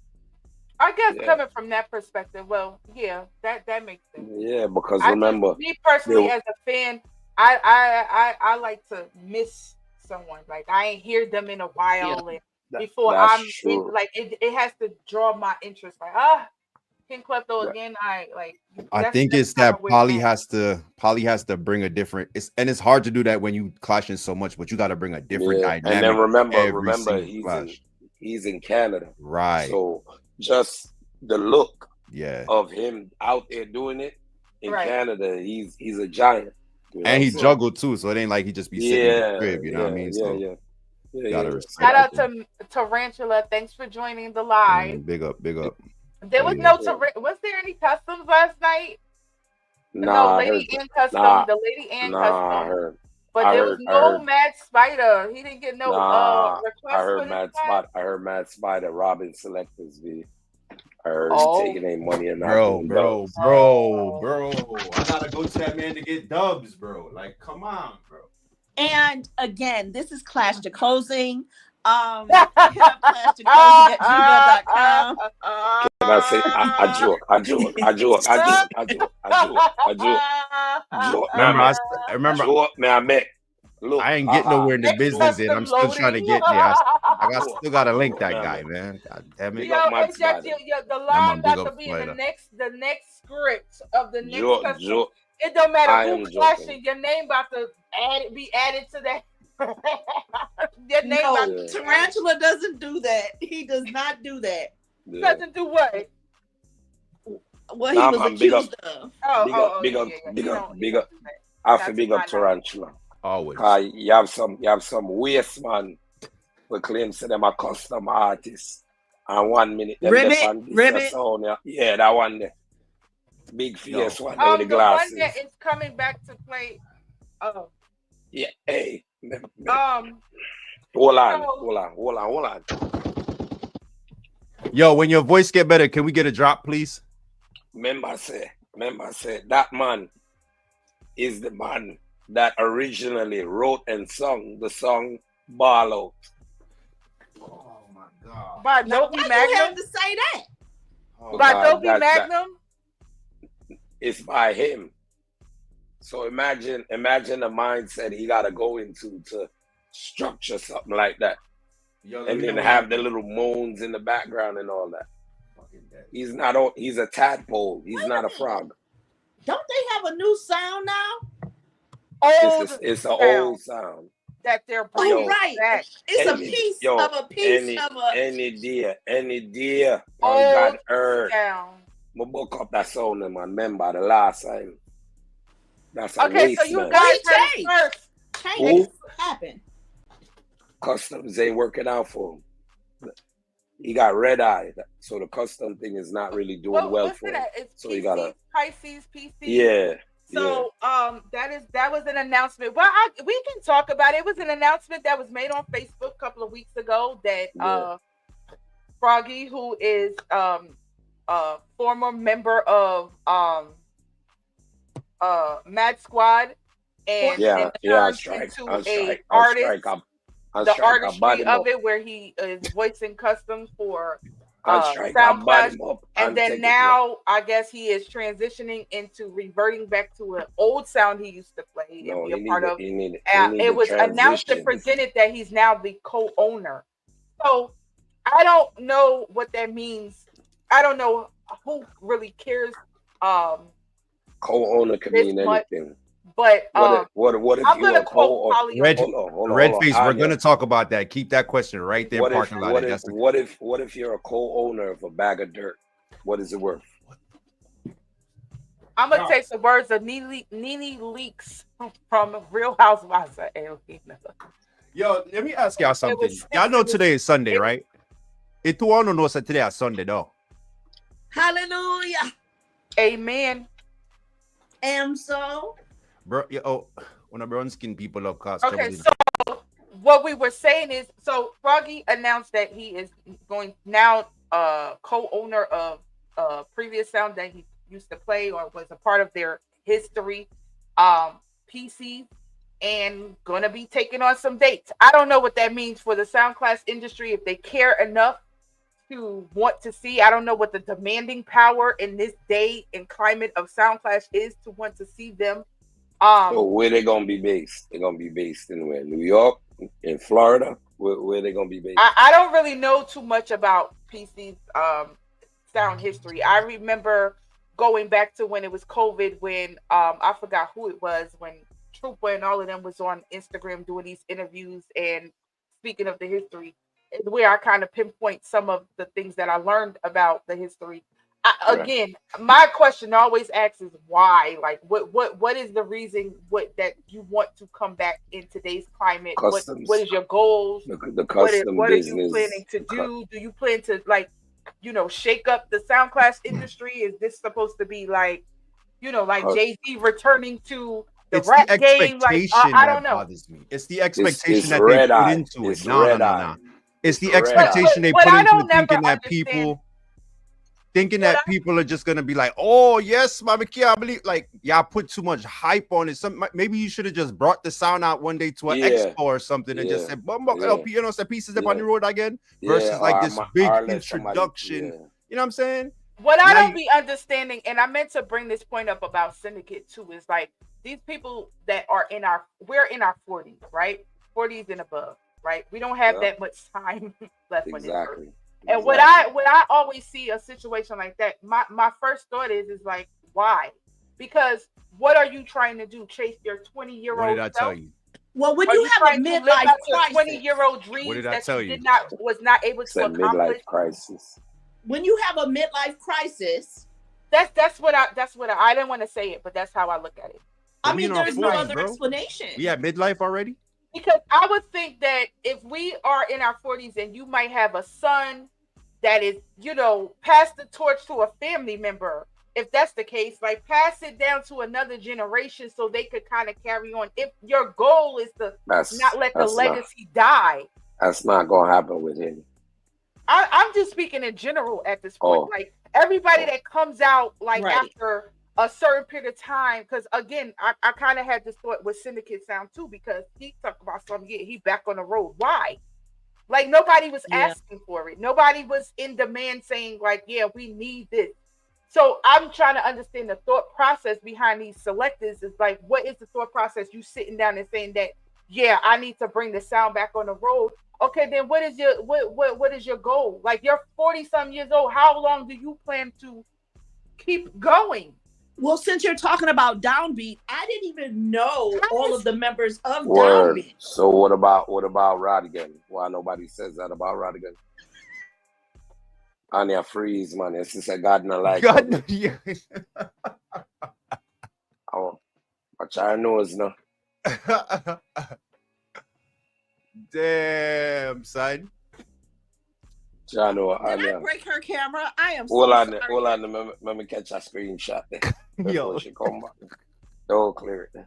I guess coming from that perspective, well, yeah, that makes sense. Yeah, because remember, me personally as a fan, I like to miss someone. Like, I ain't hear them in a while, and before I'm in, like it has to draw my interest. Like, King Klepto again. I think it's that Polly has to bring a different. It's hard to do that when you clashing so much, but you got to bring a different dynamic. And then remember, he's in Canada, right? So just the look, of him out there doing it in Canada, he's a giant. And he juggled too, so it ain't like he just be sitting in the crib. You know what I mean? Shout out to Tarantula. Thanks for joining the live. Big up. There was was there any customs last night? No, Lady Ann custom. The Lady Ann custom. But there was no Mad Spider. He didn't get no request. I heard Mad Spider robbing selectors. I heard he taking their money and bro. I gotta go to that man to get dubs, bro. Like, come on, bro. And again, this is Clash to Closing. Clash to Closing at gmail.com. Can I say I joke. Remember, look, I ain't getting nowhere in the business yet. I'm still trying to get there. I still gotta link that guy, man. God damn it. The line got to be in the next script of the next custom. It don't matter who clashing, your name about to be added to that. Your name Tarantula doesn't do that. He does not do that. Doesn't do what? what he was accused of. Big up. I have to big up Tarantula. Always. You have some waste man who claims to them a custom artist. And 1 minute them Ribbit. Yeah, that one there. Big fierce one with the glasses. One that is coming back to play. Oh. Yeah, hey. Hold on. Yo, when your voice get better, can we get a drop, please? Remember say that man is the man that originally wrote and sung the song Ball Out. Oh my God. By Dopey Magnum? You have to say that. By Dopey Magnum? It's by him. So imagine the mindset he got to go into to structure something like that. And then have the little moans in the background and all that. He's a tadpole. He's not a frog. Don't they have a new sound now? It's an old sound. That they're bringing back. It's a piece of a piece of a... Any dear on God earth. I book up that sound, man. Remember the last time. That's a waste, so you guys first. Change happened. Customs ain't working out for him. He got red eye, so the custom thing is not really doing well for him. So he got a Pisces, PC. Yeah. So that was an announcement. Well, we can talk about it. It was an announcement that was made on Facebook a couple of weeks ago that Froggy, who is a former member of Mad Squad and turned into an artist. The artistry of it, where he is voicing customs for Sound Clash, and then now I guess he is transitioning into reverting back to an old sound he used to play and be a part of. It was announced and presented that he's now the co-owner. So I don't know what that means. I don't know who really cares. Co-owner can mean anything. But what if I'm you're a co-owner? Redface, we're going to talk about that. Keep that question right there. What if you're a co-owner of a bag of dirt? What is it worth? I'm gonna take the words of Nene Leakes from Real Housewives of Atlanta. Yo, let me ask y'all something. Y'all know today is Sunday, right? It too all know that today is Sunday, though. Hallelujah. Amen. So. Bro, when a brown skin people up cause. Okay, so what we were saying is, so Froggy announced that he is going now co-owner of previous sound that he used to play or was a part of their history PC, and gonna be taking on some dates. I don't know what that means for the sound class industry, if they care enough to want to see. I don't know what the demanding power in this day and climate of sound clash is to want to see them. So where they gonna be based? They're gonna be based in where? New York, in Florida? Where they gonna be based? I don't really know too much about PC's sound history. I remember going back to when it was COVID, when I forgot who it was, when Trooper and all of them was on Instagram doing these interviews and speaking of the history, is where I kind of pinpoint some of the things that I learned about the history. Again, my question always asks is why? Like, what is the reason that you want to come back in today's climate? What is your goals? The custom what are you planning to do? Do you plan to shake up the sound class industry? Is this supposed to be like, like Jay-Z returning to the rap game? Like, I don't know. Bothers me. It's the expectation that they put into it. No. It's the expectation they put into it, thinking that people are just gonna be like, oh yes, I can't believe, like, y'all put too much hype on it. Maybe you should have just brought the sound out one day to an expo or something and just said, some pieces up on the road again, versus like this big introduction. You know what I'm saying? What I don't be understanding, and I meant to bring this point up about Syndicate too, is like these people that are we're in our 40s, right? 40s and above, right? We don't have that much time left on this earth. And what I always see a situation like that, my first thought is like, why? Because what are you trying to do? Chase your 20-year-old What did I tell you? Well, when you have a midlife crisis, 20-year-old dreams that you was not able to accomplish. Midlife crisis. When you have a midlife crisis, That's what I didn't want to say it, but that's how I look at it. I mean, there's no other explanation. We at midlife already? Because I would think that if we are in our 40s and you might have a son that is, pass the torch to a family member. If that's the case, like pass it down to another generation so they could kind of carry on. If your goal is to not let the legacy die. That's not going to happen with him. I'm just speaking in general at this point. Like everybody that comes out like after a certain period of time, because again, I kind of had this thought with Syndicate Sound too, because he talked about something, he back on the road. Why? Like nobody was asking for it. Nobody was in demand saying like, yeah, we need this. So I'm trying to understand the thought process behind these selectors. Is like, what is the thought process? You sitting down and saying that, yeah, I need to bring the sound back on the road. Okay, then what is your goal? Like you're 40-some years old. How long do you plan to keep going? Well, since you're talking about Downbeat, I didn't even know all of the members of Downbeat. So what about Rodigan? Why nobody says that about Rodigan? Anya freeze, man. It's just a God no like. God no, yeah. I try knows no. Damn, son. Did I break her camera? I am so sorry. Hold on. Let me catch a screenshot there. Before she come back. Don't clear it.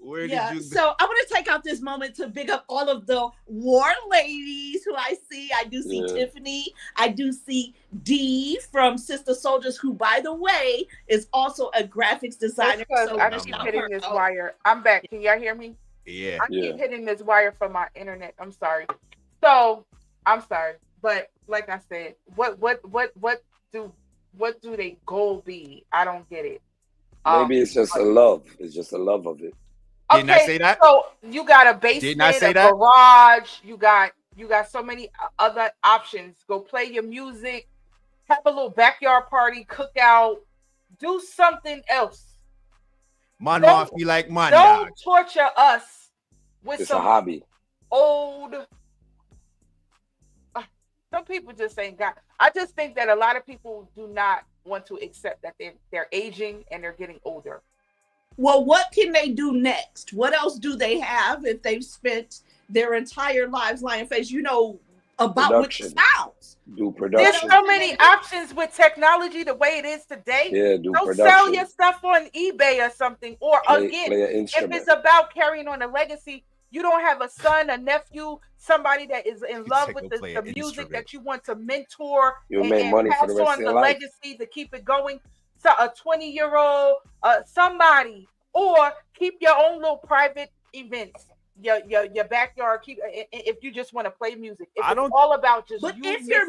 Where did you go? So I want to take out this moment to big up all of the war ladies who I see. I do see Tiffany. I do see Dee from Sister Soldiers, who, by the way, is also a graphics designer. So I keep hitting this wire. I'm back. Can y'all hear me? Yeah. I keep hitting this wire from my internet. I'm sorry. So I'm sorry, but like I said, what do they goal be? I don't get it. Maybe it's just a love. It's just a love of it. Okay, didn't I say that? So you got a basement, a garage. You got so many other options. Go play your music. Have a little backyard party, cookout. Do something else. Man, don't feel like man. Don't torture us with it's a hobby. Old. Some people just ain't got. I just think that a lot of people do not want to accept that they're aging and they're getting older. Well, what can they do next? What else do they have if they've spent their entire lives lying face? About which sounds. Do production. There's so many options with technology the way it is today. Yeah, Don't sell your stuff on eBay or something. Or play if it's about carrying on a legacy, you don't have a son, a nephew, somebody that is in love with the music that you want to mentor and pass on the legacy to keep it going. So a 20-year-old, somebody, or keep your own little private events. Your backyard. Keep if you just want to play music. If it's all about just. But if you're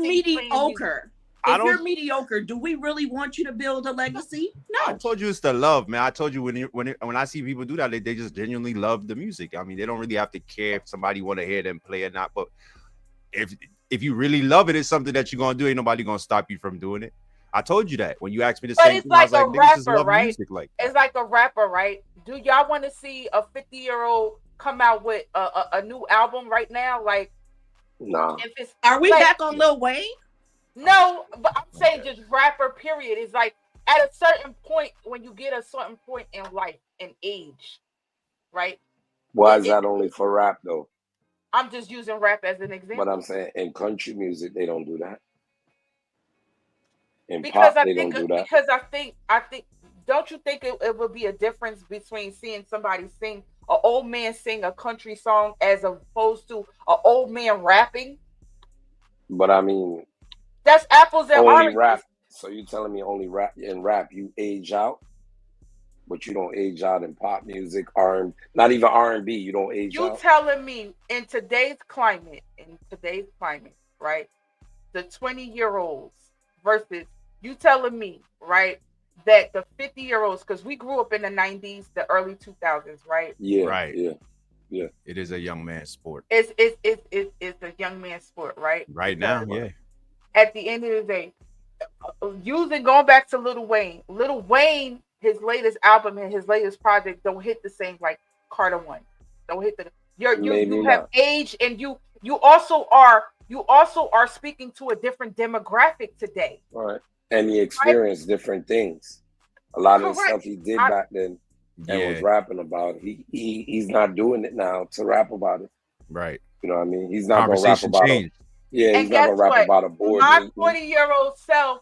mediocre, do we really want you to build a legacy? No. I told you it's the love, man. I told you when I see people do that, they just genuinely love the music. I mean, they don't really have to care if somebody want to hear them play or not. But if you really love it, it's something that you're gonna do. Ain't nobody gonna stop you from doing it. I told you that when you asked me the same thing. But it's like a rapper, right? It's like a rapper, right? Do y'all want to see a 50-year-old come out with a new album right now? Like, no. Are we back on Lil Wayne? No, but I'm saying just rapper, period. It's like at a certain point, when you get a certain point in life and age, right? Why is that only for rap, though? I'm just using rap as an example. But I'm saying in country music, they don't do that. In because pop, they don't do that. Because I think, don't you think it would be a difference between seeing somebody sing, an old man sing a country song as opposed to an old man rapping? But I mean, that's apples and oranges. Rap. So you telling me only rap you age out, but you don't age out in pop music, not even R&B. You don't age out. You telling me in today's climate, right? The 20-year-olds versus you telling me, right, that the 50-year-olds, because we grew up in the 90s, the early 2000s, right? Yeah, right. Yeah. It is a young man's sport. It's a young man's sport, right? Right now, yeah. At the end of the day, going back to Lil Wayne, his latest album and his latest project don't hit the same like Carter One. Don't hit you have age, and you also are speaking to a different demographic today. All right. And he experienced different things. A lot of the stuff he did back then and was rapping about, he's not doing it now to rap about it. Right. You know what I mean? He's not gonna rap about it. Yeah, he's not gonna rap about a board. My 40-year-old self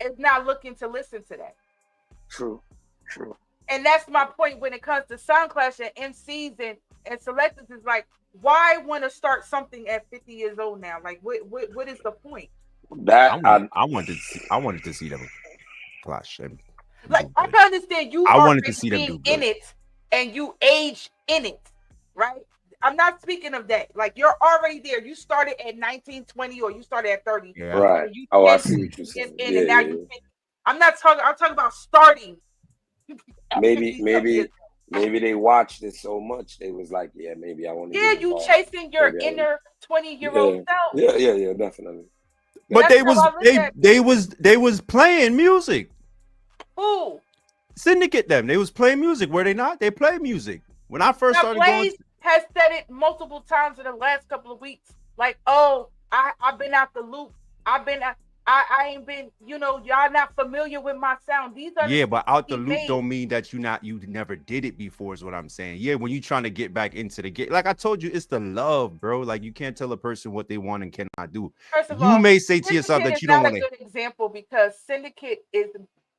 is not looking to listen to that. True. And that's my point when it comes to sound clash and MCs and selectors. Is like, why want to start something at 50 years old now? Like, what is the point? That I wanted to see them clash. Like, I can understand you. I wanted to see them do in it, and you age in it, right? I'm not speaking of that. Like, you're already there. You started at 19, 20, or you started at 30. Yeah. Right. I see what you're saying. And now you. I'm not talking. I'm talking about starting. Maybe they watched it so much they was like, yeah, maybe I want to. Yeah, you chasing your inner 20-year-old self. Yeah, definitely. But they was playing music. Who? Syndicate them. They was playing music. Were they not? They play music. When I first started Blaze has said it multiple times in the last couple of weeks. Like, oh, I've been out the loop. I ain't been, y'all not familiar with my sound. These are but out the loop don't mean that you never did it before is what I'm saying. Yeah, when you trying to get back into the game, like I told you, it's the love, bro. Like you can't tell a person what they want and cannot do. First of you all, may say to yourself that you don't want to. Good example because Syndicate is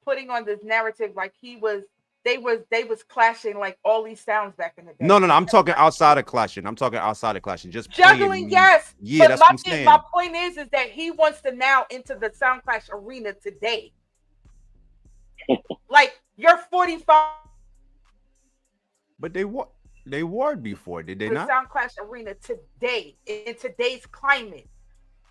putting on this narrative like they was clashing like all these sounds back in the day. No. I'm talking outside of clashing. Just juggling, yes. Yeah, that's what I'm saying. My point is that he wants to now into the sound clash arena today. Like you're 45. But they warred before, did they not? The sound clash arena today in today's climate.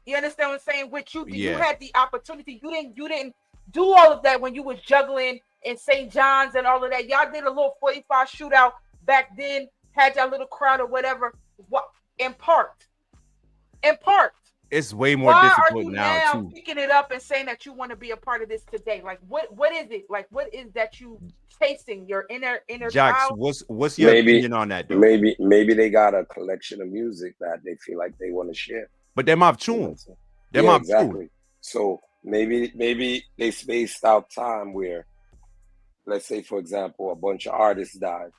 You understand what I'm saying? Which you had the opportunity. You didn't do all of that when you was juggling in St. John's and all of that. Y'all did a little 45 shootout back then, had y'all little crowd or whatever. What in part. It's way more difficult now too. Picking it up and saying that you want to be a part of this today. Like what is it? Like what is that you chasing your inner Jax, child? what's your opinion on that? Though? Maybe they got a collection of music that they feel like they want to share. But them have tunes. Exactly. So maybe they spaced out time where, let's say, for example, a bunch of artists died.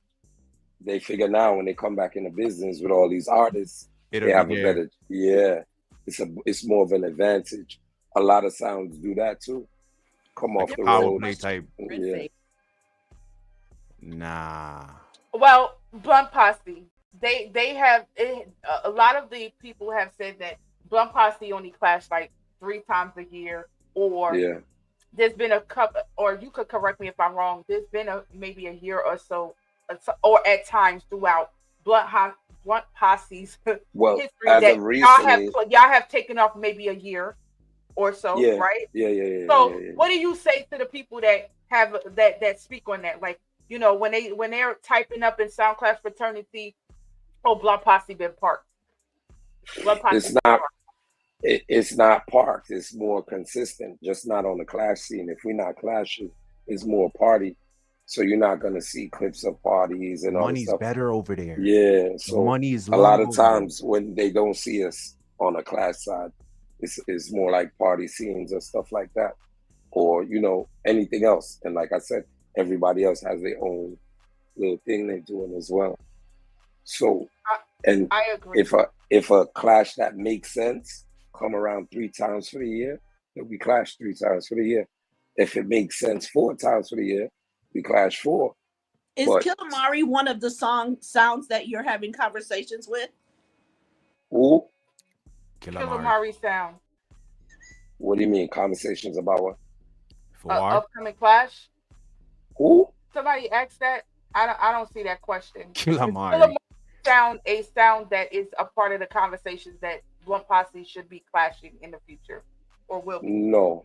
They figure now when they come back in the business with all these artists, they have a better, it's more of an advantage. A lot of sounds do that too. Come off the power road. play type. Yeah. Nah. Well, Blunt Posse, they have a lot of the people have said that Blunt Posse only clash like 3 times a year, or there's been a couple, or you could correct me if I'm wrong. There's been maybe a year or so, or at times throughout Blunt Posse's history that y'all have taken off maybe a year or so, right? Yeah. So, what do you say to the people that have that speak on that? Like, when they're typing up in Sound Clash Fraternity, Blunt Posse been parked. It's not parked. It's more consistent, just not on the clash scene. If we're not clashing, it's more party. So you're not gonna see clips of parties and all that stuff. Money's better over there. Yeah. So money is a lot of times when they don't see us on the clash side, it's more like party scenes and stuff like that, or anything else. And like I said, everybody else has their own little thing they're doing as well. So, and I agree. If a clash that makes sense come around 3 times for the year, then we clash 3 times for the year. If it makes sense 4 times for the year, we clash 4. Is Killamari one of the sounds that you're having conversations with? Who? Killamari sound. What do you mean? Conversations about what? Upcoming clash? Who? Somebody asked that. I don't see that question. Killamari sound a sound that is a part of the conversations that Blunt Posse should be clashing in the future, or will be? No.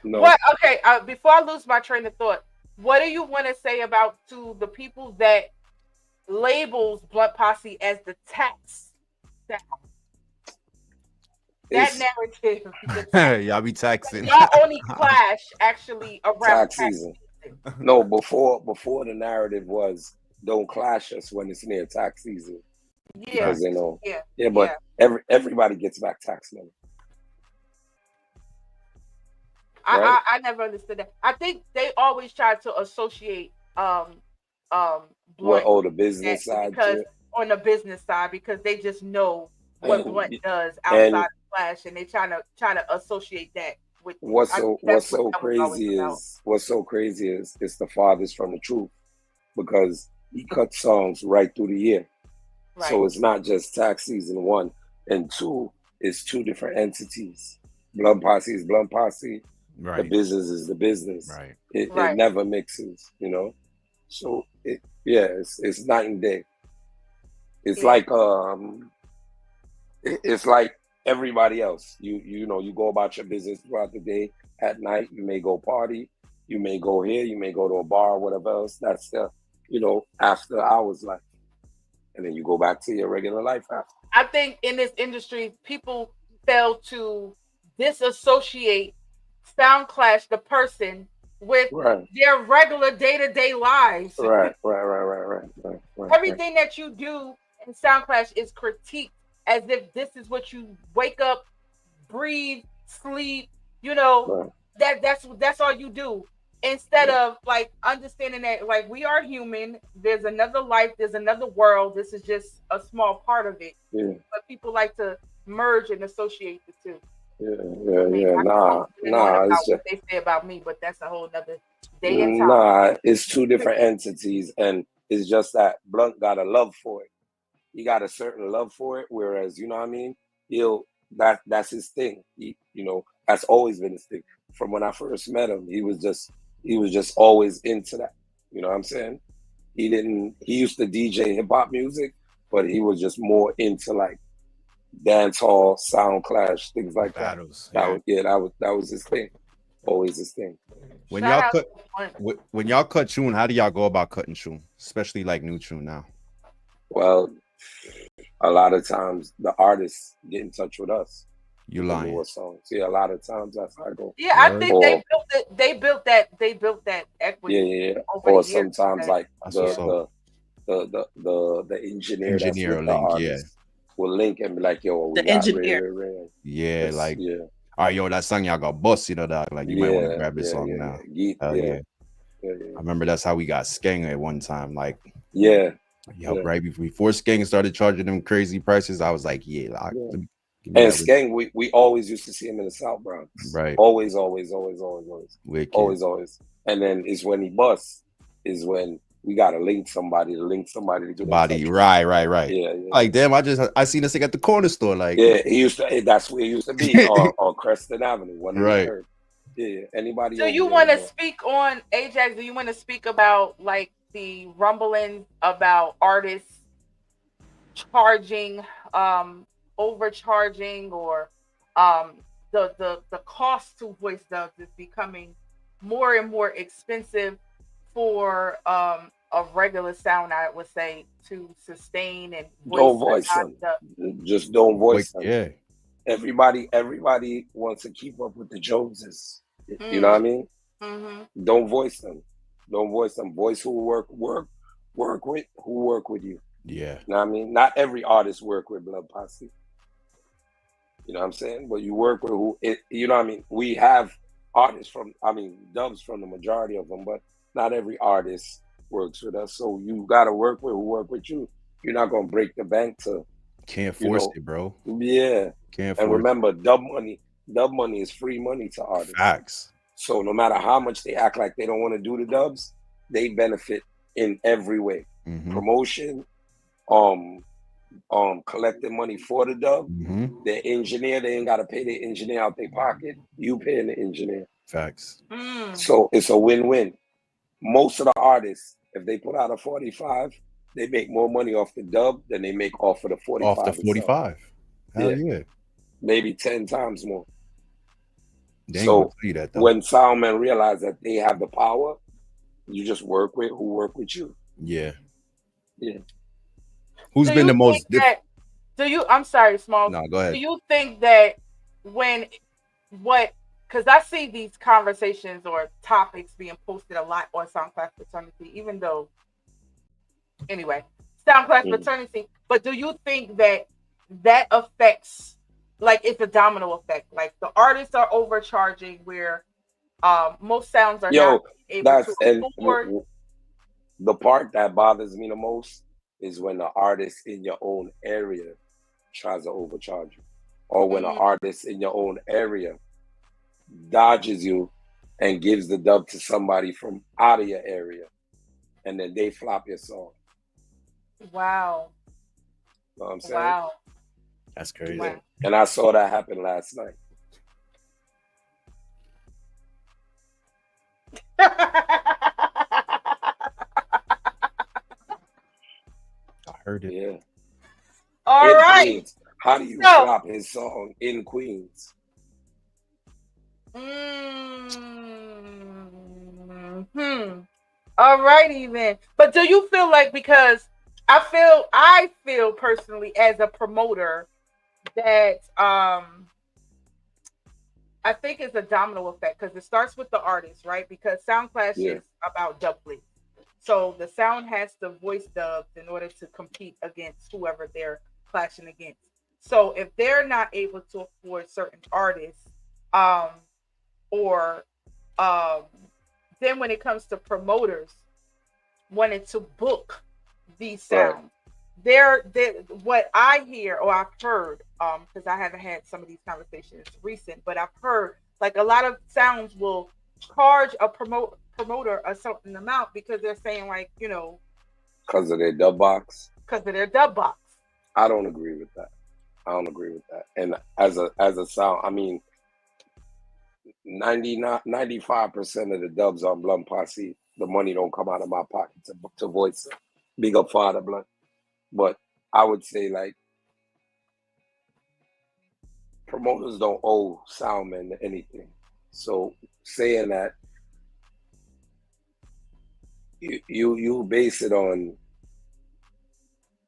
What? Okay. Before I lose my train of thought, what do you want to say about to the people that labels Blunt Posse as the tax sound? That narrative. Y'all be taxing. Y'all only clash actually around tax season. No, before the narrative was don't clash us when it's near tax season. Yeah. Because but everybody gets back tax money. I never understood that. I think they always try to associate Blunt the business side because on the business side because they just know what Blunt does outside of Flash, and they try to associate that with what's so crazy is it's the farthest from the truth, because he cuts songs right through the year. Right. So it's not just tax season 1 and 2, it's 2 different entities. Blunt Posse is Blunt Posse. Right. The business is the business. Right. It never mixes, you know. So it's night and day. It's like it's like everybody else. You know, you go about your business throughout the day. At night, you may go party, you may go here, you may go to a bar or whatever else. That's the, you know, after hours life. And then you go back to your regular life after. I think in this industry, people fail to disassociate SoundClash, the person, with their regular day-to-day lives. Right. Everything that you do in SoundClash is critiqued as if this is what you wake up, breathe, sleep, you know, that's all you do. Instead of like understanding that like we are human, there's another life, there's another world. This is just a small part of it. Yeah. But people like to merge and associate the two. Nah. It's what they say about me, but that's a whole nother day and time. Nah, it's 2 different entities, and it's just that Blunt got a love for it. He got a certain love for it, whereas, you know what I mean, that's his thing. He, you know, that's always been his thing. From when I first met him, he was just always into that. You know what I'm saying? He used to DJ hip hop music, but he was just more into like dance hall, SoundClash, things like battles, that. That was his thing. Always his thing. When y'all cut tune, how do y'all go about cutting tune? Especially like new tune now. Well, a lot of times the artists get in touch with us. You lying? Songs. Yeah, a lot of times that's how I go. Yeah, I think they built that equity. Yeah. Or sometimes like the engineer that's with the artist will link and be like, yo, we got engineer. Yeah, like all right, yo, that song y'all got bust, you know, that like you might want to grab this song now. Yeah. I remember that's how we got Skeng at one time. Like right before Skeng started charging them crazy prices, I was like, and Skeng, we always used to see him in the South Bronx. Right. Always. Wicked. Always. And then it's when he busts, is when we gotta link somebody to do body. Right. Yeah. Like damn, I seen this thing at the corner store. Like that's where he used to be on Creston Avenue. Right. Yeah. Anybody? So you want to speak on Ajax? Do you want to speak about like the rumblings about artists charging, overcharging, or the cost to voice dubs is becoming more and more expensive for a regular sound, I would say, to sustain and don't voice them. Just don't voice them. Yeah. Everybody wants to keep up with the Joneses. You know what I mean? Mm-hmm. Don't voice them. Voice who work with you. Yeah. You know what I mean? Not every artist work with Blood Posse. You know what I'm saying? But you work with who, you know what I mean? We have artists dubs from the majority of them, but not every artist works with us. So you got to work with who work with you. You're not going to break the bank to. Can't force it, bro. Yeah. Can't force it. And remember, dub money is free money to artists. Facts. So no matter how much they act like they don't want to do the dubs, they benefit in every way. Mm-hmm. Promotion, collecting money for the dub. Mm-hmm. The engineer, they ain't got to pay the engineer out their pocket. You paying the engineer. Facts. So it's a win-win. Most of the artists, if they put out a 45, they make more money off the dub than they make off of the 45. Off the 45. Hell yeah. Maybe 10 times more. So when soundmen realize that they have the power, you just work with who work with you. Yeah. Yeah. Who's been the most I'm sorry, Small. No, go ahead. Do you think that because I see these conversations or topics being posted a lot on SoundClash Fraternity, even though, anyway, SoundClash Fraternity, but do you think that affects, like, it's a domino effect? Like, the artists are overcharging where Most sounds are not able to afford. The part that bothers me the most is when the artist in your own area tries to overcharge you, or when an artist in your own area dodges you and gives the dub to somebody from out of your area, and then they flop your song. Wow. Know what I'm saying? Wow. That's crazy. Wow. And I saw that happen last night. I heard it. Yeah. All right. Queens. How do you flop his song in Queens? All righty then. But do you feel like, because I feel personally as a promoter that I think it's a domino effect, because it starts with the artist, right? Because Sound Clash is about dub plates. So the sound has to voice dubs in order to compete against whoever they're clashing against. So if they're not able to afford certain artists, then when it comes to promoters wanting to book these sounds, they're what I hear, or I've heard, because I haven't had some of these conversations recent, but I've heard like a lot of sounds will charge a promoter a certain amount because they're saying, like, you know, because of their dub box. Because of their dub box. I don't agree with that. And as a sound, I mean, 95% of the dubs on Blunt Posse, the money don't come out of my pocket to voice. Big up Father Blunt. But I would say, like, promoters don't owe soundmen anything. So saying that, you base it on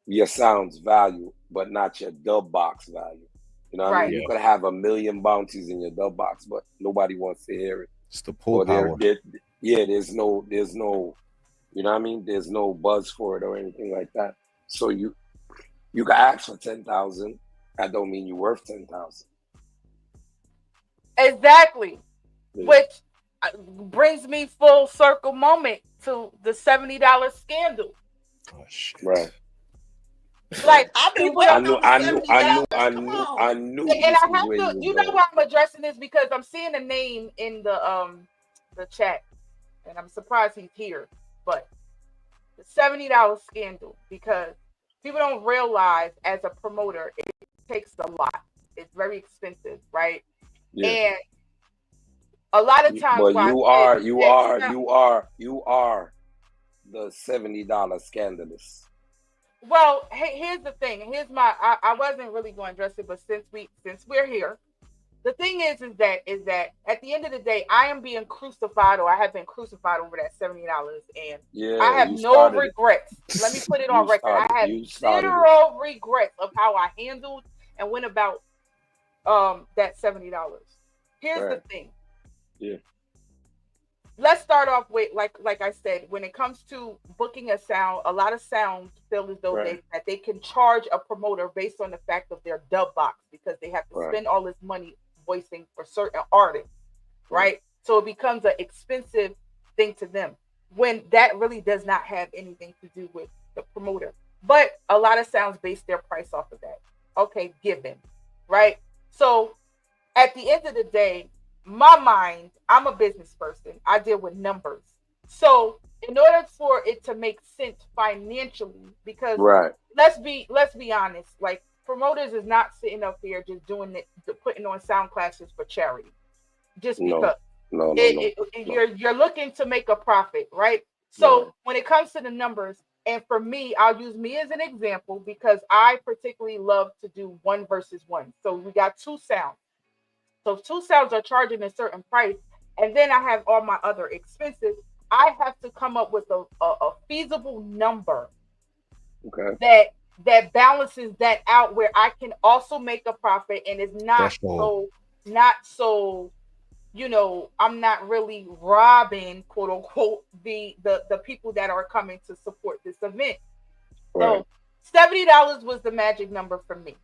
your sound's value, but not your dub box value. You know what I mean? You could have 1 million bounties in your dub box, but nobody wants to hear it. It's the pull power. There's no, you know what I mean? There's no buzz for it or anything like that. So you can ask for 10,000. That don't mean you're worth 10,000. Exactly. Yeah. Which brings me full circle moment to the $70 scandal. Oh shit. Right. Like, I've been waiting on the $70. I knew. And I have to, you know why I'm addressing this, because I'm seeing a name in the chat, and I'm surprised he's here. But the $70 scandal, because people don't realize as a promoter, it takes a lot. It's very expensive, right? Yeah. And a lot of times, but you are the $70 scandalous. Well, here's the thing. Here's my. I wasn't really going to address it, but since we're here, the thing is that at the end of the day, I am being crucified, or I have been crucified over that $70, and I have no regrets. Let me put it on record. I have zero regrets of how I handled and went about that $70. Here's the thing. Yeah. Let's start off with, like I said, when it comes to booking a sound, a lot of sounds feel as though that they can charge a promoter based on the fact of their dub box, because they have to spend all this money voicing for certain artists, right? So it becomes an expensive thing to them, when that really does not have anything to do with the promoter. But a lot of sounds base their price off of that. Okay, given, right? So at the end of the day, my mind, I'm a business person. I deal with numbers. So in order for it to make sense financially, because let's be honest, like, promoters is not sitting up here just doing it, putting on sound classes for charity, just because. No. You're looking to make a profit, right? So when it comes to the numbers, and for me, I'll use me as an example, because I particularly love to do 1 versus 1. So we got 2 sounds. So 2 sounds are charging a certain price, and then I have all my other expenses. I have to come up with a feasible number that balances that out, where I can also make a profit, and it's not so, you know, I'm not really robbing, quote unquote, the people that are coming to support this event. So $70 was the magic number for me.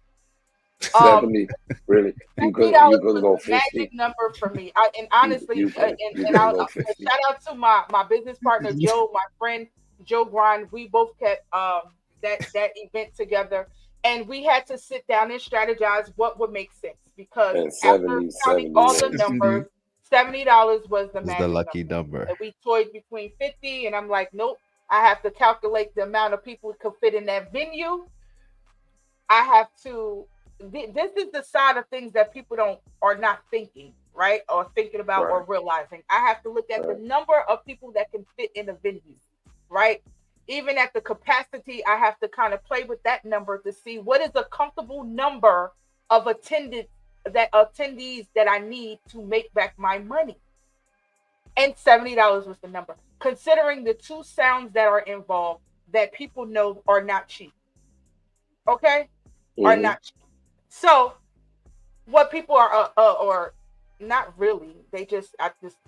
70, really? You could go 50. Magic number for me. And honestly, You could I'll go 50. shout out to my business partner Joe, my friend Joe Grind. We both kept that event together, and we had to sit down and strategize what would make sense because And after 70, counting all the numbers, $70 was the It's magic the lucky number. And we toyed between 50, and I'm like, nope. I have to calculate the amount of people who could fit in that venue. I have to. This is the side of things that people are not thinking, right, or thinking about or realizing. I have to look at the number of people that can fit in a venue, right? Even at the capacity, I have to kind of play with that number to see what is a comfortable number of attendees that I need to make back my money. And $70 was the number, considering the two sounds that are involved that people know are not cheap. Okay, are not cheap. So, what people are or not really,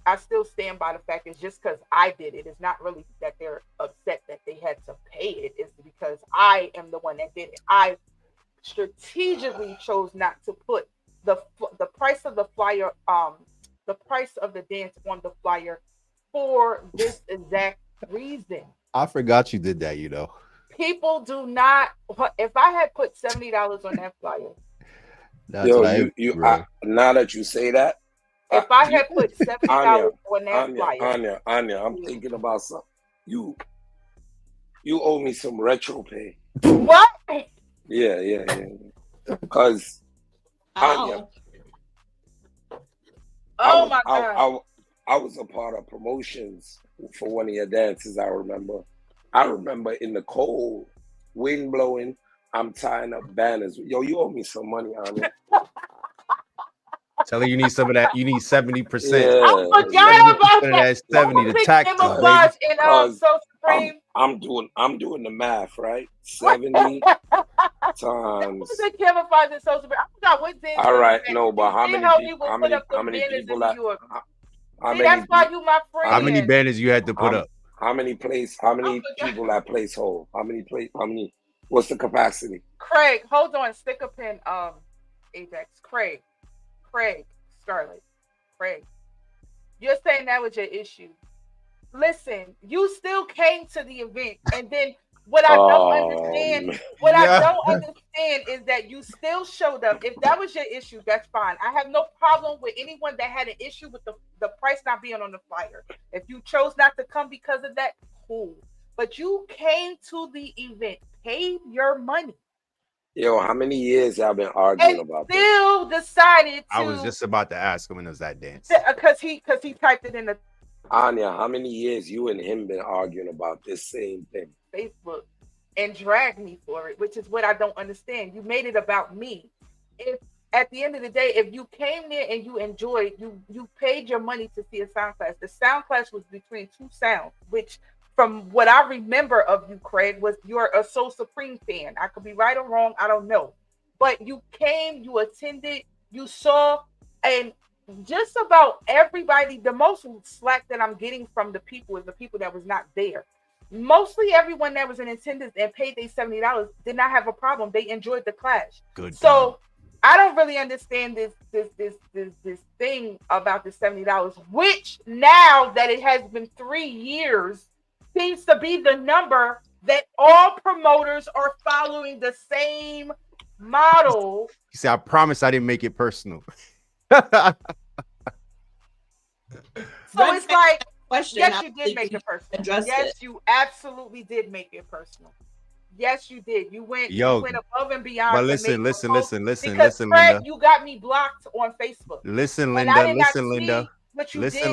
I still stand by the fact it's just because I did it. It's not really that they're upset that they had to pay it. It's because I am the one that did it. I strategically chose not to put the price of the flyer, the price of the dance on the flyer for this exact reason. I forgot you did that, you know. People do not. If I had put $70 on that flyer. That's right. Now that you say that, if I had put $70 on that flyer, Anya, I'm thinking about something. You owe me some retro pay. What? Yeah. Because Anya, my God, I was a part of promotions for one of your dances. I remember in the cold, wind blowing. I'm tying up banners. Yo, you owe me some money, Anya. Tell her you need some of that. You need 70%. I forgot about that. 70 to tax. I'm doing the math, right? 70 times. What's the camouflage in social media? I forgot what day. All right, no, but how many people? How many people? That's why you my friend. How many banners you had to put up? How many people at place hold? How many? What's the capacity? Craig, hold on. Stick a pin. Ajax. Craig, Scarlett. Craig. You're saying that was your issue. Listen, you still came to the event, and then what I don't understand is that you still showed up. If that was your issue, that's fine. I have no problem with anyone that had an issue with the price not being on the flyer. If you chose not to come because of that, cool. But you came to the event, paid your money. Yo, how many years y'all been arguing about this? Still decided to. I was just about to ask him when was that dance. Because he typed it in the. Anya, how many years you and him been arguing about this same thing? Facebook and dragged me for it, which is what I don't understand. You made it about me. If at the end of the day, if you came there and you enjoyed, you paid your money to see a sound class. The sound class was between two sounds, which from what I remember of you, Craig, was you're a Soul Supreme fan. I could be right or wrong, I don't know. But you came, you attended, you saw, and just about everybody, the most slack that I'm getting from the people is the people that was not there. Mostly everyone that was in attendance and paid their $70 did not have a problem. They enjoyed the clash. Good. So I don't really understand this thing about the $70, which now that it has been 3 years, seems to be the number that all promoters are following the same model. You see, I promise I didn't make it personal. So it's like, yes, you did make it personal. Yes, you absolutely did make it personal. Yes, you did. You went above and beyond. But listen, Because Fred, you got me blocked on Facebook. Listen, Linda.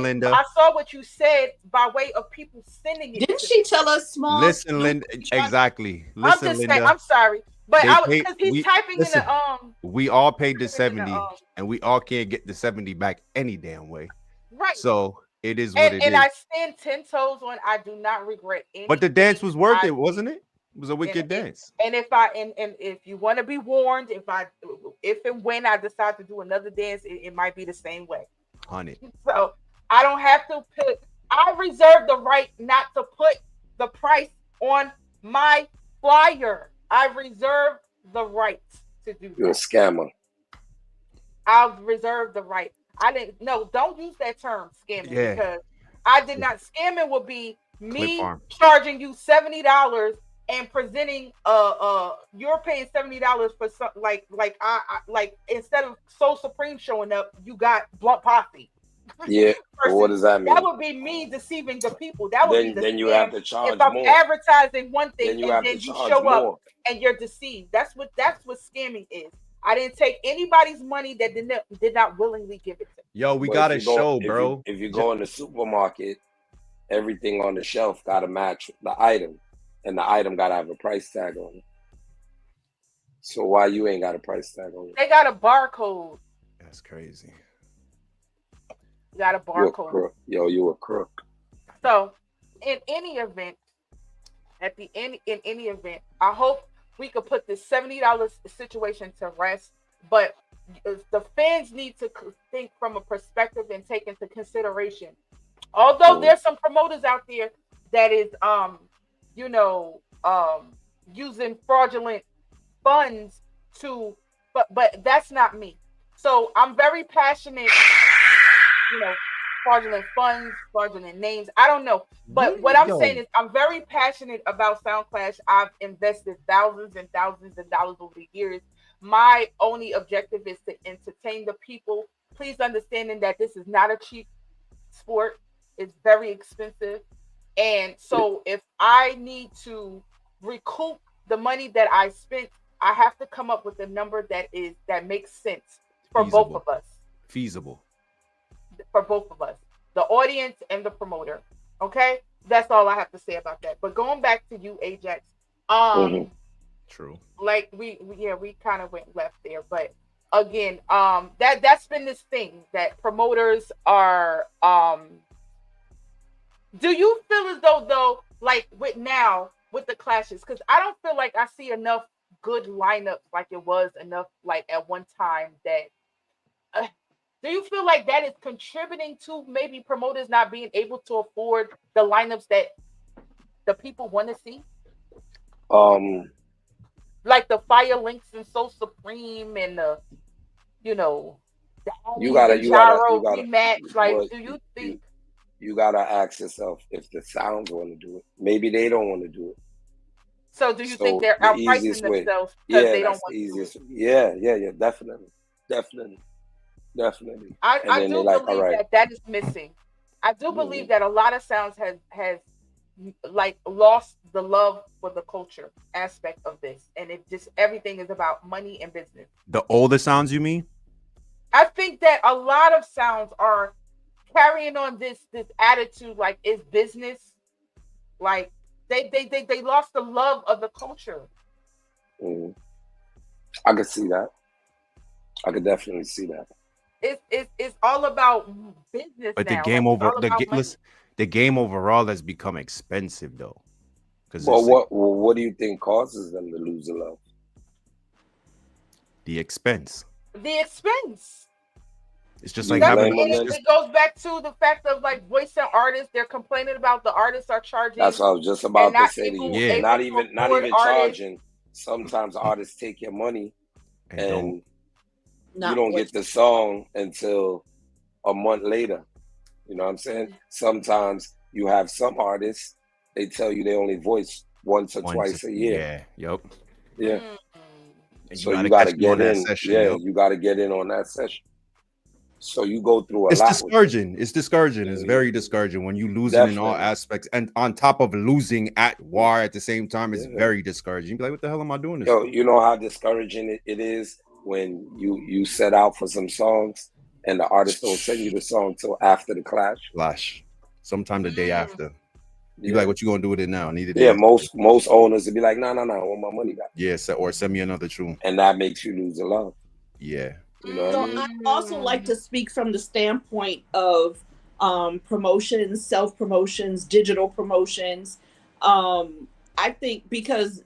Linda. I saw what you said by way of people sending it. Didn't she tell us small? Listen, Linda. Exactly. Listen, I'm just Linda. saying, I'm sorry. But because he's typing in the we all paid the 70 and we all can't get the 70 back any damn way. Right. So it is what it is. And I stand 10 toes on I do not regret anything. But the dance was worth it, wasn't it? It was a wicked dance. And if you want to be warned, if and when I decide to do another dance, it might be the same way. 100. So I don't have to I reserve the right not to put the price on my flyer. I reserve the right. to do You're a that. scammer. I'll reserve the right. I didn't. No, don't use that term scamming because I did not. Scamming would be me charging you $70 and presenting you're paying $70 for something like like instead of Soul Supreme showing up, you got Blunt Posse. Yeah. What does that mean? That would be me deceiving the people. That would be the then you scam. have to charge if I'm more. advertising one thing then and you show more. up and you're deceived. That's what scamming is. I didn't take anybody's money that did not willingly give it to me. Yo, we got a show, bro. If you go in the supermarket, everything on the shelf got to match the item, and the item got to have a price tag on it. So why you ain't got a price tag on it? They got a barcode. That's crazy. You got a barcode. You a crook. So, in any event, in any event, I hope we could put this $70 situation to rest. But the fans need to think from a perspective and take into consideration. Although there's some promoters out there that is, using fraudulent funds to, but that's not me. So I'm very passionate. Fraudulent funds, fraudulent names. I don't know. But what I'm saying is I'm very passionate about SoundClash. I've invested thousands and thousands of dollars over the years. My only objective is to entertain the people. Please understanding that this is not a cheap sport. It's very expensive. And so if I need to recoup the money that I spent, I have to come up with a number that makes sense for both of us. Feasible. For both of us, the audience and the promoter. Okay, that's all I have to say about that. But going back to you, Ajax, true. Like we kind of went left there, but again, that's been this thing that promoters are. Do you feel as though like with the clashes? Because I don't feel like I see enough good lineups like it was enough like at one time that. Do you feel like that is contributing to maybe promoters not being able to afford the lineups that the people want to see? Like the Fire Links and So Supreme and the you gotta rematch. Like, do you think you gotta ask yourself if the sounds want to do it? Maybe they don't want to do it. So do you think they're outpricing themselves because they don't want to do it? Yeah, definitely. I do believe that is missing. I do believe that a lot of sounds has like lost the love for the culture aspect of this, and it just everything is about money and business. The older sounds, you mean? I think that a lot of sounds are carrying on this attitude like it's business. Like they lost the love of the culture. I could see that. I could definitely see that. It's all about business. But now. the game the game overall has become expensive though. What do you think causes them to lose the love? The expense. It's just like it goes back to the fact of like voicing artists. They're complaining about the artists are charging. That's what I was just about to say to you. Yeah. Not even charging. Sometimes artists take your money and you don't get the song until a month later. You know what I'm saying? Sometimes you have some artists, they tell you they only voice once or twice a year. Yeah. So you gotta get in. You gotta get in on that session. So you go through a lot. It's discouraging. It's very discouraging when you lose in all aspects, and on top of losing at war at the same time, it's very discouraging. You be like, what the hell am I doing this? Yo, you know how discouraging it is when you set out for some songs and the artist don't send you the song till after the clash. Sometime the day after. You like, what you gonna do with it now? I need it. Most owners would be like, no, I want my money back. Yeah, or send me another tune. And that makes you lose the love. Yeah. You know what I mean? I also like to speak from the standpoint of promotions, self-promotions, digital promotions. I think because,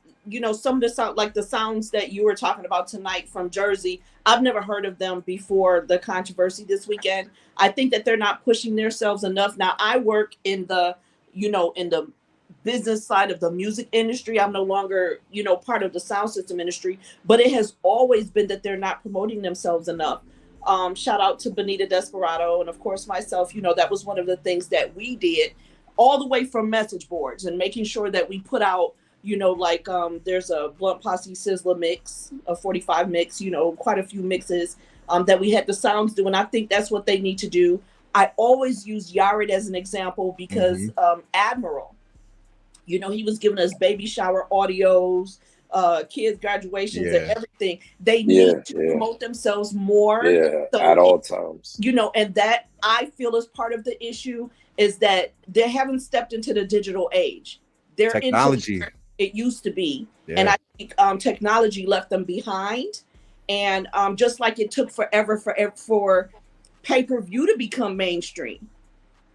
some of the sounds that you were talking about tonight from Jersey, I've never heard of them before the controversy this weekend. I think that they're not pushing themselves enough. Now, I work in the business side of the music industry. I'm no longer, part of the sound system industry, but it has always been that they're not promoting themselves enough. Shout out to Benita Desperado and of course myself. That was one of the things that we did, all the way from message boards and making sure that we put out, there's a Blunt Posse Sizzler mix, a 45 mix, quite a few mixes that we had the sounds do. And I think that's what they need to do. I always use Yared as an example because Admiral, he was giving us baby shower audios, kids graduations and everything. They need to promote themselves more at all times. And that I feel is part of the issue is that they haven't stepped into the digital age. They're technology. It used to be. And I think technology left them behind. And just like it took forever for pay-per-view to become mainstream,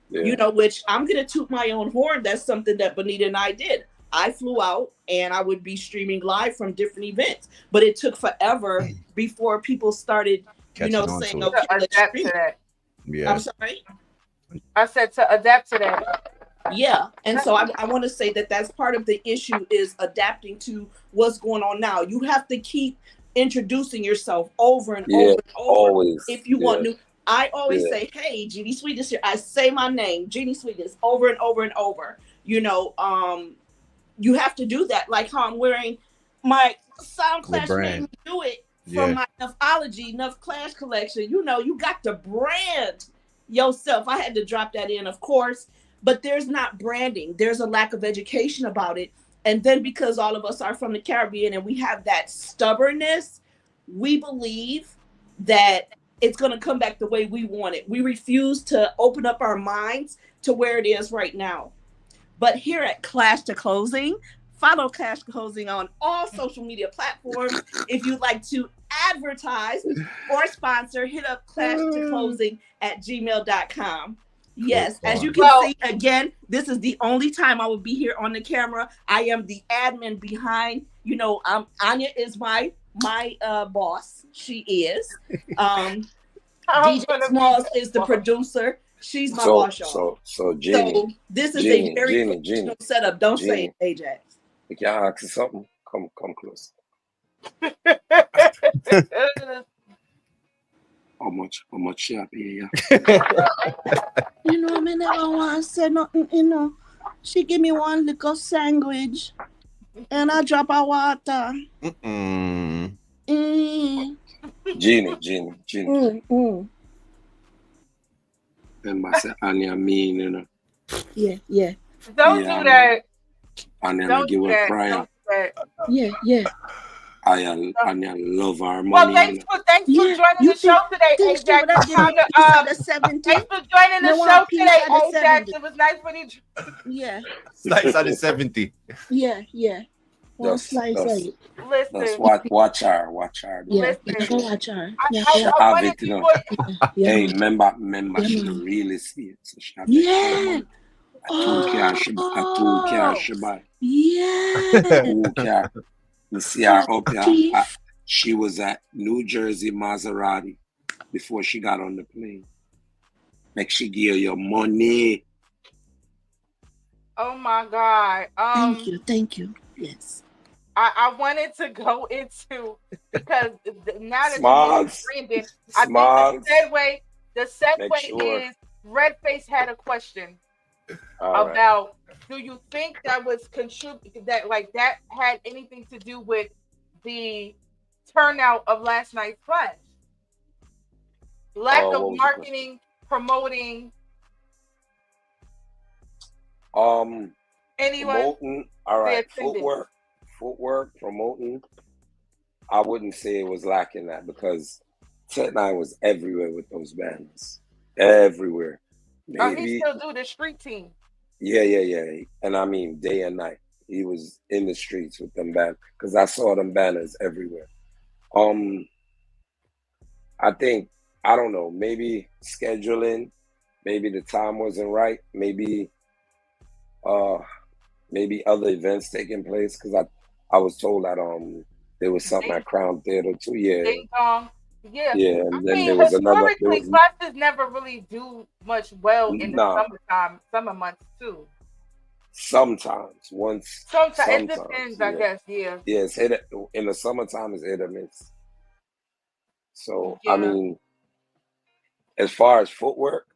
which I'm going to toot my own horn. That's something that Benita and I did. I flew out and I would be streaming live from different events, but it took forever before people started, saying, okay, let's stream. Yeah. I'm sorry? I said to adapt to that. Yeah. And so I want to say that that's part of the issue is adapting to what's going on now. You have to keep introducing yourself over and over and over. Always. If you want new. I always say, hey, Jeannie Sweetness here. I say my name, Jeannie Sweetness, over and over and over. You have to do that. Like how I'm wearing my Sound Clash made me do it from my Nuffology, Nuff Clash collection. You got to brand yourself. I had to drop that in, of course, but there's not branding. There's a lack of education about it. And then because all of us are from the Caribbean and we have that stubbornness, we believe that it's going to come back the way we want it. We refuse to open up our minds to where it is right now. But here at Clash to Closing, follow Clash to Closing on all social media platforms. If you'd like to advertise or sponsor, hit up clashtoclosing@gmail.com. Yes, as you can see, again, this is the only time I will be here on the camera. I am the admin behind, Anya is my boss. She is. DJ Smalls is the producer. She's my boss, y'all. So Jeannie. So this is a very professional setup. Don't say it, Ajax. If y'all ask something, come close. How much she pay you? Me never want to say nothing, She give me one little sandwich and I drop her water. Jeannie. And I said, Anya mean, Yeah. Don't do that. Anya give her prayer. Yeah. Anya love our money. Well, thanks for joining the show today, Ajax. Thanks for joining the show today, Ajax. It was nice when you. Yeah. Slice at the 70. Yeah. Listen. Watch her. Yeah, listen. watch her. Hey, remember, she really see it. So she have to I told her she buy. Yeah. You see her up here. She was at New Jersey Maserati before she got on the plane. Make she give you money. Oh my God. Thank you. Yes. I wanted to go into because now that you're Brandon, I think the segue is Redface had a question about do you think that was that had anything to do with the turnout of last night's Clash? Lack of marketing, promoting. Anyone? Promoting, all right. Footwork, promoting. I wouldn't say it was lacking that because Tech9 was everywhere with those banners. Everywhere. Maybe. He still do the street team. Yeah. And I mean day and night. He was in the streets with them banners because I saw them banners everywhere. I think, I don't know, maybe scheduling, maybe the time wasn't right, maybe other events taking place because I was told that there was something at Crown Theater too. Yeah. Yeah. And then there was another. Classes never really do much well in the summer months too. Sometimes, it depends, I guess. Yeah. Yeah, it's hit in the summertime. It's hit or miss. So I mean, as far as footwork,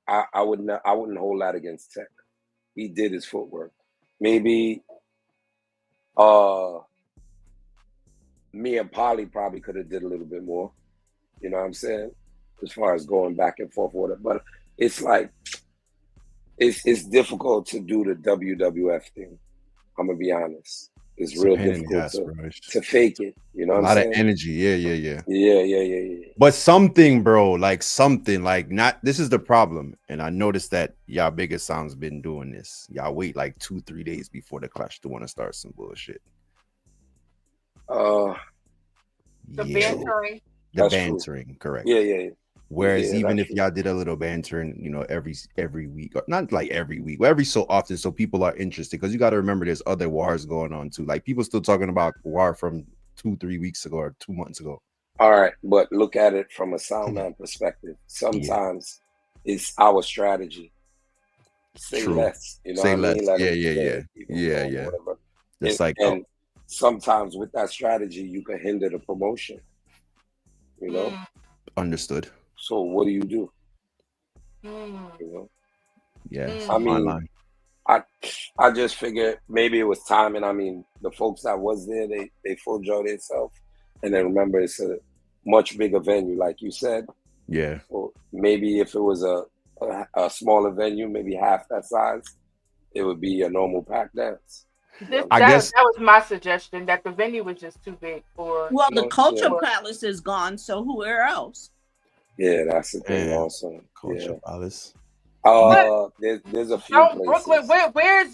I wouldn't hold that against Tech. He did his footwork. Maybe me and Polly probably could have did a little bit more. You know what I'm saying? As far as going back and forth with it. But it's like it's difficult to do the WWF thing. I'm gonna be honest. It's real difficult to fake it. You know what I'm saying? A lot of energy. Yeah. Yeah. But something, bro, like not this is the problem. And I noticed that y'all biggest sounds been doing this. Y'all wait like 2-3 days before the clash to want to start some bullshit. The bantering. The bantering, correct. Yeah. Whereas even if y'all did a little bantering, you know, every week, or not like every week, every so often, so people are interested, because you got to remember there's other wars going on too. Like people still talking about war from 2-3 weeks ago or 2 months ago. All right, but look at it from a sound man perspective. Sometimes it's our strategy. Say less, you know. Say less. Yeah. It's and sometimes with that strategy, you can hinder the promotion. You know. Understood. So what do? You know. Yeah. I mean, I just figured maybe it was timing. I mean, the folks that was there, they full enjoyed themselves, and then remember it's a much bigger venue, like you said. Yeah. Or maybe if it was a smaller venue, maybe half that size, it would be a normal pack dance. I guess that was my suggestion, that the venue was just too big for. Well, the Culture Palace is gone, so where else? Yeah, that's the thing. Also, Culture Palace. There's a few places. Brooklyn,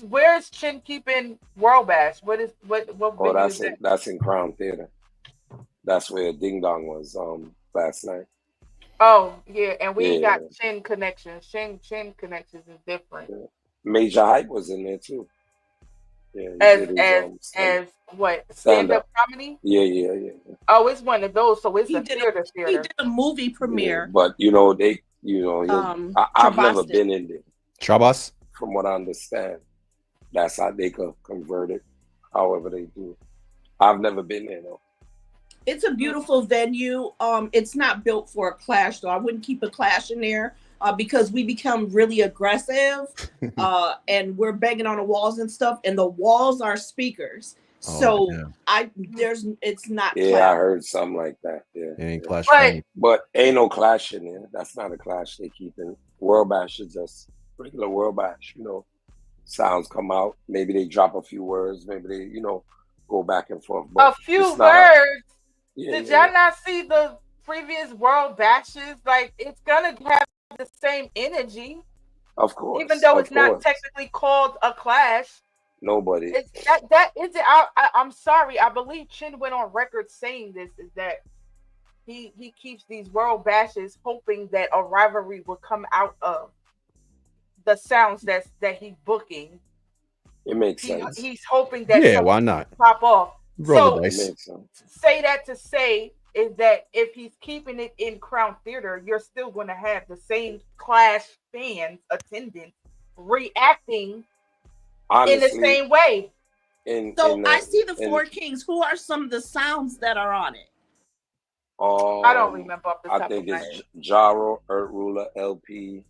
where's Chin keeping World Bash? What venue is that? That's in Crown Theater. That's where Ding Dong was last night. Oh yeah, and we ain't got Chin Connections. Chin Connections is different. Yeah. Major Hype was in there too. Yeah, as what, stand-up comedy? Yeah. Oh, it's one of those. So it's a theater. He did a movie premiere. Yeah, but I've never been in there. Chabas? From what I understand, that's how they could convert it. However they do. I've never been there though. It's a beautiful venue. It's not built for a clash, though. I wouldn't keep a clash in there. Because we become really aggressive and we're banging on the walls and stuff, and the walls are speakers. So it's not. Yeah, clash. I heard something like that. Yeah, it ain't clash. But ain't no clash in there. That's not a clash they keep in. World Bash is just regular World Bash. You know, sounds come out. Maybe they drop a few words. Maybe they, go back and forth. But a few words. Did y'all not see the previous World Bashes? Like, it's gonna have the same energy, of course, even though it's not technically called a clash. Nobody. That is it. I'm sorry. I believe Chin went on record saying this, is that he keeps these World Bashes hoping that a rivalry will come out of the sounds that he's booking. It makes sense. He's hoping that why not pop off. So say that to say is that if he's keeping it in Crown Theater, you're still going to have the same Clash fans attending, reacting in the same way. I see the Four Kings. Who are some of the sounds that are on it? I don't remember off the top I think of my it's head. Jaro, Earth Ruler, LP,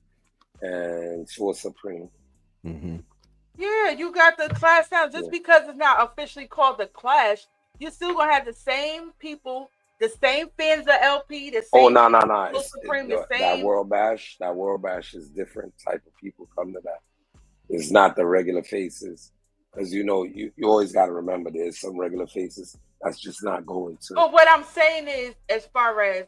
and Source Supreme. Mm-hmm. Yeah, you got the Clash sounds. Just because it's not officially called the Clash, you're still going to have the same people. The same fans of LP, the same. No. Supreme, the same. That World Bash is different type of people come to that. It's not the regular faces, because you always got to remember there's some regular faces that's just not going to. But what I'm saying is, as far as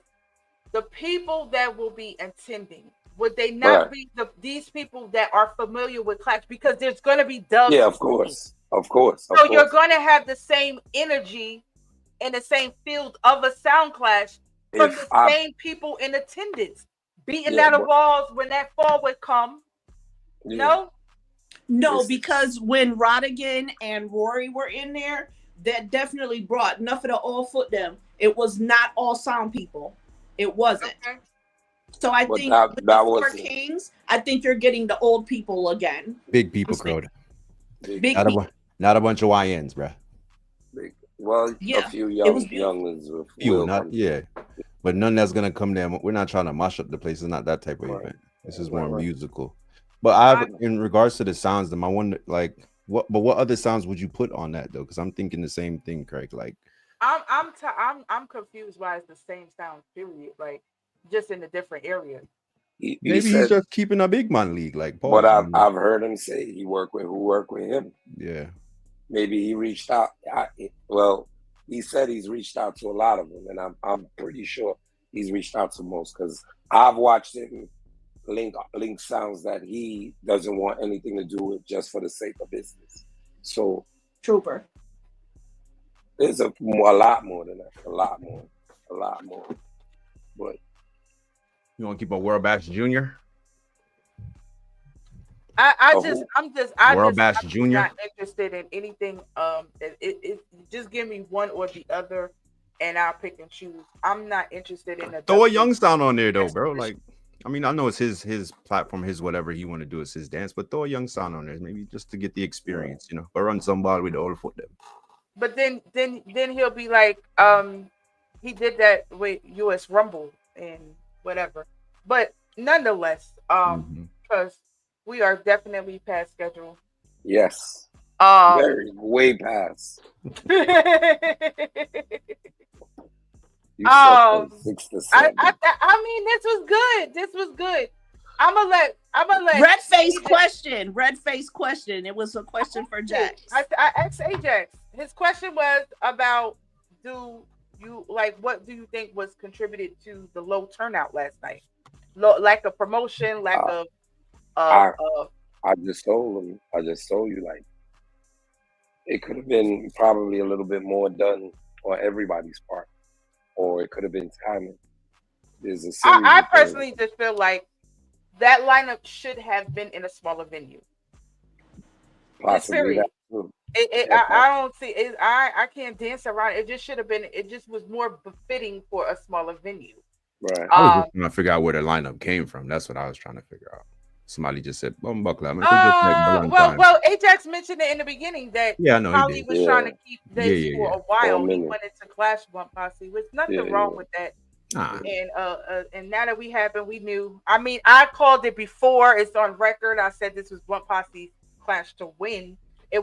the people that will be attending, would they not be these people that are familiar with Clash? Because there's going to be dubs. Yeah, of course. So you're going to have the same energy in the same field of a sound clash from same people in attendance, beating down the walls when that fall would come. No, because when Rodigan and Rory were in there, that definitely brought enough of the all foot them. It was not all sound people. It wasn't. Okay. So I think with the Four Kings, I think you're getting the old people again. Big people crowd. Not a bunch of YNs, bro. Well, a few youngins. Few, not but none that's gonna come there. We're not trying to mash up the place. It's not that type of event. This is more musical. But in regards to the sounds, I wonder, like, what other sounds would you put on that though? Because I'm thinking the same thing, Craig. Like, I'm confused why it's the same sound. Period. Like, just in a different area. Maybe he's just keeping a big man league, like Paul. But I've heard him say he worked with him. Yeah. Maybe he reached out. He said he's reached out to a lot of them, and I'm pretty sure he's reached out to most, because I've watched him link sounds that he doesn't want anything to do with, just for the sake of business. So Trooper. There's a lot more than that. A lot more. But you want to keep a World Bash Junior? I'm just Junior. Not interested in anything. It just give me one or the other, and I'll pick and choose. I'm not interested in throw a young sound on there though, bro. Like, I mean, I know it's his platform, his whatever he want to do, it's his dance, but throw a young sound on there, maybe just to get the experience, you know. But run somebody with the old foot them. But then he'll be like, he did that with US Rumble and whatever. But nonetheless, because we are definitely past schedule. Yes. Way past. You said 6 to 7. I mean, this was good. I'm gonna let Red face question. It was a question for Jax. I asked Ajax. His question was about, what do you think was contributed to the low turnout last night? Lack of promotion, lack of I just told you, like, it could have been probably a little bit more done on everybody's part, or it could have been timing. There's a I personally just feel like that lineup should have been in a smaller venue. Possibly that too. I don't see it. I can't dance around it. It just should have been. It just was more befitting for a smaller venue. Right. I was just trying to figure out where the lineup came from. That's what I was trying to figure out. Somebody just said, "Buckler." Well, Ajax mentioned it in the beginning that Holly was trying to keep this for a while. He wanted to clash Blunt Posse. There's nothing wrong with that. And now that we happened, we knew. I mean, I called it before. It's on record. I said this was Blunt Posse clash to win. I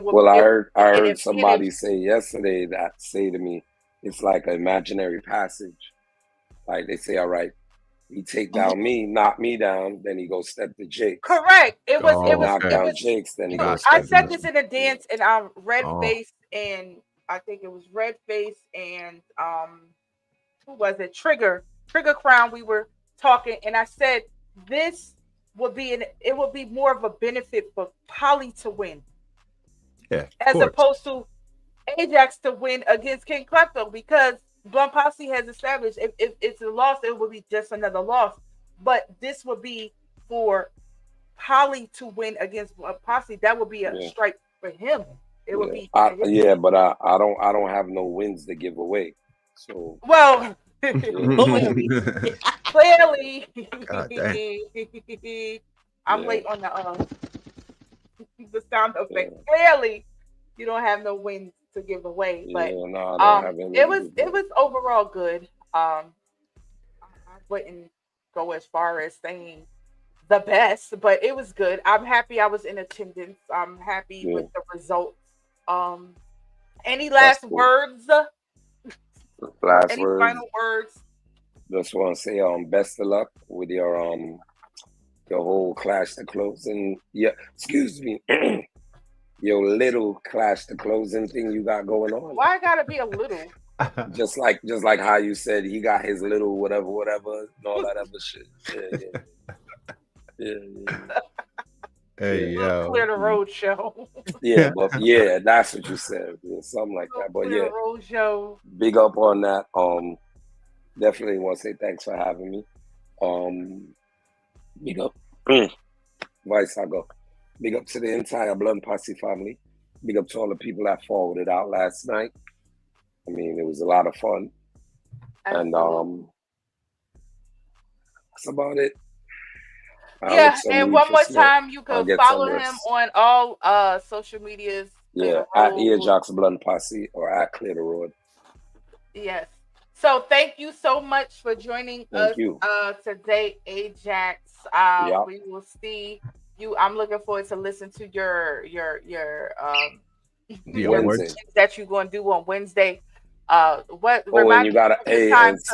heard somebody say yesterday say to me, it's like an imaginary passage. Like they say, all right, he take down me, knock me down, then he goes step to Jake. Correct. It was knock down Jake's, then he goes. I said this in a dance, and Red Face, and I think it was Red Face and who was it? Trigger Crown. We were talking, and I said this would be it would be more of a benefit for Polly to win. Yeah, as opposed to Ajax to win against King Klepto, because Blunt Posse has established if it's a loss, it would be just another loss. But this would be for Polly to win against Blunt Posse. That would be a strike for him. It would be. But I don't have no wins to give away. So clearly, I'm late on the sound effect. Clearly, you don't have no wins to give away, but it was overall good. I wouldn't go as far as saying the best, but it was good. I'm happy I was in attendance. I'm happy with the results. Any last words? Any final words? Just want to say best of luck with your whole Clash the Closing. Yeah, excuse me. Your little Clash the Closing thing you got going on. Why I gotta be a little? just like how you said he got his little whatever and all that other shit. Yeah. Hey, yo. Clear the road show. That's what you said. Yeah, something like that. But Clear the road show. Big up on that. Definitely want to say thanks for having me. Big up. Vice, I go. Big up to the entire Blunt Posse family. Big up to all the people that followed it out last night. I mean, it was a lot of fun. Absolutely. And that's about it. Yeah, and one more time, you can follow him on all social medias. Yeah, at Ajax Blunt Posse or at Clear the Road. Yes. So thank you so much for joining us today, Ajax. We will see you. I'm looking forward to listen to your Wednesday that you're going to do on Wednesday. Remind you got remind us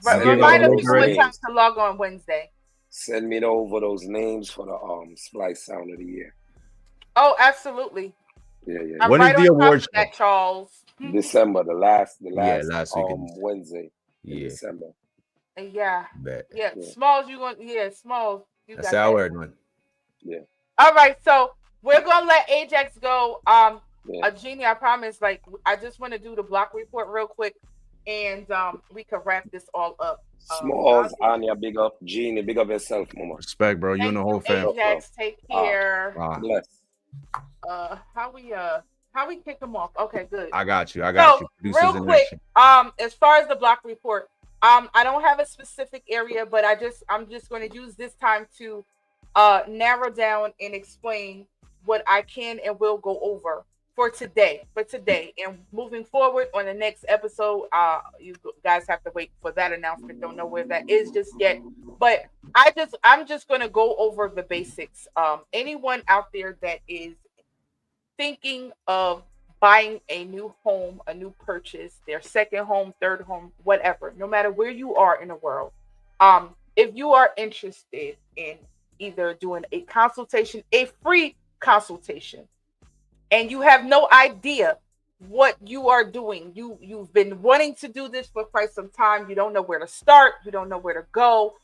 one more time to log on Wednesday. Send me over those names for the Splice Sound of the Year. Oh, absolutely. Yeah. When is the award show? That, Charles. December, the last week Wednesday in December. Yeah. Smalls, you want Smalls. That's our word, man. Yeah. All right, so we're gonna let Ajax go. Jeannie, I promise. Like, I just want to do the block report real quick, and we can wrap this all up. Smalls, Anya, big up. Jeannie, big up yourself, mama. Respect, bro. You and the whole family. Ajax, take care. Bless. How we kick them off? Okay, good. I got you. Real quick, as far as the block report, I don't have a specific area, but I'm just going to use this time to narrow down and explain what I can and will go over for today. And moving forward on the next episode, you guys have to wait for that announcement. Don't know where that is just yet, but I'm just going to go over the basics. Anyone out there that is thinking of buying a new home, a new purchase, their second home, third home, whatever, no matter where you are in the world, if you are interested in either doing a consultation, a free consultation, and you have no idea what you are doing, you've been wanting to do this for quite some time, you don't know where to start, you don't know where to go,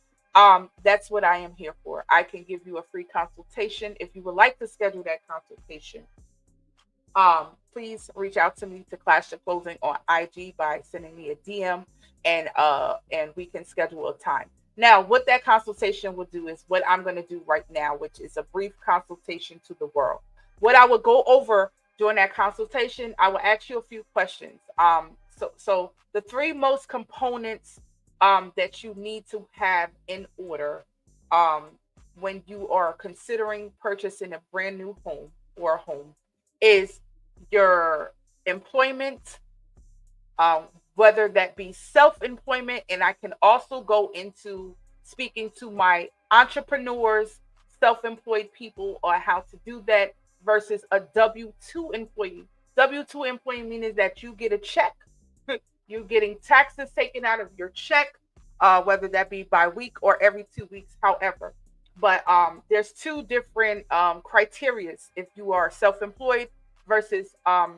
that's what I am here for. I can give you a free consultation. If you would like to schedule that consultation, please reach out to me to Clash the Closing on IG by sending me a DM, and we can schedule a time. Now, what that consultation will do is what I'm going to do right now, which is a brief consultation to the world. What I will go over during that consultation, I will ask you a few questions. So the three most components that you need to have in order when you are considering purchasing a brand new home or a home is your employment, whether that be self-employment, and I can also go into speaking to my entrepreneurs, self-employed people, or how to do that versus a W-2 employee. W-2 employee means that you get a check. You're getting taxes taken out of your check, whether that be by week or every 2 weeks, however. But there's two different criteria if you are self-employed versus a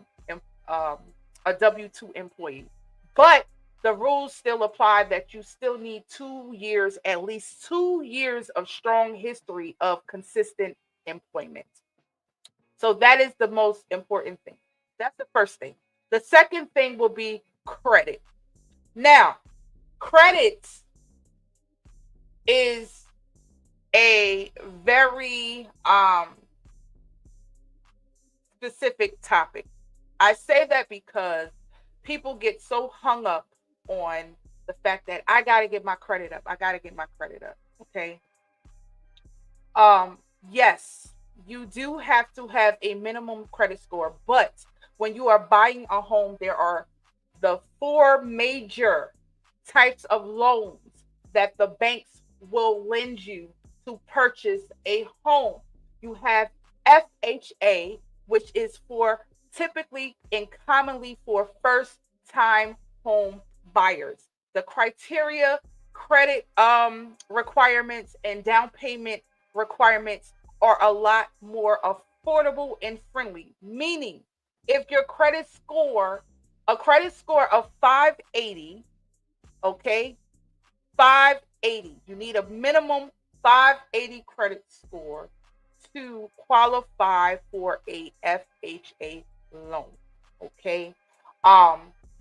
W-2 employee. But the rules still apply that you still need 2 years, at least 2 years of strong history of consistent employment. So that is the most important thing. That's the first thing. The second thing will be credit. Now, credit is a very specific topic. I say that because people get so hung up on the fact that I got to get my credit up. Okay. Yes, you do have to have a minimum credit score, but when you are buying a home, there are the 4 major types of loans that the banks will lend you to purchase a home. You have FHA, which is for typically and commonly for first-time home buyers. The criteria, credit requirements, and down payment requirements are a lot more affordable and friendly. Meaning, if your credit score of 580, okay, 580, you need a minimum 580 credit score to qualify for a FHA loan, okay?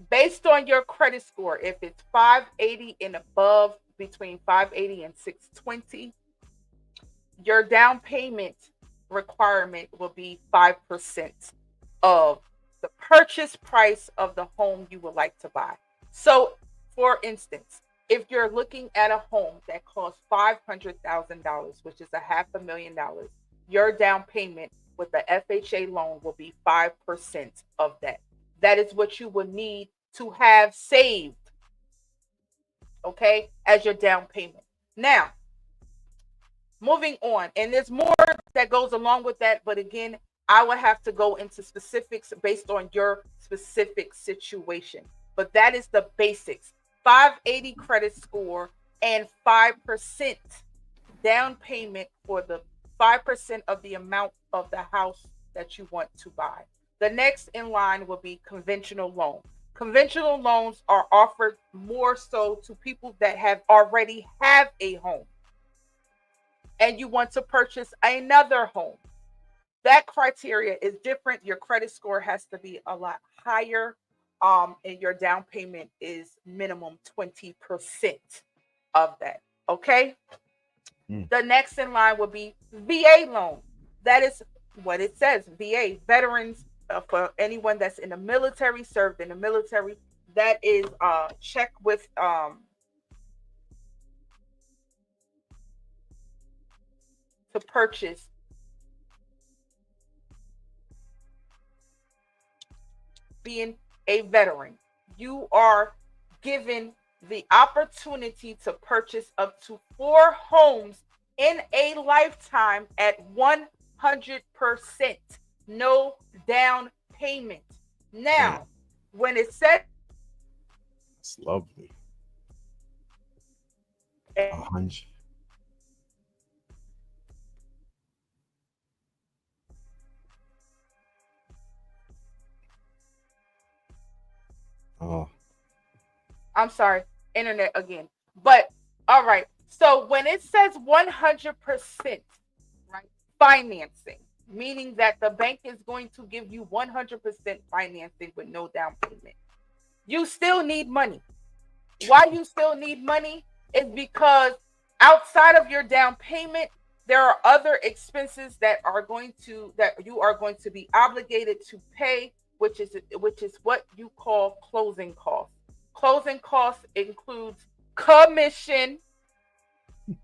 Based on your credit score, if it's 580 and above, between 580 and 620, your down payment requirement will be 5% of the purchase price of the home you would like to buy. So, for instance, if you're looking at a home that costs $500,000, which is $500,000, your down payment with the FHA loan will be 5% of that. That is what you will need to have saved, okay, as your down payment. Now, moving on, and there's more that goes along with that, but again, I will have to go into specifics based on your specific situation. But that is the basics. 580 credit score and 5% down payment for the 5% of the amount of the house that you want to buy. The next in line will be conventional loan. Conventional loans are offered more so to people that already have a home and you want to purchase another home. That criteria is different. Your credit score has to be a lot higher, and your down payment is minimum 20% of that. Okay. The next in line will be VA loan. That is what it says. VA, veterans, for anyone that's in the military, served in the military. That is check with to purchase being a veteran. You are given the opportunity to purchase up to 4 homes in a lifetime at 100%. No down payment. Now, when it says it's lovely. 100. Oh, I'm sorry, internet again. But all right. So when it says 100%, right, financing, meaning that the bank is going to give you 100% financing with no down payment, you still need money. Why you still need money is because outside of your down payment, there are other expenses that you are going to be obligated to pay, which is what you call closing costs. Closing costs includes commission,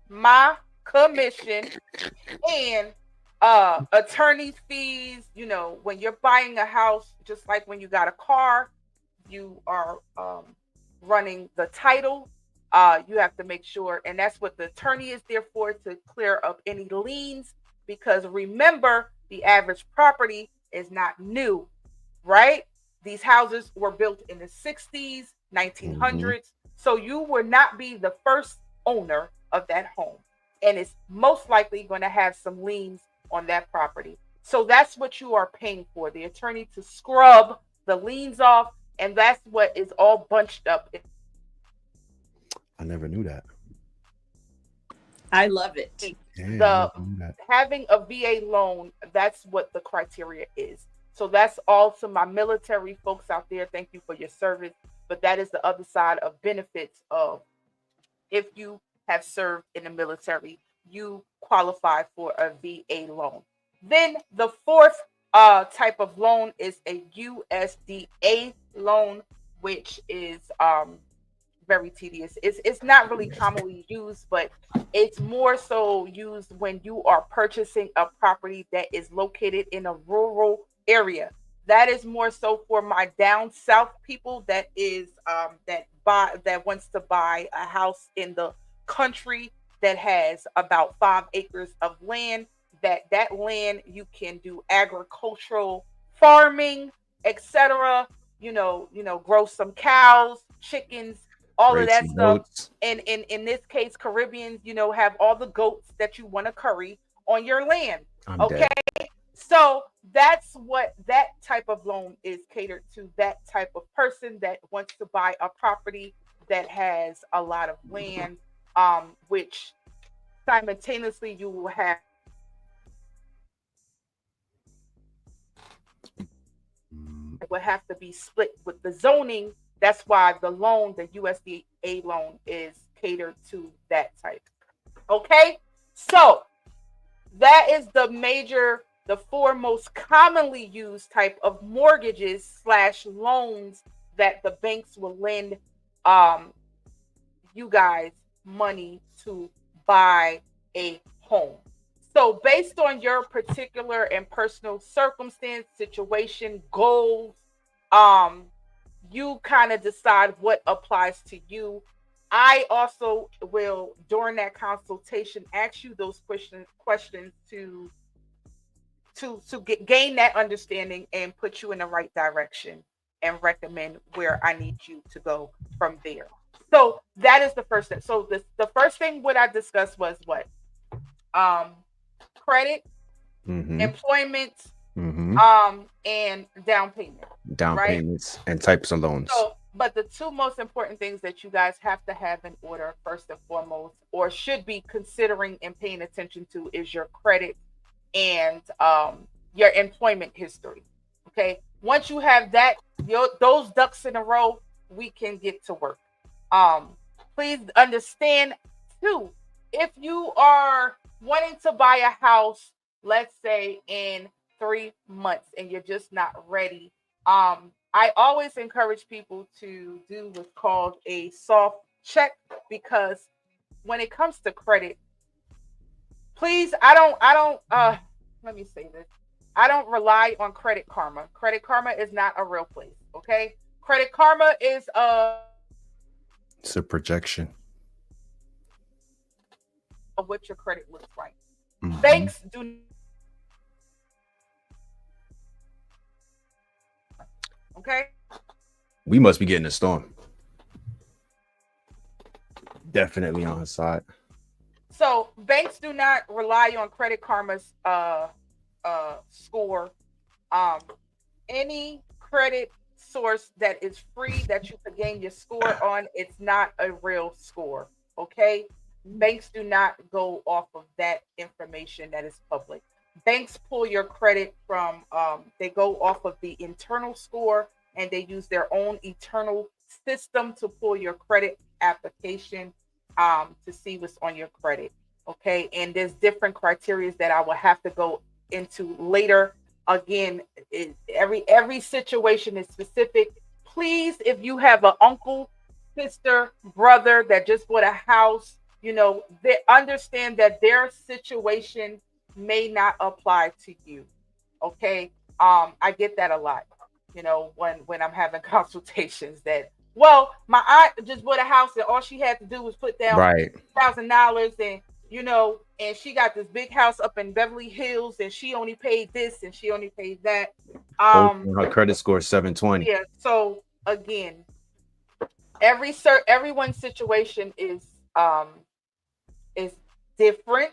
my commission, and attorney fees. You know, when you're buying a house, just like when you got a car, you are running the title. You have to make sure, and that's what the attorney is there for, to clear up any liens. Because remember, the average property is not new, right? These houses were built in the 60s, 1900s. So you will not be the first owner of that home. And it's most likely going to have some liens on that property. So that's what you are paying for, the attorney to scrub the liens off. And that's what is all bunched up. I never knew that. I love it. Having a VA loan, that's what the criteria is. So that's all to my military folks out there. Thank you for your service. But that is the other side of benefits of if you have served in the military, you qualify for a VA loan. Then the fourth type of loan is a USDA loan, which is very tedious. It's not really commonly used, but it's more so used when you are purchasing a property that is located in a rural area. That is more so for my down south people that wants to buy a house in the country that has about 5 acres of land. That land you can do agricultural farming, etc. You know, grow some cows, chickens, all of that stuff. Goats. And in this case, Caribbeans, have all the goats that you want to curry on your land. Okay. Dead. So that's what that type of loan is catered to, that type of person that wants to buy a property that has a lot of land, which simultaneously you will have to be split with the zoning. That's why the loan, the USDA loan, is catered to that type. Okay, so that is the 4 most commonly used type of mortgages / loans that the banks will lend you guys money to buy a home. So based on your particular and personal circumstance, situation, goals, um, you kind of decide what applies to you. I also will, during that consultation, ask you those questions gain that understanding and put you in the right direction and recommend where I need you to go from there. So that is the first step. So the first thing what I discussed was what? Credit, employment, and down payment. Down right? payments and types of loans. So, but the two most important things that you guys have to have in order, first and foremost, or should be considering and paying attention to, is your credit and your employment history. Okay. Once you have that, those ducks in a row, we can get to work. Please understand too, if you are wanting to buy a house, let's say in 3 months, and you're just not ready, I always encourage people to do what's called a soft check, because when it comes to credit, please, I don't let me say this. I don't rely on Credit Karma. Credit Karma is not a real place, okay? Credit Karma is it's a projection of what your credit looks like. Banks do. Okay. We must be getting a storm. Definitely on his side. So banks do not rely on Credit Karma's score. Any credit source that is free that you can gain your score on, it's not a real score. Okay. Banks do not go off of that information that is public. Banks pull your credit from they go off of the internal score, and they use their own internal system to pull your credit application to see what's on your credit. Okay. And there's different criteria that I will have to go into later. Again, every situation is specific. Please, if you have an uncle, sister, brother that just bought a house, they understand that their situation may not apply to you. Okay. I get that a lot, when I'm having consultations, that, well, my aunt just bought a house and all she had to do was put down $1,000, and and she got this big house up in Beverly Hills, and she only paid this and she only paid that. Her credit score is 720. Yeah. So again, everyone's situation is different.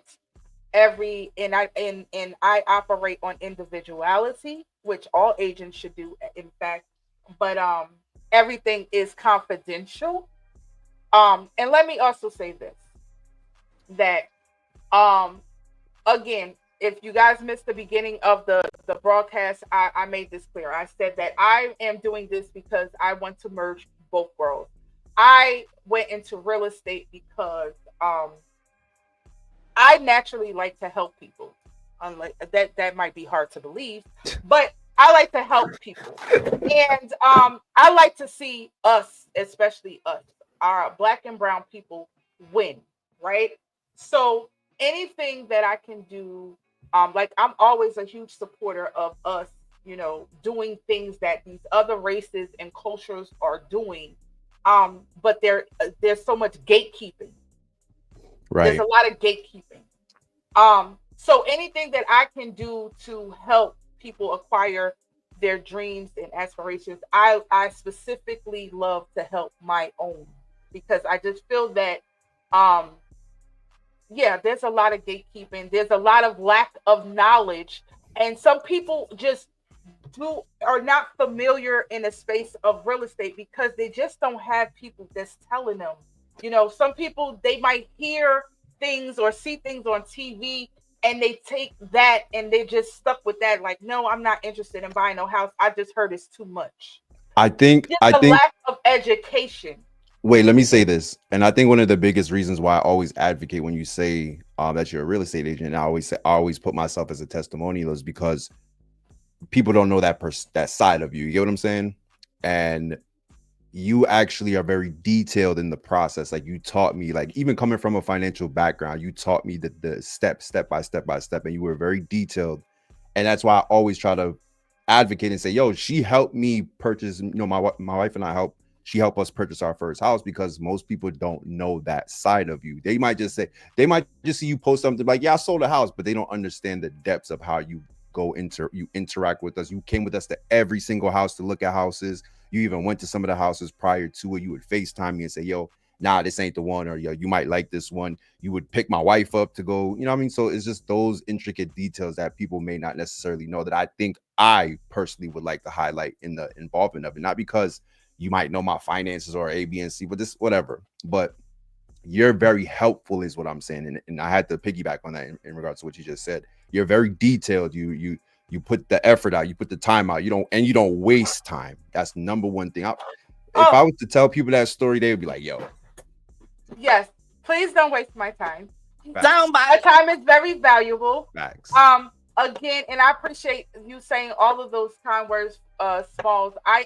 I operate on individuality, which all agents should do, in fact. But everything is confidential. And let me also say this, that again, if you guys missed the beginning of the broadcast, I made this clear. I said that I am doing this because I want to merge both worlds. I went into real estate because I naturally like to help people. Unlike that might be hard to believe, but I like to help people. And I like to see us, especially us, our Black and brown people, win, right? So anything that I can do, like, I'm always a huge supporter of us, doing things that these other races and cultures are doing. But there's so much gatekeeping. Right. There's a lot of gatekeeping. So anything that I can do to help people acquire their dreams and aspirations, I specifically love to help my own, because I just feel that there's a lot of gatekeeping, there's a lot of lack of knowledge, and some people just are not familiar in the space of real estate because they just don't have people that's telling them. Some people, they might hear things or see things on TV, and they take that and they just stuck with that. Like, no, I'm not interested in buying no house. I just heard it's too much. I think lack of education. Wait, let me say this. And I think one of the biggest reasons why I always advocate when you say that you're a real estate agent, and I always put myself as a testimonial, is because people don't know that side of you. You get what I'm saying? And you actually are very detailed in the process. Like, you taught me, like, even coming from a financial background, you taught me the step by step, and you were very detailed. And that's why I always try to advocate and say, yo, she helped me purchase, my wife and I she helped us purchase our first house, because most people don't know that side of you. They might just see you post something like, yeah, I sold a house, but they don't understand the depths of how you you interact with us. You came with us to every single house to look at houses. You even went to some of the houses prior to it. You would FaceTime me and say, yo, nah, this ain't the one, or yo, you might like this one. You would pick my wife up to go, you know what I mean? So it's just those intricate details that people may not necessarily know, that I think I personally would like to highlight in the involvement of it. Not because you might know my finances or A, B, and C, but this, whatever. But you're very helpful is what I'm saying. And I had to piggyback on that in regards to what you just said. You're very detailed. You put the effort out, you put the time out, you don't waste time. That's number one thing. If I was to tell people that story, they would be like, yo. Yes, please don't waste my time. Down by my time is very valuable. Facts. Again, and I appreciate you saying all of those kind words, Smalls. I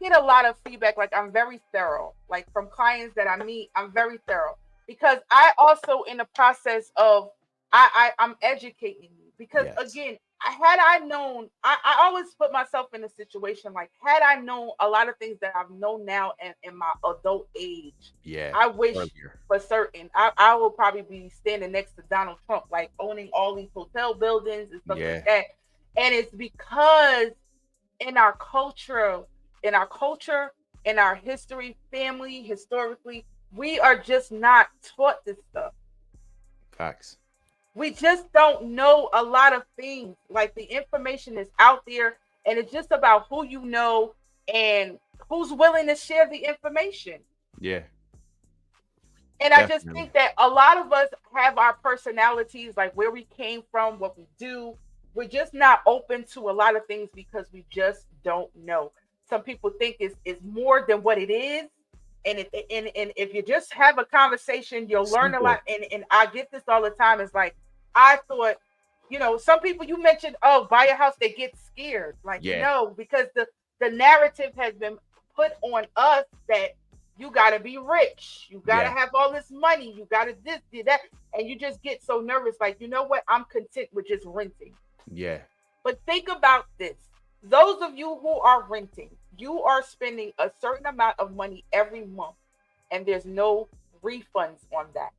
get a lot of feedback, like I'm very thorough, like from clients that I meet, I'm very thorough, because I also in the process of I'm educating you, because again, had I known, I always put myself in a situation like, had I known a lot of things that I've known now in my adult age, I wish for certain I will probably be standing next to Donald Trump, like owning all these hotel buildings and stuff like that. And it's because in our culture, in our history, family, historically, we are just not taught this stuff. Facts. We just don't know a lot of things. Like, the information is out there, and it's just about who you know and who's willing to share the information. Yeah. And definitely. I just think that a lot of us have our personalities, like where we came from, what we do. We're just not open to a lot of things because we just don't know. Some people think it's more than what it is. And if you just have a conversation, you'll learn a lot. And I get this all the time. It's like, I thought, some people, you mentioned, buy a house, they get scared. Like, because the narrative has been put on us that you got to be rich. You got to have all this money. You got to this, do that. And you just get so nervous. Like, you know what? I'm content with just renting. Yeah. But think about this. Those of you who are renting, you are spending a certain amount of money every month, and there's no refunds on that.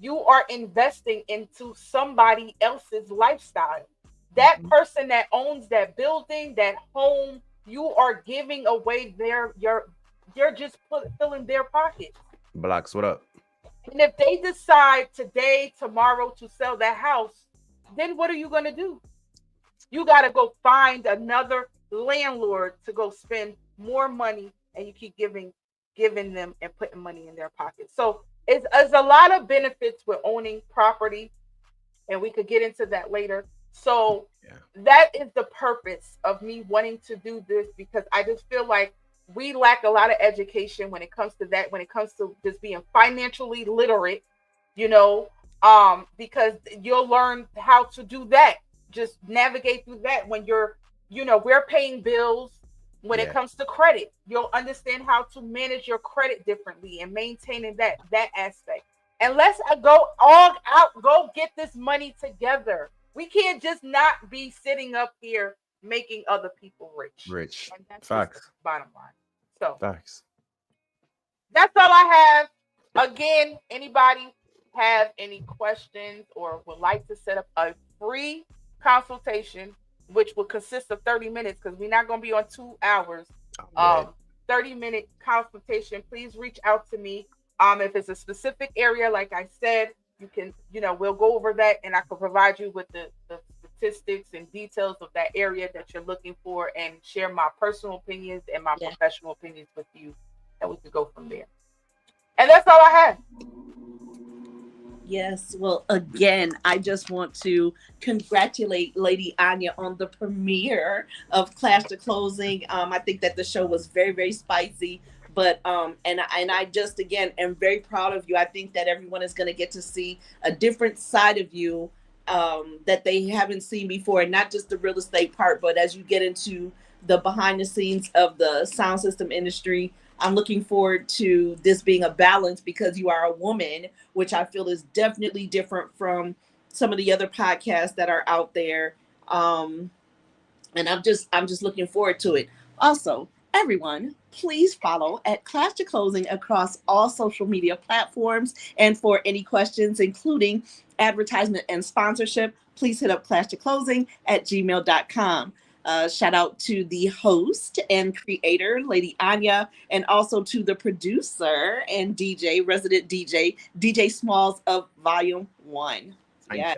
You are investing into somebody else's lifestyle. That person that owns that building, that home, you are giving away you're just filling their pockets. Blocks, what up? And if they decide today, tomorrow to sell that house, then what are you going to do? You got to go find another landlord to go spend more money, and you keep giving them and putting money in their pockets. So it's a lot of benefits with owning property, and we could get into that later. So that is the purpose of me wanting to do this, because I just feel like we lack a lot of education when it comes to that, when it comes to just being financially literate, because you'll learn how to do that. Just navigate through that when we're paying bills. When it comes to credit, you'll understand how to manage your credit differently and maintaining that aspect. And let's go get this money together. We can't just not be sitting up here making other people rich. And that's facts. Bottom line. So facts. That's all I have. Again, anybody have any questions or would like to set up a free consultation, which will consist of 30 minutes, because we're not going to be on 2 hours. 30-minute consultation, please reach out to me. If it's a specific area, like I said, you can, we'll go over that, and I can provide you with the statistics and details of that area that you're looking for, and share my personal opinions and my professional opinions with you, and we could go from there. And that's all I have. Yes. Well, again, I just want to congratulate Lady Anya on the premiere of Clash to Closing. I think that the show was very, very spicy, but and I just, again, am very proud of you. I think that everyone is going to get to see a different side of you that they haven't seen before, and not just the real estate part, but as you get into the behind the scenes of the sound system industry. I'm looking forward to this being a balance because you are a woman, which I feel is definitely different from some of the other podcasts that are out there. And I'm just looking forward to it. Also, everyone, please follow at Clash to Closing across all social media platforms. And for any questions, including advertisement and sponsorship, please hit up clashtoclosing@gmail.com. Shout out to the host and creator, Lady Anya, and also to the producer and DJ, resident DJ Smalls of Volume 1. Yeah.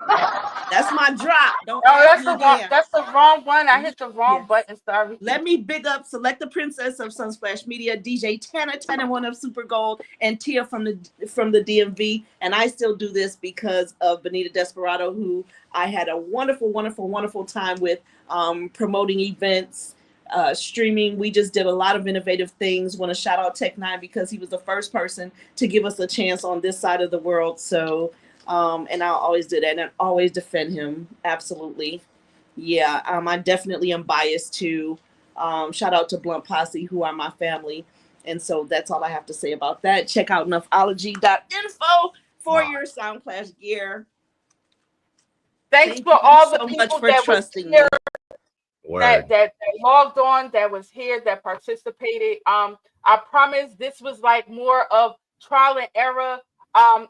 That's my drop. Don't ask me again. That's the wrong one. I hit the wrong button. Sorry. Let me big up Select the Princess of Sunsplash Media, DJ Tana One of Super Gold, and Tia from the DMV. And I still do this because of Benita Desperado, who I had a wonderful time with, promoting events, streaming. We just did a lot of innovative things. Want to shout out Tech9 because he was the first person to give us a chance on this side of the world. So. And I'll always do that and always defend him. Absolutely. Yeah. I definitely am biased to, shout out to Blunt Posse, who are my family. And so that's all I have to say about that. Check out enoughology.info for your Sound Clash gear. Thanks for all the people much for that trusting was here, me. that logged on, that was here, that participated. I promise this was like more of trial and error. I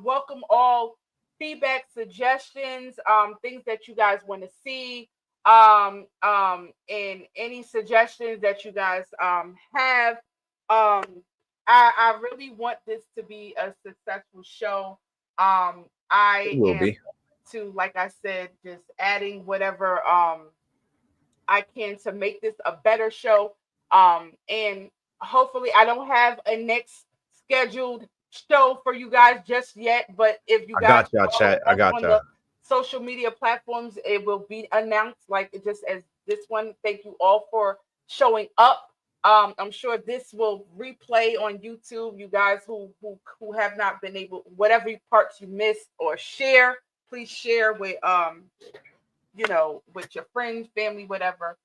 welcome all feedback, suggestions, things that you guys want to see, and any suggestions that you guys have. I really want this to be a successful show. I am to, like I said, just adding whatever I can to make this a better show. And hopefully I don't have a next scheduled show for you guys just yet, but if you guys I got y'all. Social media platforms, it will be announced like just as this one. Thank you all for showing up. I'm sure this will replay on YouTube. You guys who have not been able, whatever parts you missed or share, please share with with your friends, family, whatever.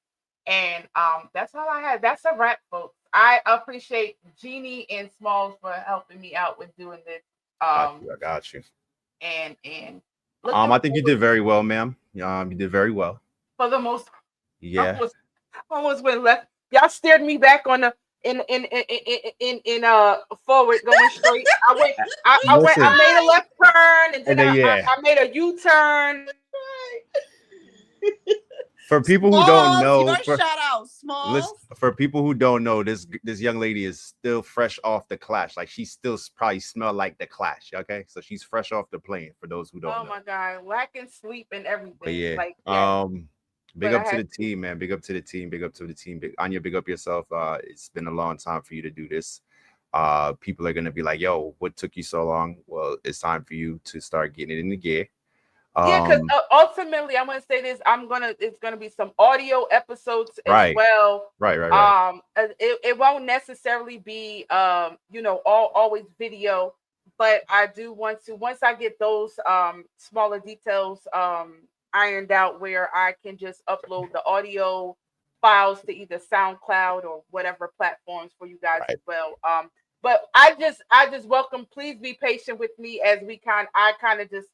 And that's all I had. That's a wrap, folks. I appreciate Jeannie and Smalls for helping me out with doing this. I got you. And I think you did very well, ma'am. You did very well. For the most part. Yeah. Almost went left. Y'all steered me back on the in forward going straight. I made a left turn and then I made a U-turn. For people who don't know, for people who don't know, this young lady is still fresh off the Clash. Like she still probably smell like the Clash. Okay, so she's fresh off the plane. For those who don't know. Oh my God, lacking sleep and everything. But yeah, big up to the team, man. Big up to the team. Big up to the team. Anya, big up yourself. It's been a long time for you to do this. People are gonna be like, "Yo, what took you so long?" Well, it's time for you to start getting it in the gear. Yeah, because ultimately, I'm gonna say this. It's gonna be some audio episodes as well. Right. It won't necessarily be always video, but I do want to, once I get those smaller details ironed out, where I can just upload the audio files to either SoundCloud or whatever platforms for you guys as well. But I just welcome. Please be patient with me as I kind of just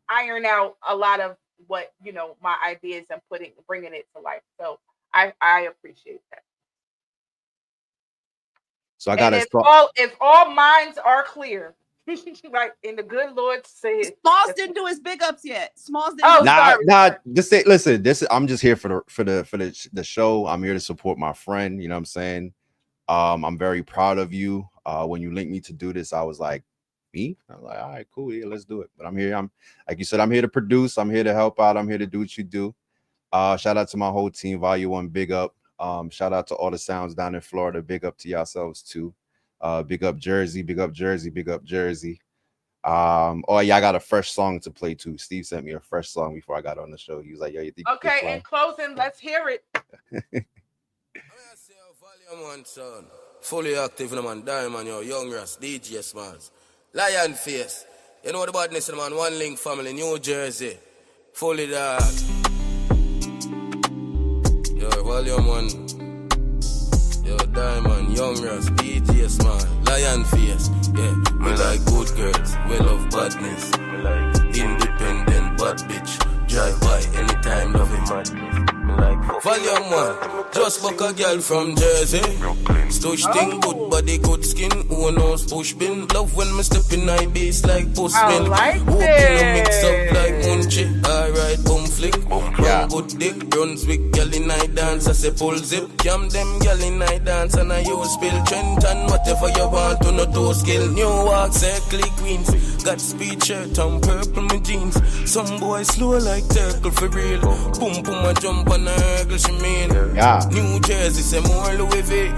iron out a lot of what my ideas and bringing it to life. So I appreciate that. So I got if all minds are clear, like in the good Lord said. Smalls didn't do his big ups yet. Smalls didn't. Just say, listen. I'm just here for the show. I'm here to support my friend. You know what I'm saying? I'm very proud of you. When you linked me to do this, I was like, me? I'm like, all right, cool, yeah, let's do it. But I'm here. I'm like you said, I'm here to produce. I'm here to help out. I'm here to do what you do. Shout out to my whole team. Volume 1, big up. Shout out to all the sounds down in Florida. Big up to yourselves too. Big up Jersey. Big up Jersey. Big up Jersey. Oh yeah, I got a fresh song to play too. Steve sent me a fresh song before I got on the show. He was like, "Yo, you think?" Okay, in closing, let's hear it. Volume 1, son. Fully active, man. Diamond, yo, Young Ras, DJ Smalls. Lion Face, You know the badness, man. One Link family, New Jersey. Fully dark. Yo, volume 1. Yo, Diamond, Young Ross, BJ Smile, Lion Face. Yeah, me like good girls, we love badness. Me like independent bad bitch. Drive by anytime, love it madness. Volume 1, just fuck a girl from Jersey. Stush thing, good body, good skin. Who knows push bin? Love when me step in my base like post bin. Walk in a mix up like Munchie. Alright, boom flick. Run good dick. Brunswick, girl in night dance. I say pull zip. Cam them girl in night dance. And I use spill Trent and whatever you want to no toe skill. New walk, circle queens. Got speed shirt and purple my jeans. Some boys slow like turtle for real. Boom boom and jump on a hurdle she mean. New Jersey say more Louis V.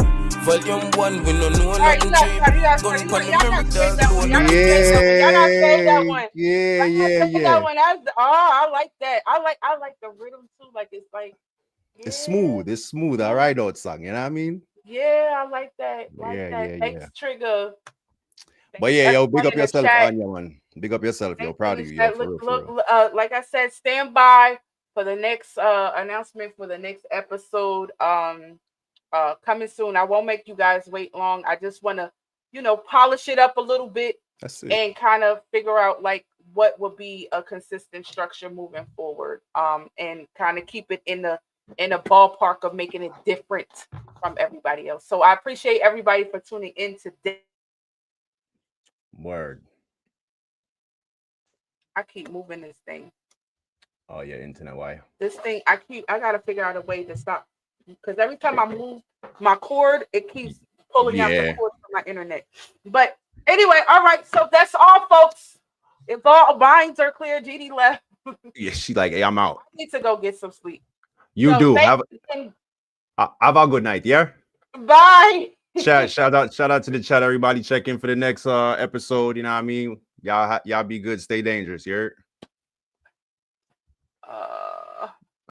Volume 1 we no know nothing cheap. Gun pan America. That one. I like that. I like the rhythm too. Like it's like it's smooth. It's smooth. I ride out song. You know what I mean? Yeah, I like that. X Trigger. But yeah, yo, big up yourself, Anya, man. Big up yourself, yo. Proud of you. Look, like I said, stand by for the next announcement for the next episode. Coming soon. I won't make you guys wait long. I just want to, polish it up a little bit and kind of figure out like what will be a consistent structure moving forward. And kind of keep it in the ballpark of making it different from everybody else. So I appreciate everybody for tuning in today. Word. I keep moving this thing. Oh yeah, internet wire. This thing, I gotta figure out a way to stop because every time I move my cord, it keeps pulling out the cord from my internet. But anyway, all right. So that's all, folks. If all minds are clear, GD left. Yeah, she like, hey, I'm out. I need to go get some sleep. You do. Have a good night. Yeah. Bye. Shout out to the chat. Everybody check in for the next episode. You know what I mean? Y'all be good. Stay dangerous. You heard?